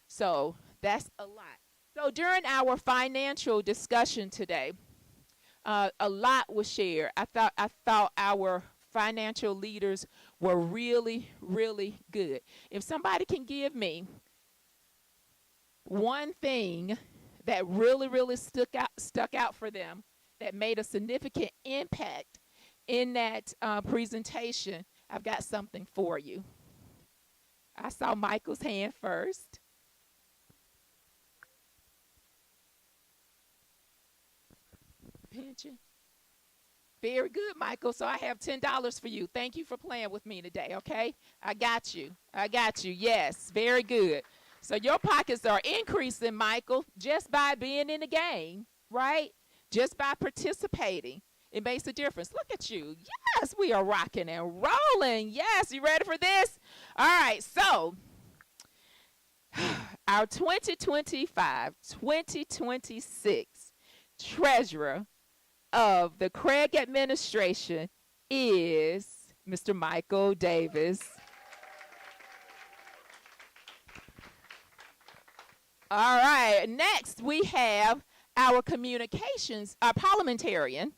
Speaker 1: So that's a lot. So during our financial discussion today, a lot was shared. I thought our financial leaders were really, really good. If somebody can give me one thing that really, really stuck out for them, that made a significant impact in that presentation, I've got something for you. I saw Michael's hand first. Pension. Very good, Michael. So I have $10 for you. Thank you for playing with me today, okay? I got you. Yes, very good. So your pockets are increasing, Michael, just by being in the game, right? Just by participating. It makes a difference. Look at you. Yes, we are rocking and rolling. Yes, you ready for this? All right, so our 2025-2026 treasurer of the Craig administration is Mr. Michael Davis. All right, next we have our communications, our parliamentarian.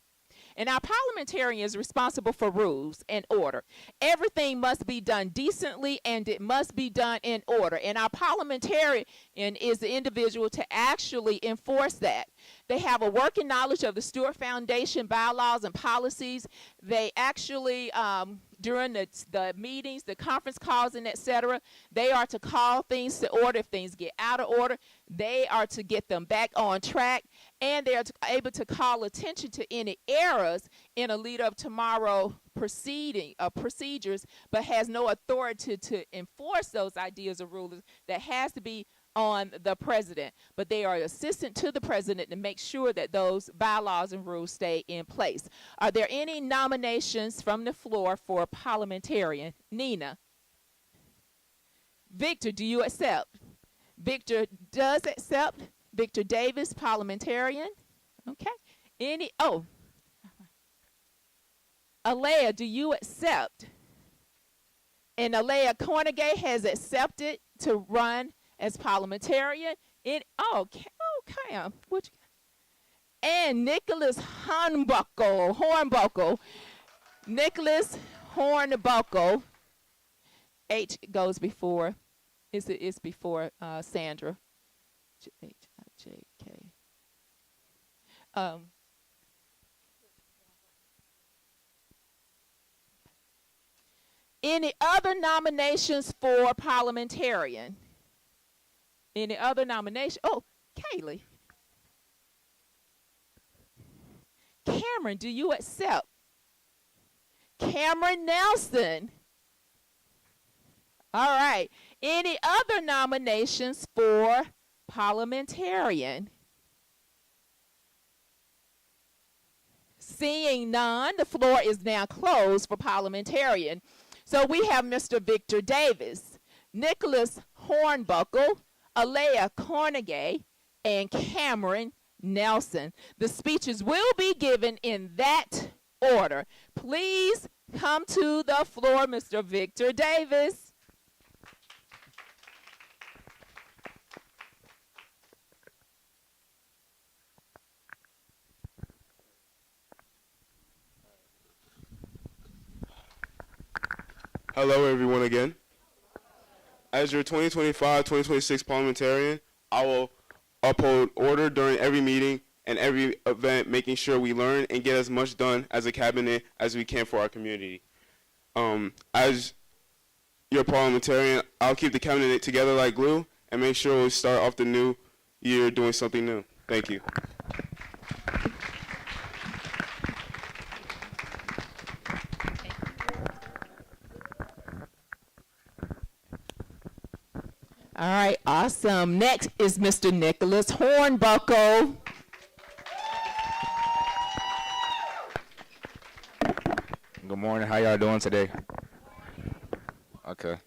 Speaker 1: And our parliamentarian is responsible for rules and order. Everything must be done decently and it must be done in order. And our parliamentarian is the individual to actually enforce that. They have a working knowledge of the Stewart Foundation bylaws and policies. They actually, during the meetings, the conference calls, and et cetera, they are to call things to order. If things get out of order, they are to get them back on track. And they are able to call attention to any errors in a lead up tomorrow procedures, but has no authority to enforce those ideas or rules. That has to be on the president, but they are assistant to the president to make sure that those bylaws and rules stay in place. Are there any nominations from the floor for parliamentarian? Nina. Victor, do you accept? Victor does accept. Victor Davis, parliamentarian. Okay. Alea, do you accept? And Alea Cornegay has accepted to run as parliamentarian. Okay. And Nicholas Hornbuckle. Nicholas Hornbuckle. H goes before. It's before Sandra. H-I-J-K. Any other nominations for parliamentarian? Any other nomination? Oh, Kaylee. Cameron, do you accept? Cameron Nelson. All right. Any other nominations for parliamentarian? Seeing none, the floor is now closed for parliamentarian. So we have Mr. Victor Davis, Nicholas Hornbuckle, Alea Cornegay, and Cameron Nelson. The speeches will be given in that order. Please come to the floor, Mr. Victor Davis.
Speaker 12: Hello, everyone, again. As your 2025-2026 parliamentarian, I will uphold order during every meeting and every event, making sure we learn and get as much done as a cabinet as we can for our community. As your parliamentarian, I'll keep the cabinet together like glue and make sure we start off the new year doing something new. Thank you.
Speaker 1: All right, awesome. Next is Mr. Nicholas Hornbuckle.
Speaker 5: Good morning. How y'all doing today? Okay.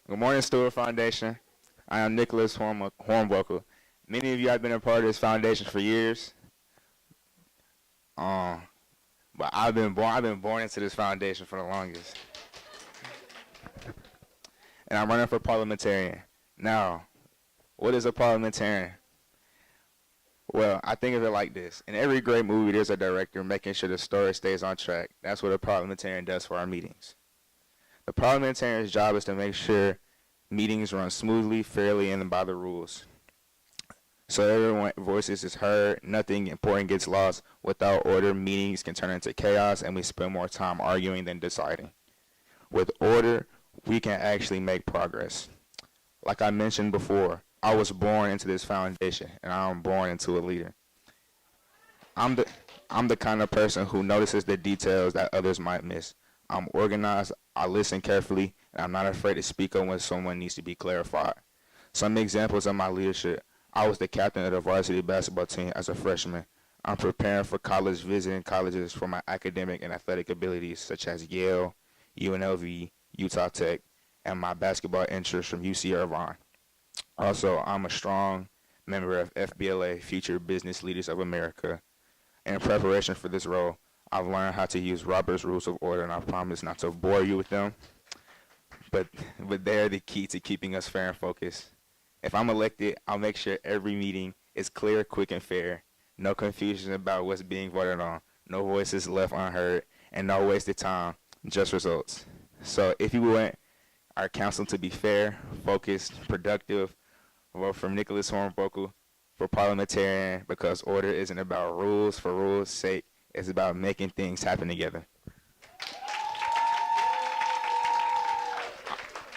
Speaker 5: Good morning, Stewart Foundation. I am Nicholas Hornbuckle. Many of you have been a part of this foundation for years. But I've been born into this foundation for the longest. And I'm running for parliamentarian. Now, what is a parliamentarian? Well, I think of it like this. In every great movie, there's a director making sure the story stays on track. That's what a parliamentarian does for our meetings. The parliamentarian's job is to make sure meetings run smoothly, fairly, and by the rules. So everyone's voices is heard, nothing important gets lost. Without order, meetings can turn into chaos, and we spend more time arguing than deciding. With order, we can actually make progress. Like I mentioned before, I was born into this foundation, and I'm born into a leader. I'm the kind of person who notices the details that others might miss. I'm organized, I listen carefully, and I'm not afraid to speak up when someone needs to be clarified. Some examples of my leadership: I was the captain of the varsity basketball team as a freshman. I'm preparing for college, visiting colleges for my academic and athletic abilities, such as Yale, UNLV, Utah Tech, and my basketball interest from UC Irvine. Also, I'm a strong member of FBLA, Future Business Leaders of America. In preparation for this role, I've learned how to use Robert's Rules of Order, and I promise not to bore you with them, but they're the key to keeping us fair and focused. If I'm elected, I'll make sure every meeting is clear, quick, and fair. No confusion about what's being voted on, no voices left unheard, and no wasted time, just results. So if you want our council to be fair, focused, productive, vote for Nicholas Hornbuckle for parliamentarian, because order isn't about rules for rules' sake. It's about making things happen together.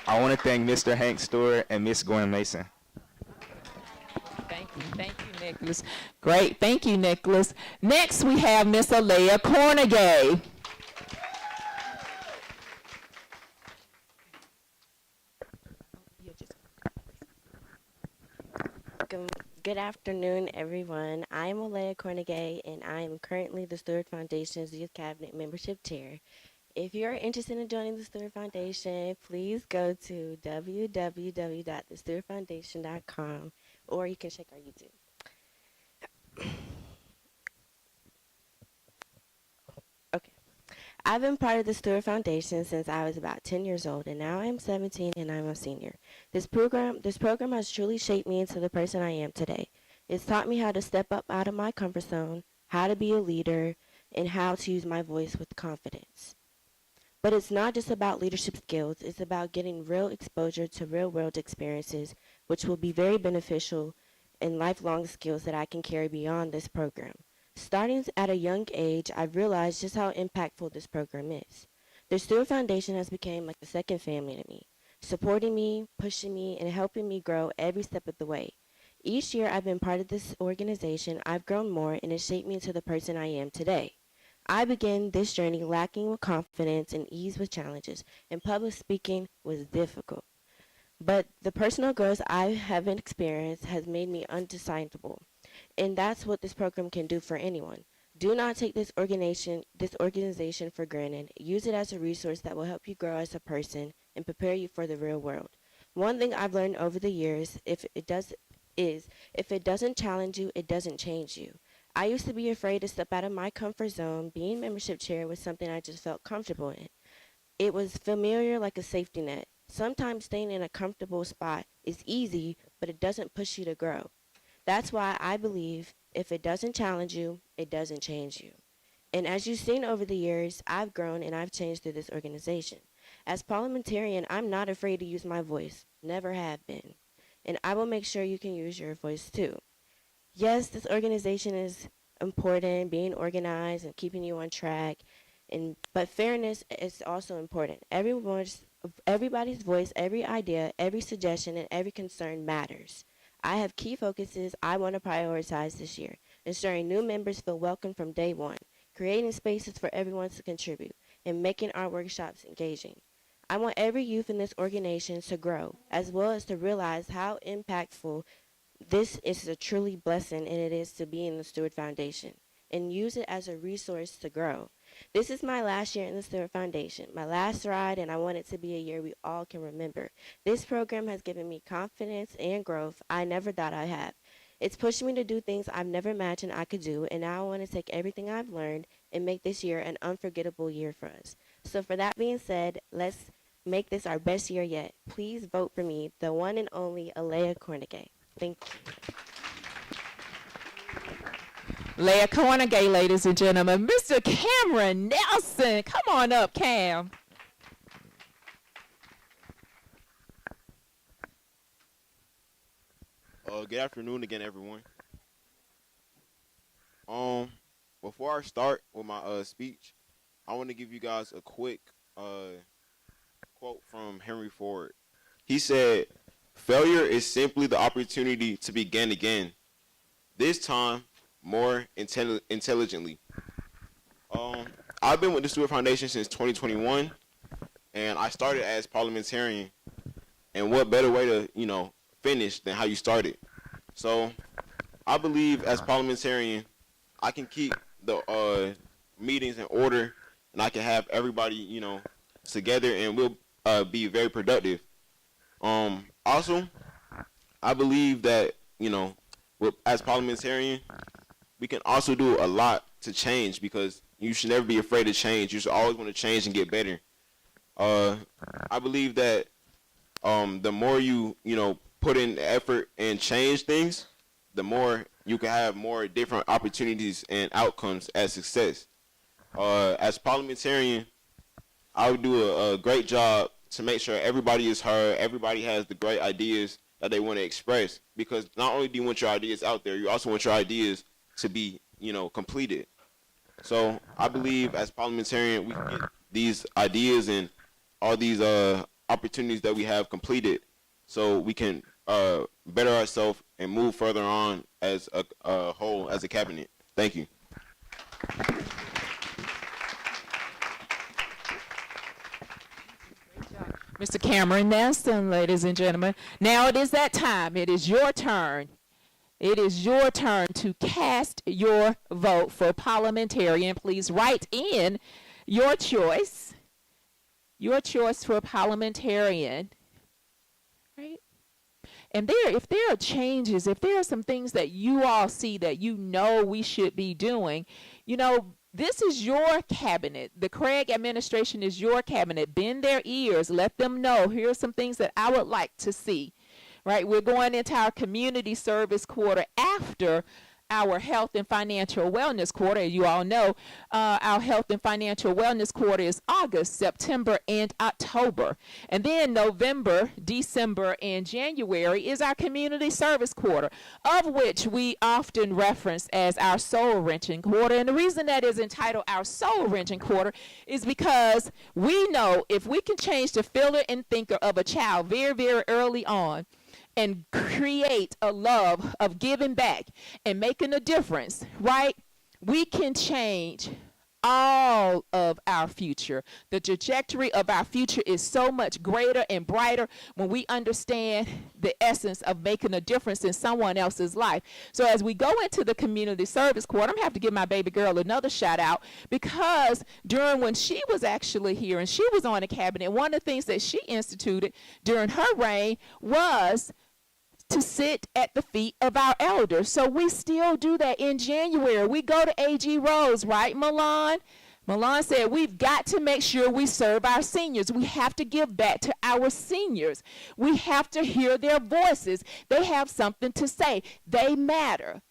Speaker 5: I want to thank Mr. Hank Stewart and Miss Gwen Mason.
Speaker 1: Thank you, Nicholas. Great, thank you, Nicholas. Next, we have Miss Alea Cornegay.
Speaker 16: Good afternoon, everyone. I am Alea Cornegay, and I am currently the Stewart Foundation's Youth Cabinet Membership Chair. If you're interested in joining the Stewart Foundation, please go to www.thestewartfoundation.com, or you can check our YouTube. Okay. I've been part of the Stewart Foundation since I was about 10 years old, and now I'm 17 and I'm a senior. This program has truly shaped me into the person I am today. It's taught me how to step up out of my comfort zone, how to be a leader, and how to use my voice with confidence. But it's not just about leadership skills, it's about getting real exposure to real-world experiences, which will be very beneficial and lifelong skills that I can carry beyond this program. Starting at a young age, I've realized just how impactful this program is. The Stewart Foundation has become like a second family to me, supporting me, pushing me, and helping me grow every step of the way. Each year I've been part of this organization, I've grown more, and it shaped me into the person I am today. I began this journey lacking with confidence and ease with challenges, and public speaking was difficult. But the personal growth I have experienced has made me undecipherable, and that's what this program can do for anyone. Do not take this organization for granted. Use it as a resource that will help you grow as a person and prepare you for the real world. One thing I've learned over the years, if is, if it doesn't challenge you, it doesn't change you. I used to be afraid to step out of my comfort zone. Being membership chair was something I just felt comfortable in. It was familiar like a safety net. Sometimes staying in a comfortable spot is easy, but it doesn't push you to grow. That's why I believe if it doesn't challenge you, it doesn't change you. And as you've seen over the years, I've grown and I've changed through this organization. As parliamentarian, I'm not afraid to use my voice, never have been. And I will make sure you can use your voice too. Yes, this organization is important, being organized and keeping you on track, but fairness is also important. Everybody's voice, every idea, every suggestion, and every concern matters. I have key focuses I want to prioritize this year, ensuring new members feel welcome from day one, creating spaces for everyone to contribute, and making our workshops engaging. I want every youth in this organization to grow, as well as to realize how impactful this is a truly blessing and it is to be in the Stewart Foundation, and use it as a resource to grow. This is my last year in the Stewart Foundation, my last ride, and I want it to be a year we all can remember. This program has given me confidence and growth I never thought I'd have. It's pushed me to do things I've never imagined I could do, and now I want to take everything I've learned and make this year an unforgettable year for us. So for that being said, let's make this our best year yet. Please vote for me, the one and only Alea Cornegay. Thank you.
Speaker 1: Leah Cornegay, ladies and gentlemen. Mr. Cameron Nelson. Come on up, Cam.
Speaker 17: Good afternoon again, everyone. Before I start with my speech, I want to give you guys a quick quote from Henry Ford. He said, "Failure is simply the opportunity to begin again, this time more intelligently." I've been with the Stewart Foundation since 2021, and I started as parliamentarian. And what better way to, finish than how you started? So I believe as parliamentarian, I can keep the meetings in order, and I can have everybody, together, and we'll be very productive. Also, I believe that, as parliamentarian, we can also do a lot to change, because you should never be afraid to change. You should always want to change and get better. I believe that the more you put in the effort and change things, the more you can have more different opportunities and outcomes as success. As parliamentarian, I would do a great job to make sure everybody is heard, everybody has the great ideas that they want to express, because not only do you want your ideas out there, you also want your ideas to be, completed. So I believe as parliamentarian, we can get these ideas and all these opportunities that we have completed, so we can better ourselves and move further on as a whole, as a cabinet. Thank you.
Speaker 1: Mr. Cameron Nelson, ladies and gentlemen. Now it is that time. It is your turn. It is your turn to cast your vote for parliamentarian. Please write in your choice for parliamentarian. Right? And if there are changes, if there are some things that you all see that we should be doing, this is your cabinet. The Craig administration is your cabinet. Bend their ears. Let them know. Here are some things that I would like to see. Right? We're going into our community service quarter after our health and financial wellness quarter. You all know our health and financial wellness quarter is August, September, and October. And then November, December, and January is our community service quarter, of which we often reference as our soul-wrenching quarter. And the reason that is entitled our soul-wrenching quarter is because we know if we can change the feeler and thinker of a child very, very early on, and create a love of giving back and making a difference, right? We can change all of our future. The trajectory of our future is so much greater and brighter when we understand the essence of making a difference in someone else's life. So as we go into the community service quarter, I'm going to have to give my baby girl another shout out, because during when she was actually here and she was on the cabinet, one of the things that she instituted during her reign was to sit at the feet of our elders. So we still do that in January. We go to AG Rose, right, Milan? Milan said we've got to make sure we serve our seniors. We have to give back to our seniors. We have to hear their voices. They have something to say. They matter.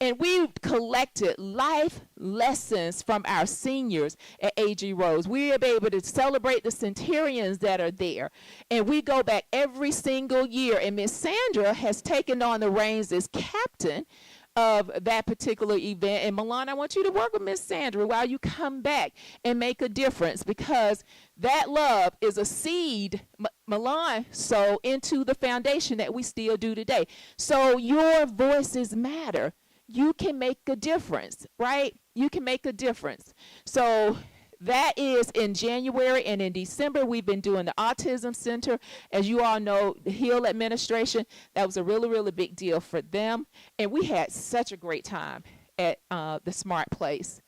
Speaker 1: And we've collected life lessons from our seniors at AG Rose. We are able to celebrate the centurions that are there. And we go back every single year. And Miss Sandra has taken on the reins as captain of that particular event. And Milan, I want you to work with Miss Sandra while you come back and make a difference, because that love is a seed Milan sow into the foundation that we still do today. So your voices matter. You can make a difference, right? You can make a difference. So that is in January, and in December, we've been doing the Autism Center. As you all know, the Hill administration, that was a really, really big deal for them. And we had such a great time at the Smart Place.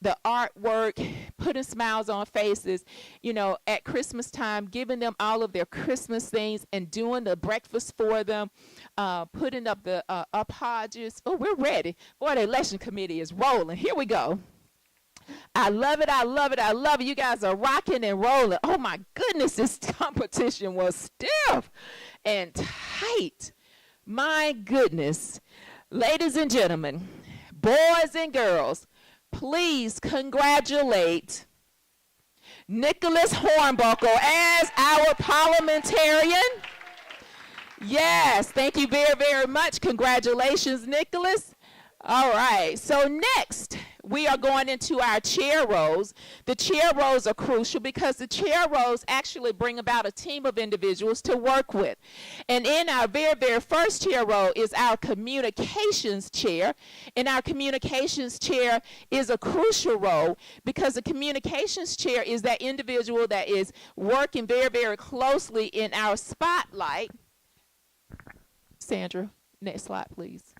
Speaker 1: The artwork, putting smiles on faces, you know, at Christmas time, giving them all of their Christmas things and doing the breakfast for them, putting up the up Hodges. Oh, we're ready. Boy, the election committee is rolling. Here we go. I love it. I love it. I love it. You guys are rocking and rolling. Oh, my goodness, this competition was stiff and tight. My goodness. Ladies and gentlemen, boys and girls, please congratulate Nicholas Hornbuckle as our parliamentarian. Yes, thank you very, very much. Congratulations, Nicholas. All right, so next we are going into our chair roles. The chair roles are crucial because the chair roles actually bring about a team of individuals to work with. And in our very, very first chair role is our communications chair. And our communications chair is a crucial role because the communications chair is that individual that is working very, very closely in our spotlight. Sandra, next slide, please.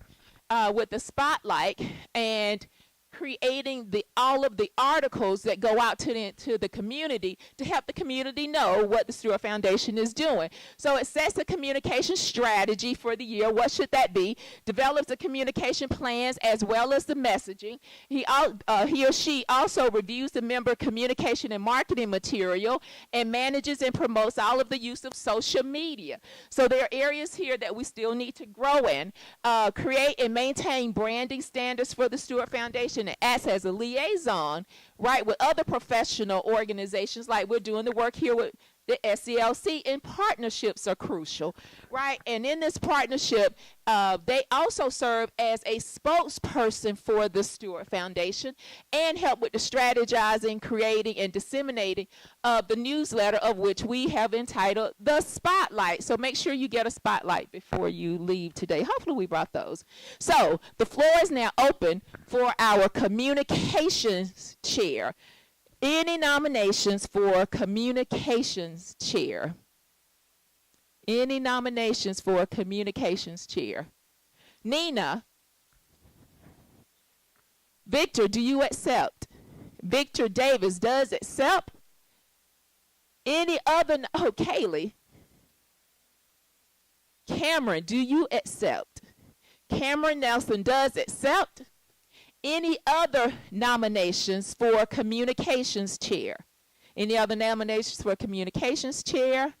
Speaker 1: With the spotlight and creating all of the articles that go out to the community to help the community know what the Stewart Foundation is doing. So it sets a communication strategy for the year. What should that be? Develops the communication plans as well as the messaging. He or she also reviews the member communication and marketing material and manages and promotes all of the use of social media. So there are areas here that we still need to grow in. Create and maintain branding standards for the Stewart Foundation and acts as a liaison, right, with other professional organizations, like we're doing the work here with the SCLC, and partnerships are crucial, right? And in this partnership, they also serve as a spokesperson for the Stewart Foundation and help with the strategizing, creating, and disseminating of the newsletter, of which we have entitled The Spotlight. So make sure you get a spotlight before you leave today. Hopefully we brought those. So the floor is now open for our communications chair. Any nominations for communications chair? Any nominations for communications chair? Nina? Victor, do you accept? Victor Davis does accept. Any other? Oh, Kaylee. Cameron, do you accept? Cameron Nelson does accept. Any other nominations for communications chair? Any other nominations for communications chair?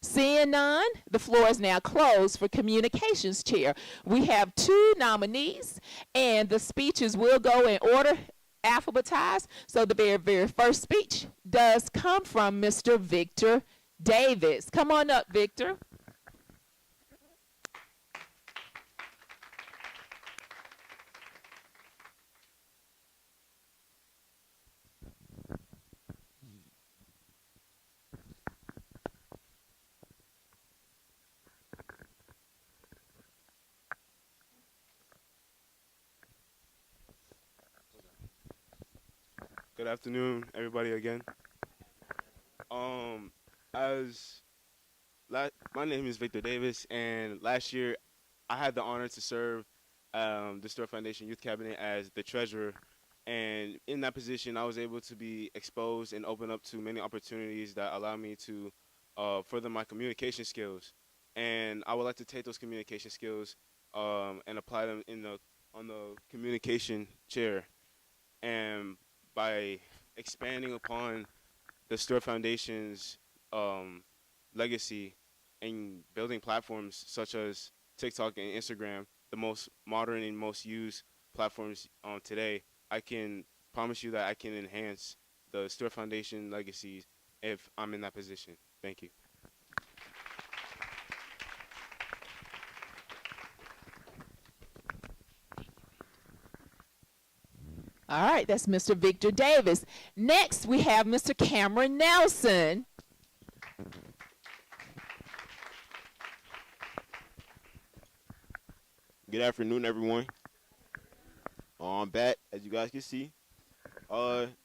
Speaker 1: Seeing none, the floor is now closed for communications chair. We have 2 nominees, and the speeches will go in order, alphabetized. So the very, very first speech does come from Mr. Victor Davis. Come on up, Victor.
Speaker 12: Good afternoon, everybody again. My name is Victor Davis, and last year I had the honor to serve the Stewart Foundation Youth Cabinet as the treasurer. And in that position, I was able to be exposed and open up to many opportunities that allow me to further my communication skills. And I would like to take those communication skills and apply them on the communication chair. And by expanding upon the Stewart Foundation's legacy and building platforms such as TikTok and Instagram, the most modern and most used platforms today, I can promise you that I can enhance the Stewart Foundation legacy if I'm in that position. Thank you.
Speaker 1: All right, that's Mr. Victor Davis. Next, we have Mr. Cameron Nelson.
Speaker 17: Good afternoon, everyone. I'm back, as you guys can see.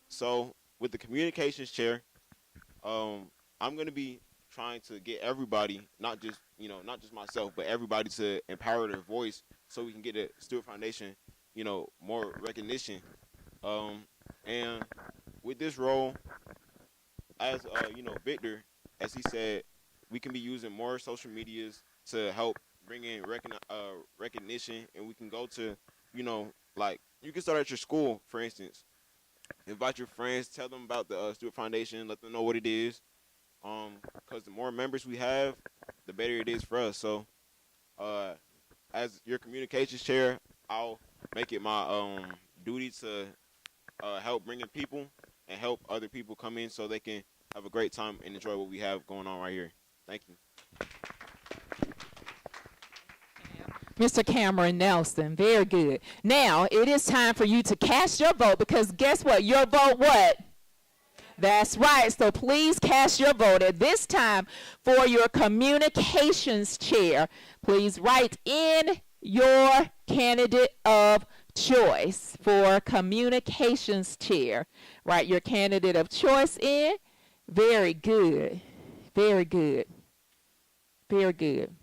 Speaker 17: So with the communications chair, I'm going to be trying to get everybody, not just myself, but everybody to empower their voice so we can get the Stewart Foundation, more recognition. And with this role, as Victor, as he said, we can be using more social medias to help bring in recognition, and we can go to, like you can start at your school, for instance. Invite your friends, tell them about the Stewart Foundation, let them know what it is. Because the more members we have, the better it is for us. So, as your communications chair, I'll make it my duty to help bring in people and help other people come in so they can have a great time and enjoy what we have going on right here. Thank you.
Speaker 1: Mr. Cameron Nelson, very good. Now, it is time for you to cast your vote because guess what? Your vote what? That's right. So please cast your vote at this time for your communications chair. Please write in your candidate of choice for communications chair. Write your candidate of choice in. Very good. Very good. Very good.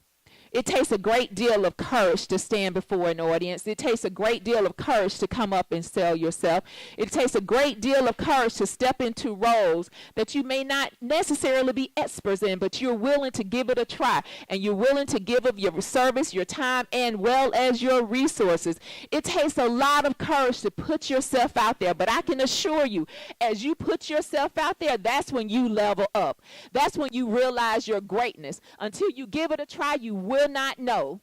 Speaker 1: It takes a great deal of courage to stand before an audience. It takes a great deal of courage to come up and sell yourself. It takes a great deal of courage to step into roles that you may not necessarily be experts in, but you're willing to give it a try, and you're willing to give of your service, your time, and well as your resources. It takes a lot of courage to put yourself out there, but I can assure you, as you put yourself out there, that's when you level up. That's when you realize your greatness. Until you give it a try, you will not know.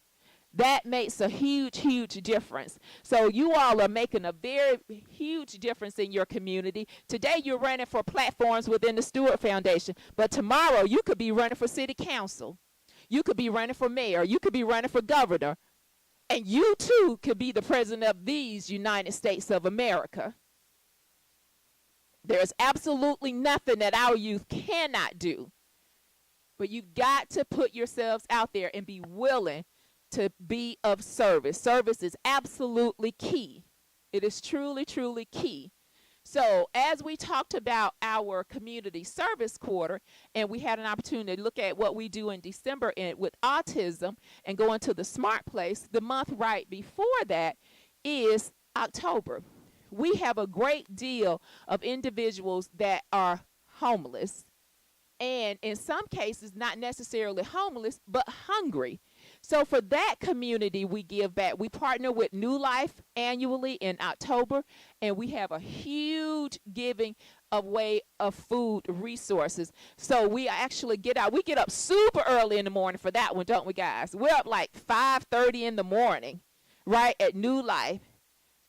Speaker 1: That makes a huge, huge difference. So you all are making a very huge difference in your community. Today you're running for platforms within the Stewart Foundation, but tomorrow you could be running for city council. You could be running for mayor. You could be running for governor. And you too could be the president of these United States of America. There's absolutely nothing that our youth cannot do. But you've got to put yourselves out there and be willing to be of service. Service is absolutely key. It is truly, truly key. So as we talked about our community service quarter, and we had an opportunity to look at what we do in December with autism and go into the smart place, the month right before that is October. We have a great deal of individuals that are homeless. And in some cases, not necessarily homeless, but hungry. So for that community, we give back. We partner with New Life annually in October, and we have a huge giving away of food resources. So we actually get out. We get up super early in the morning for that one, don't we, guys? We're up like 5:30 in the morning, right, at New Life.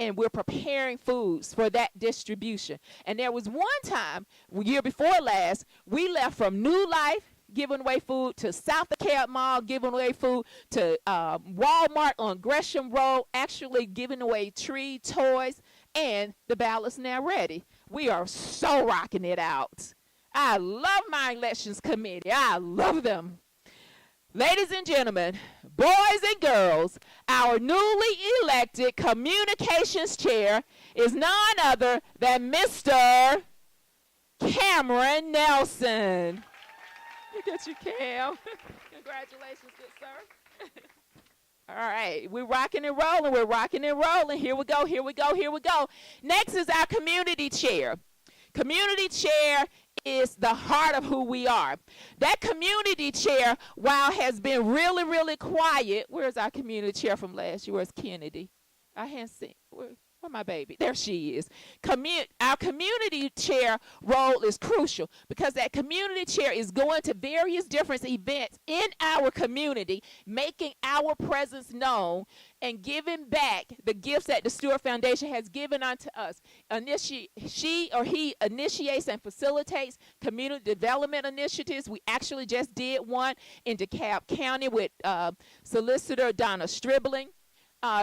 Speaker 1: And we're preparing foods for that distribution. And there was one time, year before last, we left from New Life giving away food to South DeKalb Mall, giving away food to Walmart on Gresham Road, actually giving away tree toys, and the ballot's now ready. We are so rocking it out. I love my elections committee. I love them. Ladies and gentlemen, boys and girls, our newly elected communications chair is none other than Mr. Cameron Nelson. Look at you, Cam. Congratulations, good sir. All right, we're rocking and rolling. We're rocking and rolling. Here we go, here we go, here we go. Next is our community chair. Community chair is the heart of who we are. That community chair, while has been really, really quiet. Where's our community chair from last year? Where's Kennedy? I hadn't seen. Where my baby? There she is. Our community chair role is crucial because that community chair is going to various different events in our community, making our presence known and giving back the gifts that the Stewart Foundation has given unto us. She or he initiates and facilitates community development initiatives. We actually just did one in DeKalb County with Solicitor Donna Stribling.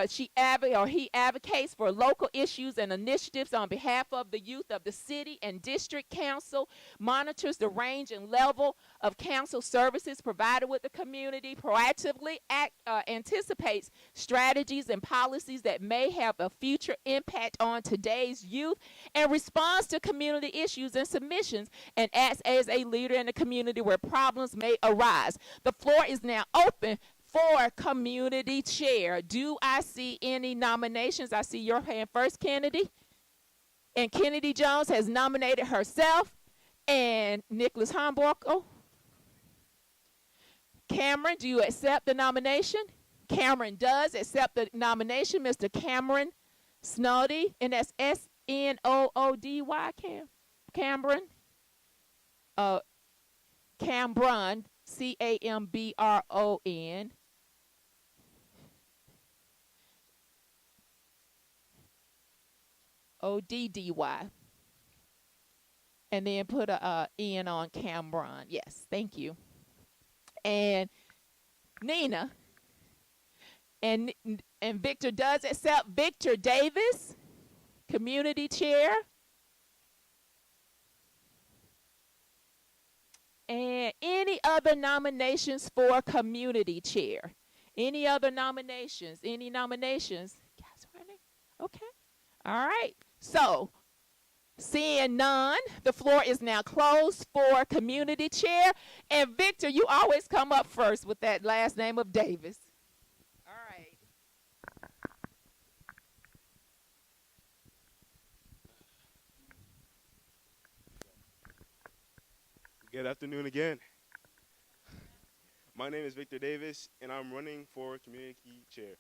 Speaker 1: He advocates for local issues and initiatives on behalf of the youth of the city and district council, monitors the range and level of council services provided with the community, proactively anticipates strategies and policies that may have a future impact on today's youth, and responds to community issues and submissions, and acts as a leader in the community where problems may arise. The floor is now open for community chair. Do I see any nominations? I see your hand first, Kennedy. And Kennedy Jones has nominated herself and Nicholas Homburg. Oh. Cameron, do you accept the nomination? Cameron does accept the nomination. Mr. Cameron Snowdy, and that's S-N-O-O-D-Y, Cameron. Cambron, C-A-M-B-R-O-N. O-D-D-Y. And then put a N on Cambron. Yes, thank you. And Nina. And Victor does accept. Victor Davis, community chair. And any other nominations for community chair? Any other nominations? Any nominations? Okay. All right. So, seeing none, the floor is now closed for community chair. And Victor, you always come up first with that last name of Davis. All right.
Speaker 12: Good afternoon again. My name is Victor Davis, and I'm running for community chair.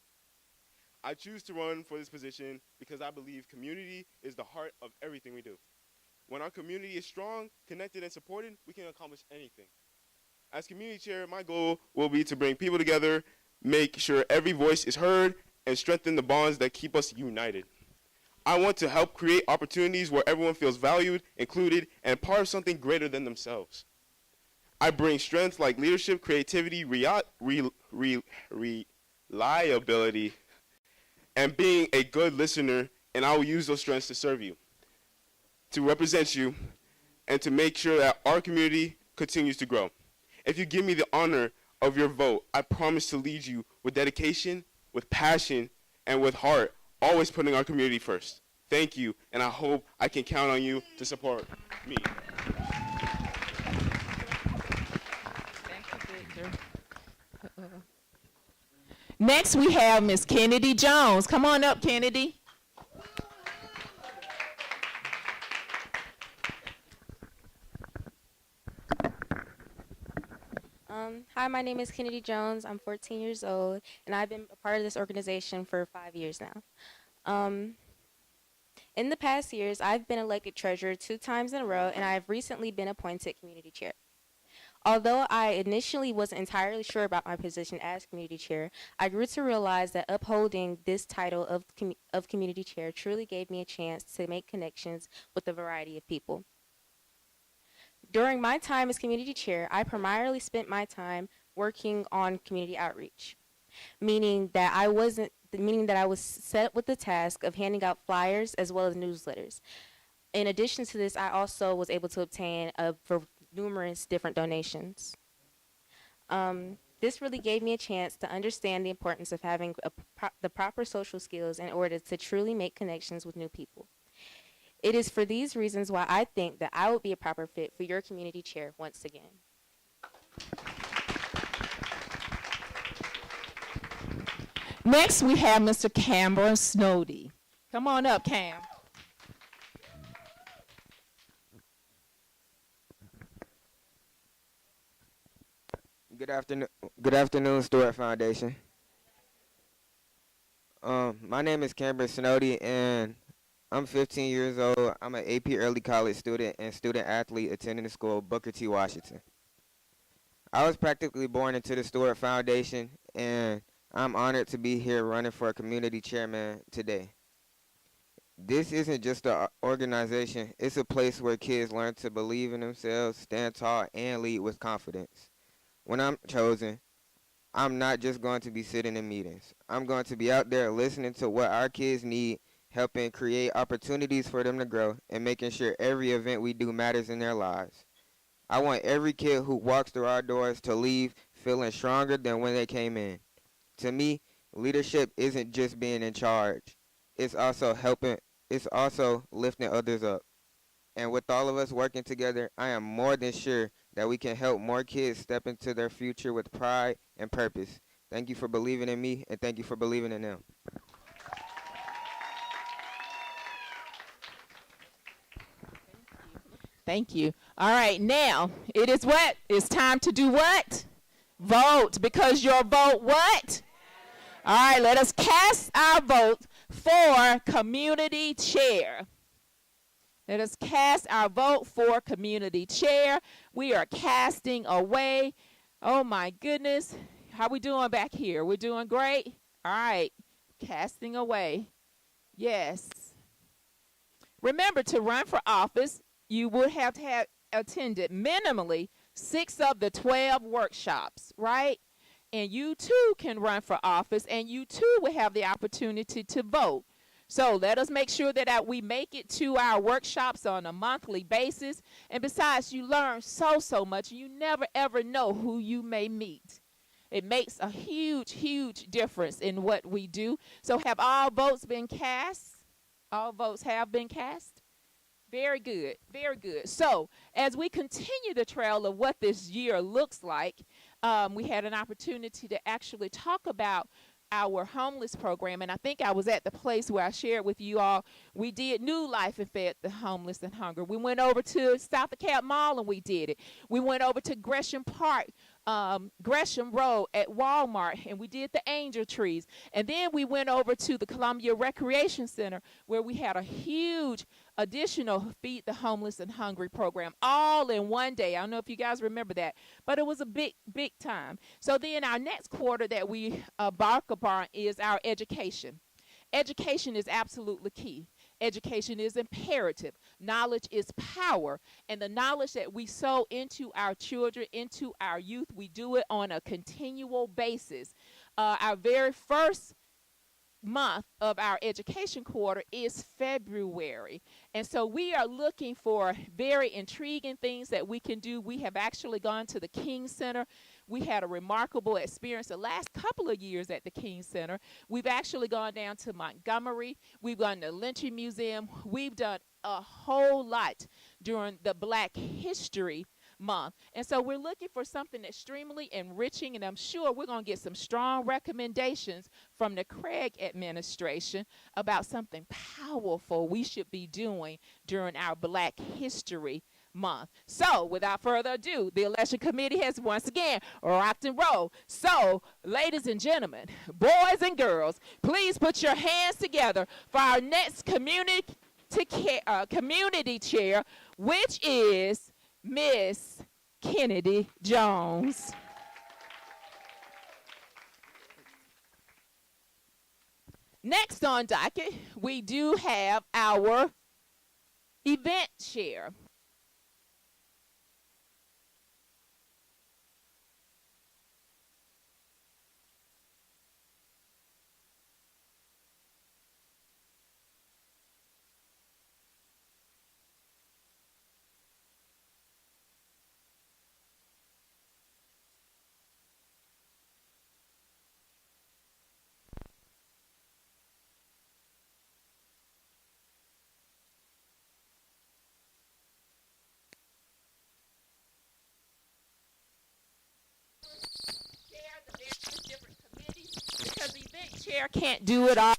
Speaker 12: I choose to run for this position because I believe community is the heart of everything we do. When our community is strong, connected, and supported, we can accomplish anything. As community chair, my goal will be to bring people together, make sure every voice is heard, and strengthen the bonds that keep us united. I want to help create opportunities where everyone feels valued, included, and part of something greater than themselves. I bring strengths like leadership, creativity, reliability, and being a good listener, and I will use those strengths to serve you, to represent you, and to make sure that our community continues to grow. If you give me the honor of your vote, I promise to lead you with dedication, with passion, and with heart, always putting our community first. Thank you, and I hope I can count on you to support me.
Speaker 1: Thank you, Victor. Next, we have Miss Kennedy Jones. Come on up, Kennedy.
Speaker 18: Hi, my name is Kennedy Jones. I'm 14 years old, and I've been a part of this organization for 5 years now. In the past years, I've been elected treasurer 2 times in a row, and I've recently been appointed community chair. Although I initially wasn't entirely sure about my position as community chair, I grew to realize that upholding this title of community chair truly gave me a chance to make connections with a variety of people. During my time as community chair, I primarily spent my time working on community outreach, meaning that I was set with the task of handing out flyers as well as newsletters. In addition to this, I also was able to obtain for numerous different donations. This really gave me a chance to understand the importance of having the proper social skills in order to truly make connections with new people. It is for these reasons why I think that I would be a proper fit for your community chair once again.
Speaker 1: Next, we have Mr. Cameron Snowdy. Come on up, Cam.
Speaker 19: Good afternoon. Good afternoon, Stewart Foundation. My name is Cameron Snowdy, and I'm 15 years old. I'm an AP Early College student and student athlete attending the school of Booker T. Washington. I was practically born into the Stewart Foundation, and I'm honored to be here running for a community chairman today. This isn't just an organization. It's a place where kids learn to believe in themselves, stand tall, and lead with confidence. When I'm chosen, I'm not just going to be sitting in meetings. I'm going to be out there listening to what our kids need, helping create opportunities for them to grow, and making sure every event we do matters in their lives. I want every kid who walks through our doors to leave feeling stronger than when they came in. To me, leadership isn't just being in charge. It's also lifting others up. And with all of us working together, I am more than sure that we can help more kids step into their future with pride and purpose. Thank you for believing in me, and thank you for believing in them.
Speaker 1: Thank you. All right, now it is what? It's time to do what? Vote, because your vote what? All right, let us cast our vote for community chair. Let us cast our vote for community chair. We are casting away. Oh my goodness. How we doing back here? We're doing great? All right. Casting away. Yes. Remember, to run for office, you would have to have attended minimally 6 of the 12 workshops, right? And you too can run for office, and you too will have the opportunity to vote. So let us make sure that we make it to our workshops on a monthly basis. And besides, you learn so much. You never, ever know who you may meet. It makes a huge, huge difference in what we do. So have all votes been cast? All votes have been cast? Very good, very good. So as we continue the trail of what this year looks like, we had an opportunity to actually talk about our homeless program, and I think I was at the place where I shared with you all, we did New Life and fed the homeless and hungry. We went over to South DeKalb Mall and we did it. We went over to Gresham Park, Gresham Road at Walmart, and we did the angel trees. And then we went over to the Columbia Recreation Center, where we had a huge additional Feed the Homeless and Hungry program, all in one day. I don't know if you guys remember that, but it was a big time. So then our next quarter that we embark upon is our education. Education is absolutely key. Education is imperative. Knowledge is power. And the knowledge that we sow into our children, into our youth, we do it on a continual basis. Our very first month of our education quarter is February. And so we are looking for very intriguing things that we can do. We have actually gone to the King Center. We had a remarkable experience the last couple of years at the King Center. We've actually gone down to Montgomery. We've gone to Lynching Museum. We've done a whole lot during the Black History Month. And so we're looking for something extremely enriching, and I'm sure we're going to get some strong recommendations from the Craig administration about something powerful we should be doing during our Black History Month. So without further ado, the election committee has once again rocked and rolled. So ladies and gentlemen, boys and girls, please put your hands together for our next community chair, which is Miss Kennedy Jones. Next on docket, we do have our event chair. Because the event chair can't do it all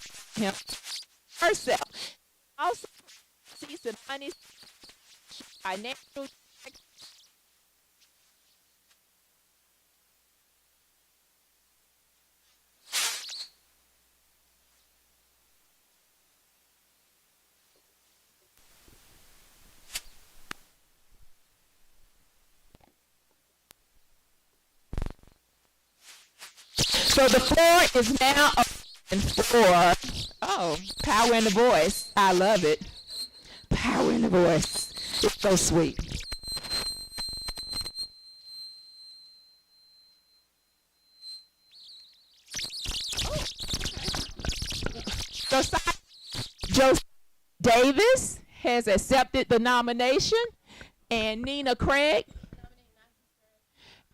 Speaker 1: herself. Also, see some money financial So the floor is now open for, power in the voice. I love it. Power in the voice. It's so sweet. Josiah Davis has accepted the nomination, and Nina Craig.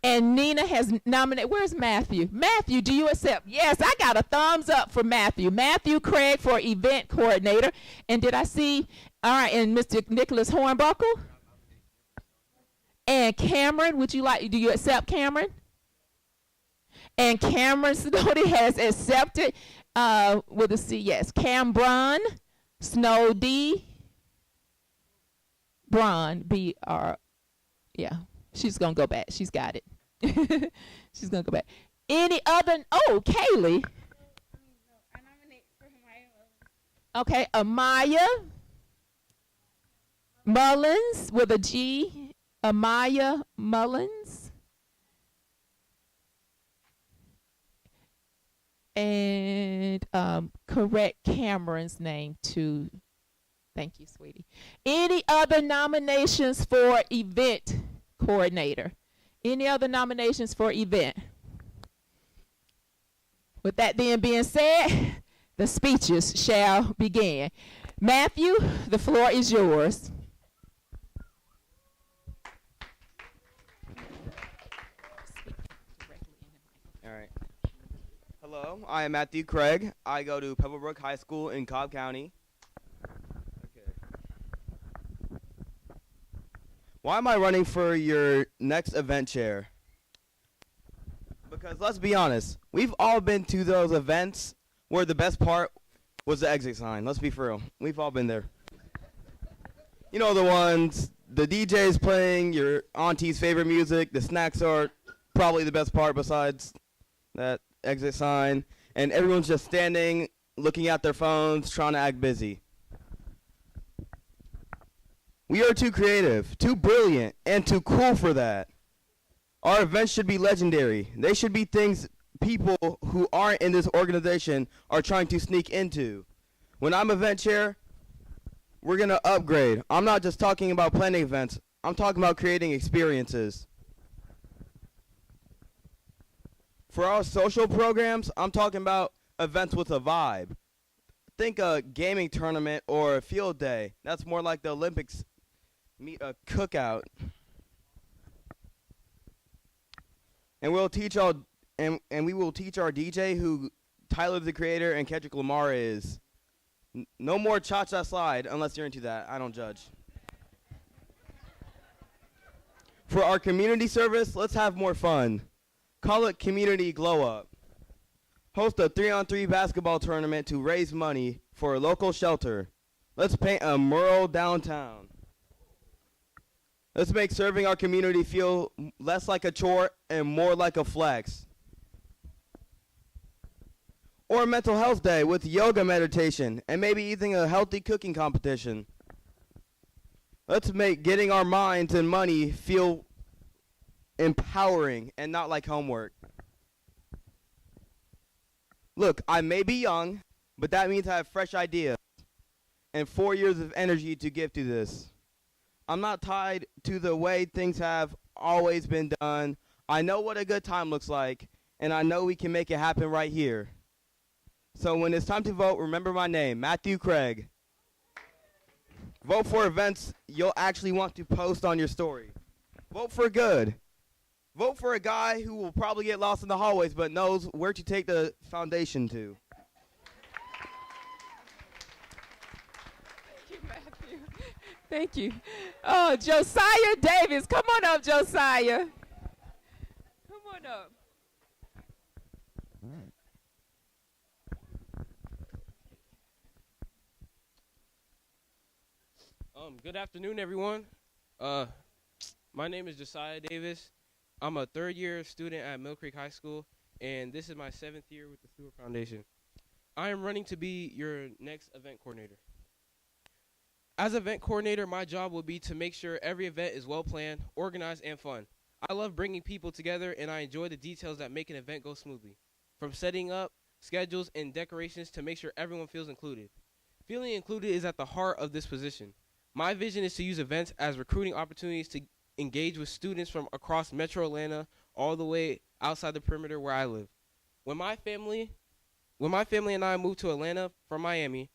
Speaker 1: And Nina has nominated. Where's Matthew? Matthew, do you accept? Yes, I got a thumbs up for Matthew. Matthew Craig for event coordinator. And did I see? All right, and Mr. Nicholas Hornbuckle. And Cameron, do you accept Cameron? And Cameron Snowdy has accepted with a C, yes. Cameron Snowdy. Braun, B-R, yeah. She's going to go back. She's got it. She's going to go back. Any other? Oh, Kaylee. Okay, Amaya Mullins with a G. Amaya Mullins. And correct Cameron's name too. Thank you, sweetie. Any other nominations for event coordinator? Any other nominations for event? With that being said, the speeches shall begin. Matthew, the floor is yours.
Speaker 20: All right. Hello, I am Matthew Craig. I go to Pebblebrook High School in Cobb County. Why am I running for your next event chair? Because let's be honest, we've all been to those events where the best part was the exit sign. Let's be for real. We've all been there. You know the ones, the DJ's playing your auntie's favorite music, the snacks are probably the best part besides that exit sign, and everyone's just standing, looking at their phones, trying to act busy. We are too creative, too brilliant, and too cool for that. Our events should be legendary. They should be things people who aren't in this organization are trying to sneak into. When I'm event chair, we're going to upgrade. I'm not just talking about planning events. I'm talking about creating experiences. For our social programs, I'm talking about events with a vibe. Think a gaming tournament or a field day. That's more like the Olympics. Meet a cookout, and we will teach our DJ who Tyler the Creator and Kendrick Lamar is. No more cha-cha slide unless you're into that. I don't judge. For our community service, let's have more fun. Call it Community Glow Up. Host a 3-on-3 basketball tournament to raise money for a local shelter. Let's paint a mural downtown. Let's make serving our community feel less like a chore and more like a flex. Or a mental health day with yoga meditation and maybe even a healthy cooking competition. Let's make getting our minds and money feel empowering and not like homework. Look, I may be young, but that means I have fresh ideas and 4 years of energy to give to this. I'm not tied to the way things have always been done. I know what a good time looks like, and I know we can make it happen right here. So when it's time to vote, remember my name, Matthew Craig. Vote for events you'll actually want to post on your story. Vote for good. Vote for a guy who will probably get lost in the hallways but knows where to take the foundation to.
Speaker 1: Thank you. Oh, Josiah Davis. Come on up, Josiah. Come on up.
Speaker 21: Good afternoon, everyone. My name is Josiah Davis. I'm a third-year student at Mill Creek High School, and this is my 7th year with the Stewart Foundation. I am running to be your next event coordinator. As event coordinator, my job will be to make sure every event is well-planned, organized, and fun. I love bringing people together, and I enjoy the details that make an event go smoothly. from setting up schedules and decorations to make sure everyone feels included. Feeling included is at the heart of this position. My vision is to use events as recruiting opportunities to engage with students from across Metro Atlanta all the way outside the perimeter where I live. When my family and I moved to Atlanta from Miami,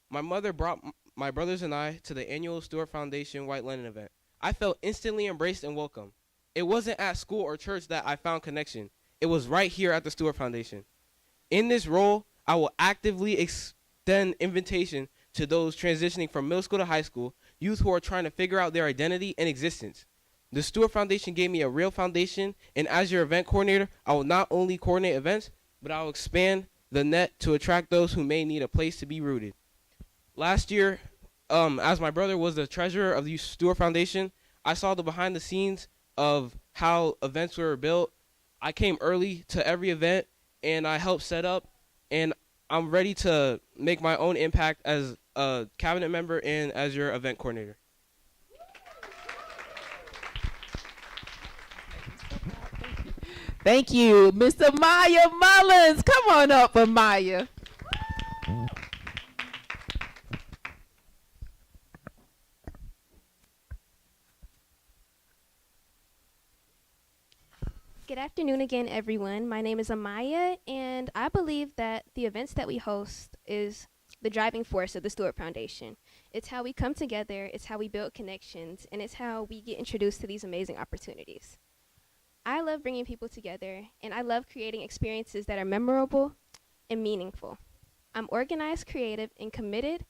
Speaker 21: my mother brought my brothers and I to the annual Stewart Foundation White Linen event. I felt instantly embraced and welcome. It wasn't at school or church that I found connection. It was right here at the Stewart Foundation. In this role, I will actively extend invitation to those transitioning from middle school to high school, youth who are trying to figure out their identity and existence. The Stewart Foundation gave me a real foundation, and as your event coordinator, I will not only coordinate events, but I will expand the net to attract those who may need a place to be rooted. Last year, as my brother was the treasurer of the Stewart Foundation, I saw the behind the scenes of how events were built. I came early to every event, and I helped set up, and I'm ready to make my own impact as a cabinet member and as your event coordinator.
Speaker 1: Thank you, Miss Amaya Mullins. Come on up, Amaya.
Speaker 14: Good afternoon again, everyone. My name is Amaya, and I believe that the events that we host is the driving force of the Stewart Foundation. It's how we come together, it's how we build connections, and it's how we get introduced to these amazing opportunities. I love bringing people together, and I love creating experiences that are memorable and meaningful. I'm organized, creative, and committed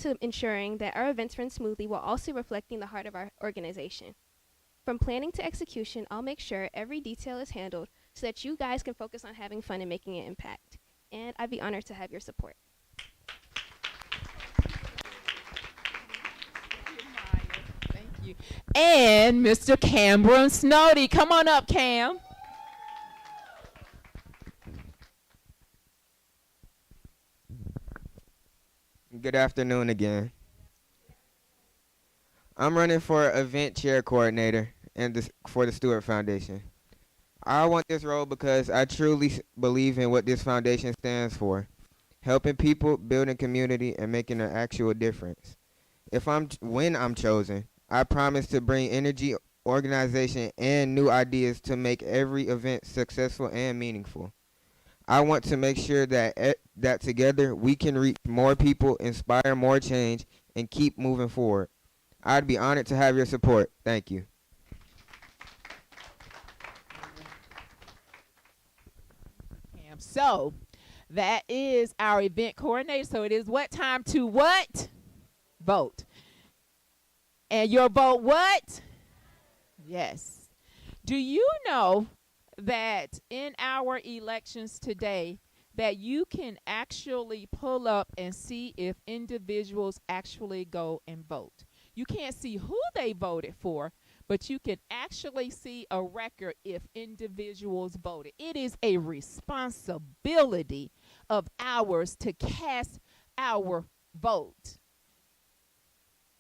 Speaker 14: to ensuring that our events run smoothly while also reflecting the heart of our organization. From planning to execution, I'll make sure every detail is handled so that you guys can focus on having fun and making an impact. And I'd be honored to have your support.
Speaker 1: Thank you. And Mr. Cameron Snowdy. Come on up, Cam.
Speaker 19: Good afternoon again. I'm running for event chair coordinator for the Stewart Foundation. I want this role because I truly believe in what this foundation stands for, helping people, building community, and making an actual difference. When I'm chosen, I promise to bring energy, organization, and new ideas to make every event successful and meaningful. I want to make sure that together we can reach more people, inspire more change, and keep moving forward. I'd be honored to have your support. Thank you.
Speaker 1: So that is our event coordinator. So it is what time to what? Vote. And your vote what? Yes. Do you know that in our elections today that you can actually pull up and see if individuals actually go and vote? You can't see who they voted for, but you can actually see a record if individuals voted. It is a responsibility of ours to cast our vote.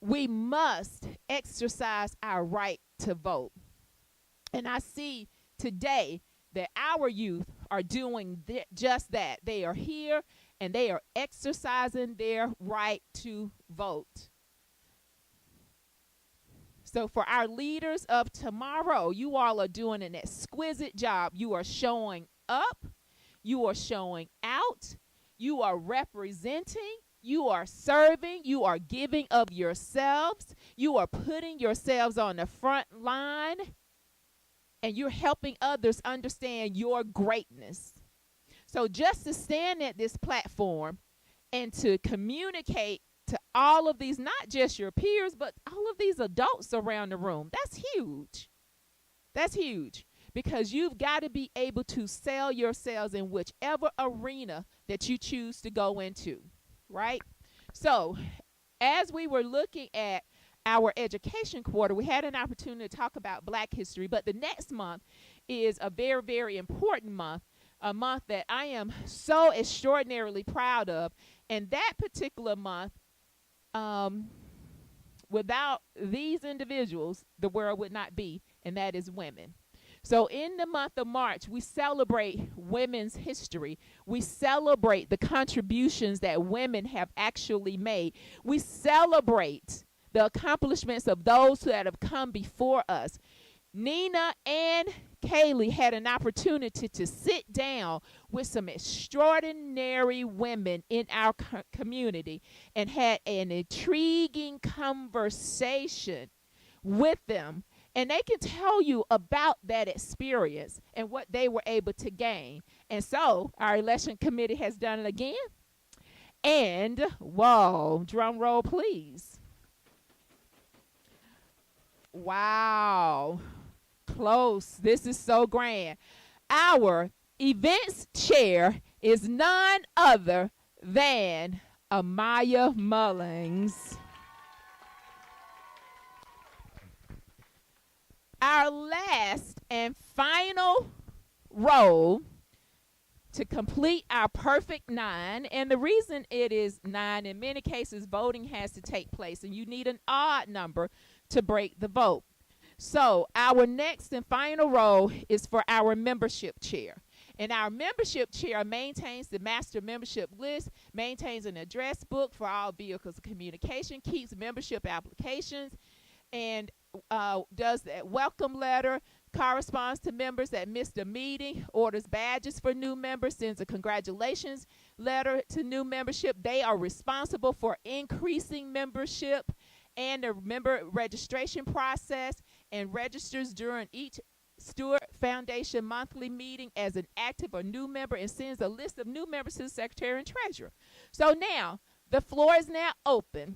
Speaker 1: We must exercise our right to vote. And I see today that our youth are doing just that. They are here and they are exercising their right to vote. So for our leaders of tomorrow, you all are doing an exquisite job. You are showing up. You are showing out. You are representing. You are serving. You are giving of yourselves. You are putting yourselves on the front line. And you're helping others understand your greatness. So just to stand at this platform and to communicate to all of these, not just your peers, but all of these adults around the room. That's huge. That's huge because you've got to be able to sell yourselves in whichever arena that you choose to go into, right? So as we were looking at our education quarter, we had an opportunity to talk about Black history, but the next month is a very, very important month, a month that I am so extraordinarily proud of. And that particular month, without these individuals, the world would not be, and that is women. So in the month of March, we celebrate women's history. We celebrate the contributions that women have actually made. We celebrate the accomplishments of those that have come before us. Nina and Kaylee had an opportunity to sit down with some extraordinary women in our community and had an intriguing conversation with them. And they can tell you about that experience and what they were able to gain. And so our election committee has done it again. And, whoa, drum roll, please. Wow. Close. This is so grand. Our events chair is none other than Amaya Mullings. Our last and final role to complete our perfect 9, and the reason it is 9, in many cases voting has to take place and you need an odd number to break the vote. So our next and final role is for our membership chair. And our membership chair maintains the master membership list, maintains an address book for all vehicles of communication, keeps membership applications, and does that welcome letter, corresponds to members that missed a meeting, orders badges for new members, sends a congratulations letter to new membership. They are responsible for increasing membership and the member registration process, and registers during each Stewart Foundation monthly meeting as an active or new member, and sends a list of new members to the Secretary and Treasurer. So now, the floor is now open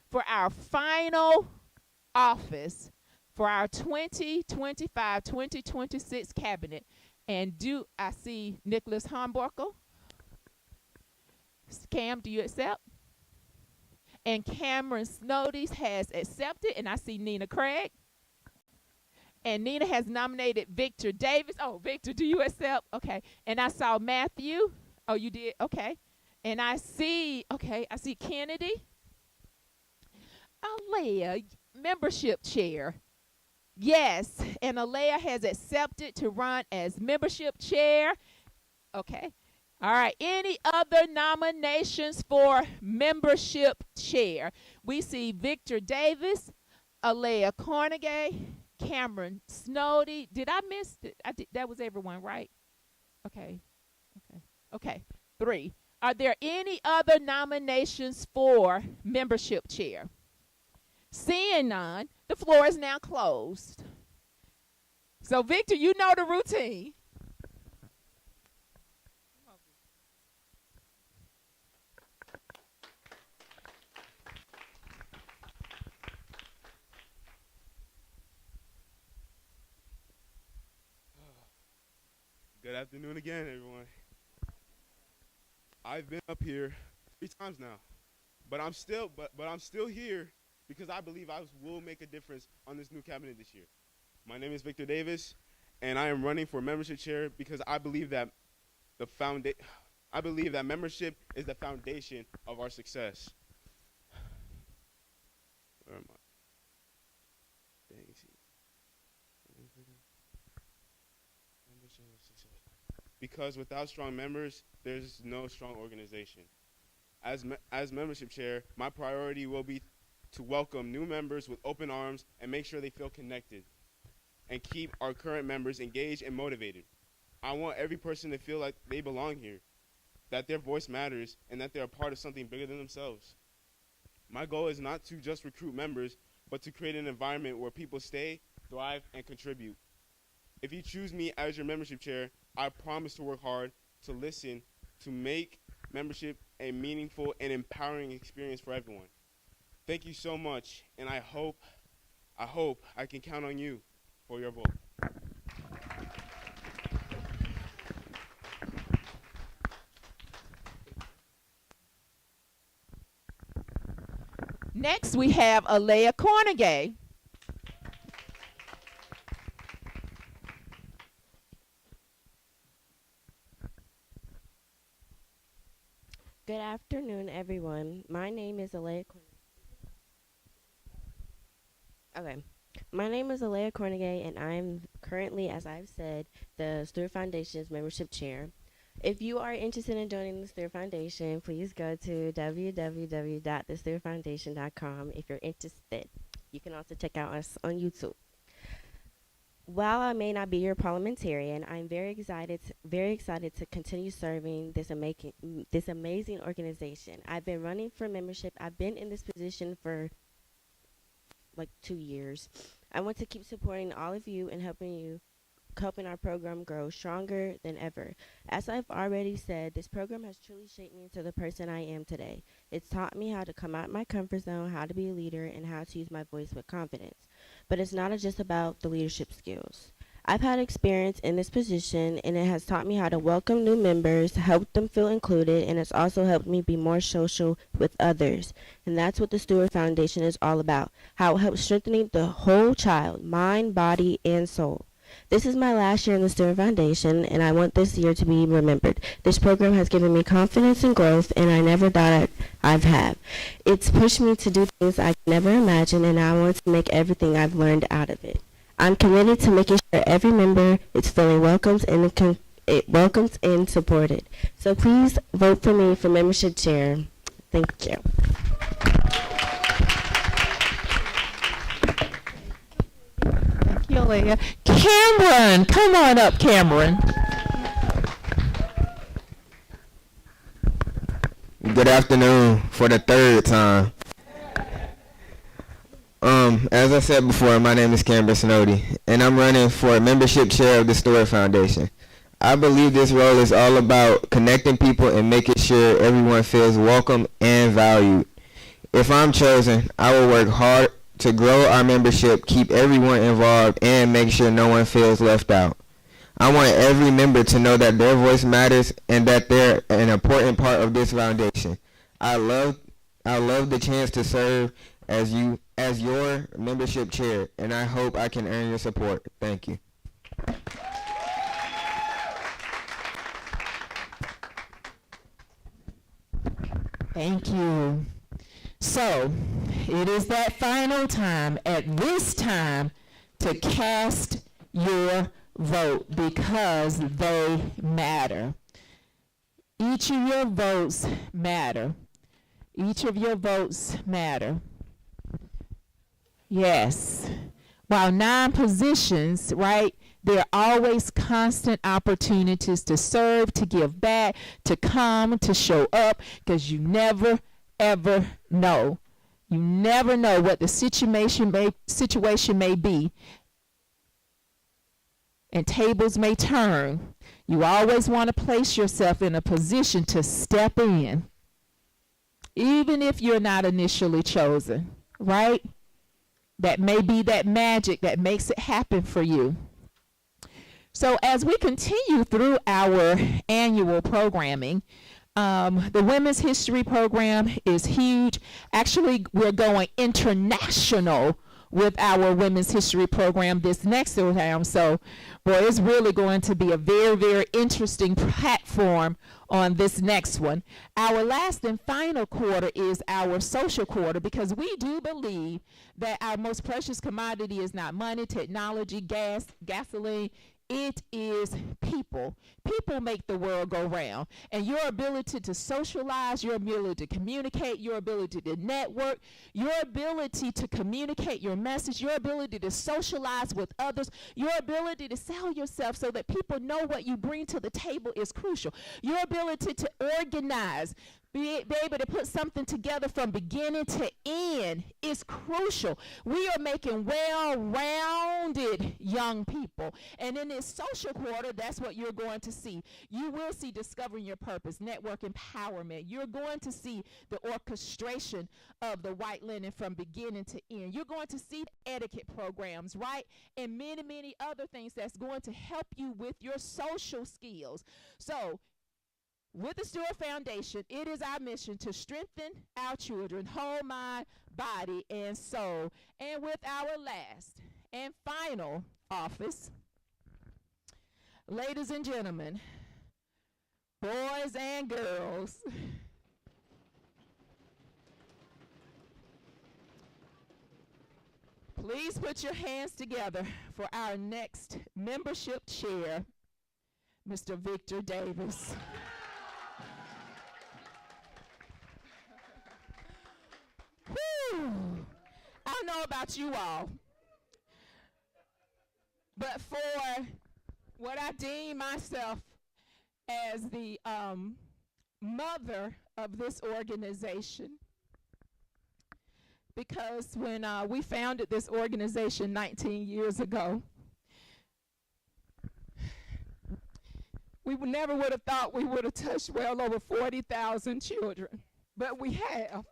Speaker 1: for our final office for our 2025-2026 cabinet. And I see Nicholas Hornbuckle. Cam, do you accept? And Cameron Snodies has accepted, and I see Nina Craig. And Nina has nominated Victor Davis. Oh, Victor, do you accept? Okay. And I saw Matthew. Oh, you did? Okay. And I see Kennedy. Alea, membership chair. Yes, and Alea has accepted to run as membership chair. Okay. All right. Any other nominations for membership chair? We see Victor Davis, Alea Cornegay, Cameron Snody. Did I miss it? That was everyone, right? Okay. 3. Are there any other nominations for membership chair? Seeing none, the floor is now closed. So, Victor, you know the routine.
Speaker 12: Good afternoon again, everyone. I've been up here 3 times now, but I'm still here because I believe I will make a difference on this new cabinet this year. My name is Victor Davis, and I am running for membership chair because I believe that membership is the foundation of our success. Where am I? Dang, because without strong members, there's no strong organization. As membership chair, my priority will be to welcome new members with open arms and make sure they feel connected, and keep our current members engaged and motivated. I want every person to feel like they belong here, that their voice matters, and that they're a part of something bigger than themselves. My goal is not to just recruit members, but to create an environment where people stay, thrive, and contribute. If you choose me as your membership chair, I promise to work hard, to listen, to make membership a meaningful and empowering experience for everyone. Thank you so much, and I hope I can count on you for your vote.
Speaker 1: Next, we have Alea Cornegay.
Speaker 16: Good afternoon, everyone. My name is Alea. Okay. My name is Alea Cornegay, and I'm currently, as I've said, the Stewart Foundation's membership chair. If you are interested in joining the Stewart Foundation, please go to www.thestewartfoundation.com if you're interested. You can also check out us on YouTube. While I may not be your parliamentarian, I'm very excited to continue serving this amazing organization. I've been running for membership. I've been in this position for like 2 years. I want to keep supporting all of you and helping our program grow stronger than ever. As I've already said, this program has truly shaped me into the person I am today. It's taught me how to come out of my comfort zone, how to be a leader, and how to use my voice with confidence. But it's not just about the leadership skills. I've had experience in this position, and it has taught me how to welcome new members, help them feel included, and it's also helped me be more social with others. And that's what the Stewart Foundation is all about, how it helps strengthening the whole child, mind, body, and soul. This is my last year in the Stewart Foundation, and I want this year to be remembered. This program has given me confidence and growth, and I never thought I've had. It's pushed me to do things I could never imagine, and I want to make everything I've learned out of it. I'm committed to making sure every member is feeling welcomed and supported. So please vote for me for membership chair. Thank you.
Speaker 1: Thank you, Leah. Cameron, come on up, Cameron.
Speaker 19: Good afternoon for the third time. As I said before, my name is Cameron Snowdy, and I'm running for membership chair of the Stewart Foundation. I believe this role is all about connecting people and making sure everyone feels welcome and valued. If I'm chosen, I will work hard to grow our membership, keep everyone involved, and make sure no one feels left out. I want every member to know that their voice matters and that they're an important part of this foundation. I love the chance to serve as your membership chair, and I hope I can earn your support. Thank you.
Speaker 1: Thank you. So, it is that final time, at this time, to cast your vote because they matter. Each of your votes matter. Each of your votes matter. Yes. While 9 positions, right, there are always constant opportunities to serve, to give back, to come, to show up, because you never, ever know. You never know what the situation may be, and tables may turn. You always want to place yourself in a position to step in, even if you're not initially chosen, right? That may be that magic that makes it happen for you. So as we continue through our annual programming, the Women's History Program is huge. Actually, we're going international with our Women's History Program this next round. So, boy, it's really going to be a very, very interesting platform on this next one. Our last and final quarter is our social quarter, because we do believe that our most precious commodity is not money, technology, gas, gasoline. It is people. People make the world go round. And your ability to socialize, your ability to communicate, your ability to network, your ability to communicate your message, your ability to socialize with others, your ability to sell yourself so that people know what you bring to the table is crucial. Your ability to organize, be able to put something together from beginning to end is crucial. We are making well-rounded young people. And in this social quarter, that's what you're going to see. You will see discovering your purpose, network empowerment. You're going to see the orchestration of the white linen from beginning to end. You're going to see etiquette programs, right? And many, many other things that's going to help you with your social skills. So, with the Stewart Foundation, it is our mission to strengthen our children, whole mind, body, and soul. And with our last and final office, ladies and gentlemen, boys and girls, Please put your hands together for our next membership chair, Mr. Victor Davis. Whew. I don't know about you all, but for what I deem myself as the mother of this organization, because when we founded this organization 19 years ago, we never would have thought we would have touched well over 40,000 children, but we have.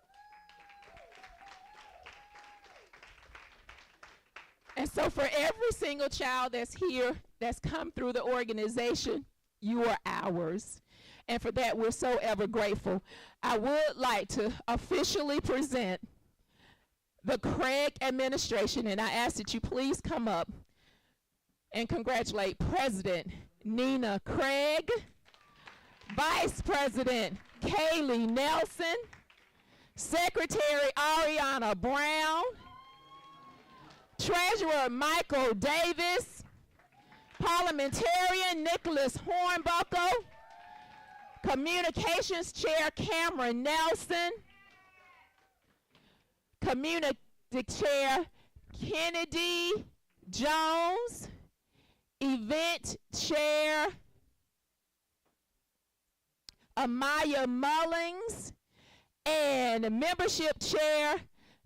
Speaker 1: And so for every single child that's here, that's come through the organization, you are ours. And for that, we're so ever grateful. I would like to officially present the Craig administration, and I ask that you please come up and congratulate President Nina Craig, Vice President Kaylee Nelson, Secretary Ariana Brown, Treasurer Michael Davis, Parliamentarian Nicholas Hornbuckle, Communications Chair Cameron Nelson, Community Chair Kennedy Jones, Event Chair Amaya Mullings, and Membership Chair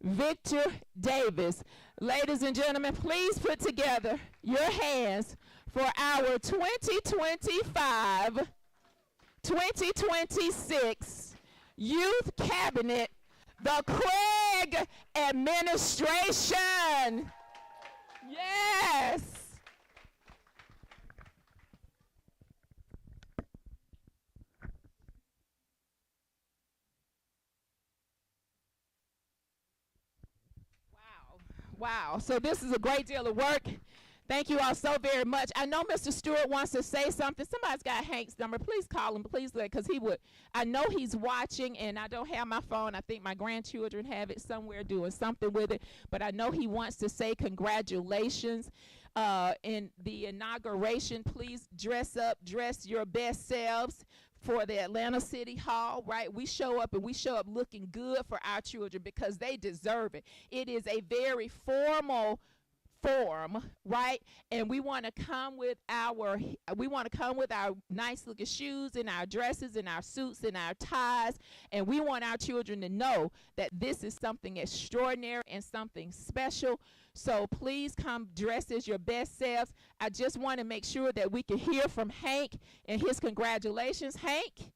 Speaker 1: Victor Davis. Ladies and gentlemen, please put together your hands for our 2025-2026 Youth Cabinet, the Craig administration. Yes. Wow. So this is a great deal of work. Thank you all so very much. I know Mr. Stewart wants to say something. Somebody's got Hank's number. Please call him. Please let, because he would. I know he's watching, and I don't have my phone. I think my grandchildren have it somewhere doing something with it. But I know he wants to say congratulations in the inauguration. Please dress up, dress your best selves for the Atlanta City Hall, right? We show up, and we show up looking good for our children because they deserve it. It is a very formal form, right? And we want to come with our nice looking shoes and our dresses and our suits and our ties, and we want our children to know that this is something extraordinary and something special. So please come dressed as your best selves. I just want to make sure that we can hear from Hank and his congratulations. Hank,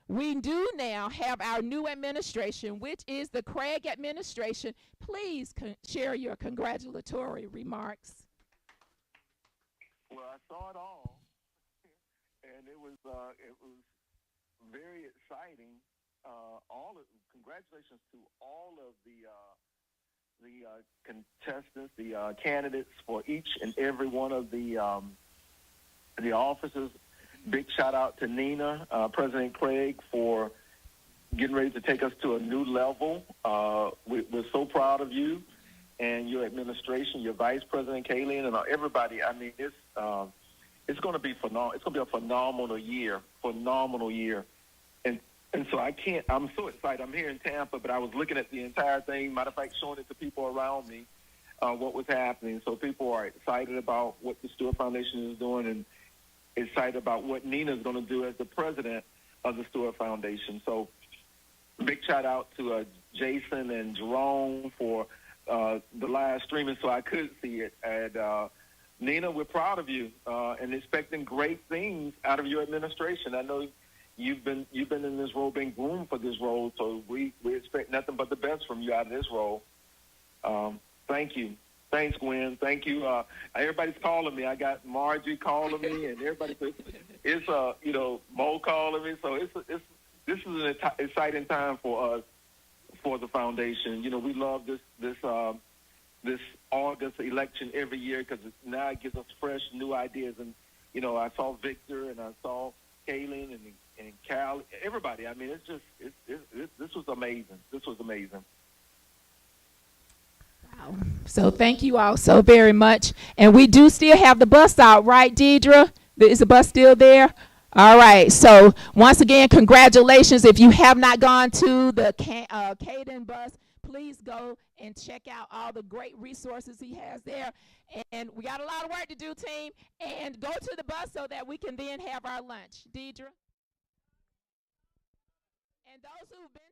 Speaker 1: we do now have our new administration, which is the Craig administration. Please share your congratulatory remarks.
Speaker 9: Well, I saw it all, and it was very exciting. Congratulations to all of the contestants, the candidates for each and every one of the offices. Big shout out to Nina, President Craig, for getting ready to take us to a new level. We're so proud of you and your administration, your Vice President Kaylee, and everybody. I mean, it's going to be phenomenal. It's going to be a phenomenal year. And so I'm so excited. I'm here in Tampa, but I was looking at the entire thing. Matter of fact, showing it to people around me, what was happening. So people are excited about what the Stewart Foundation is doing and excited about what Nina's going to do as the president of the Stewart Foundation. So big shout out to Jason and Jerome for the live streaming so I could see it. And Nina, we're proud of you and expecting great things out of your administration. I know you've been in this role, being groomed for this role, so we expect nothing but the best from you out of this role. Thank you. Thanks, Gwen. Thank you. Everybody's calling me. I got Margie calling me, and everybody. It's Mo calling me. So this is an exciting time for us, for the foundation. You know, we love this August election every year because now it gives us fresh, new ideas. And you know, I saw Victor and I saw Kaylin and Cal. Everybody. I mean, this was amazing. This was amazing.
Speaker 1: Wow, So thank you all so very much. And we do still have the bus out, right, Deidre? Is the bus still there? All right. So once again, congratulations. If you have not gone to the Caden bus, please go and check out all the great resources he has there. And we got a lot of work to do, team. And go to the bus so that we can then have our lunch. Deidre? And those who've been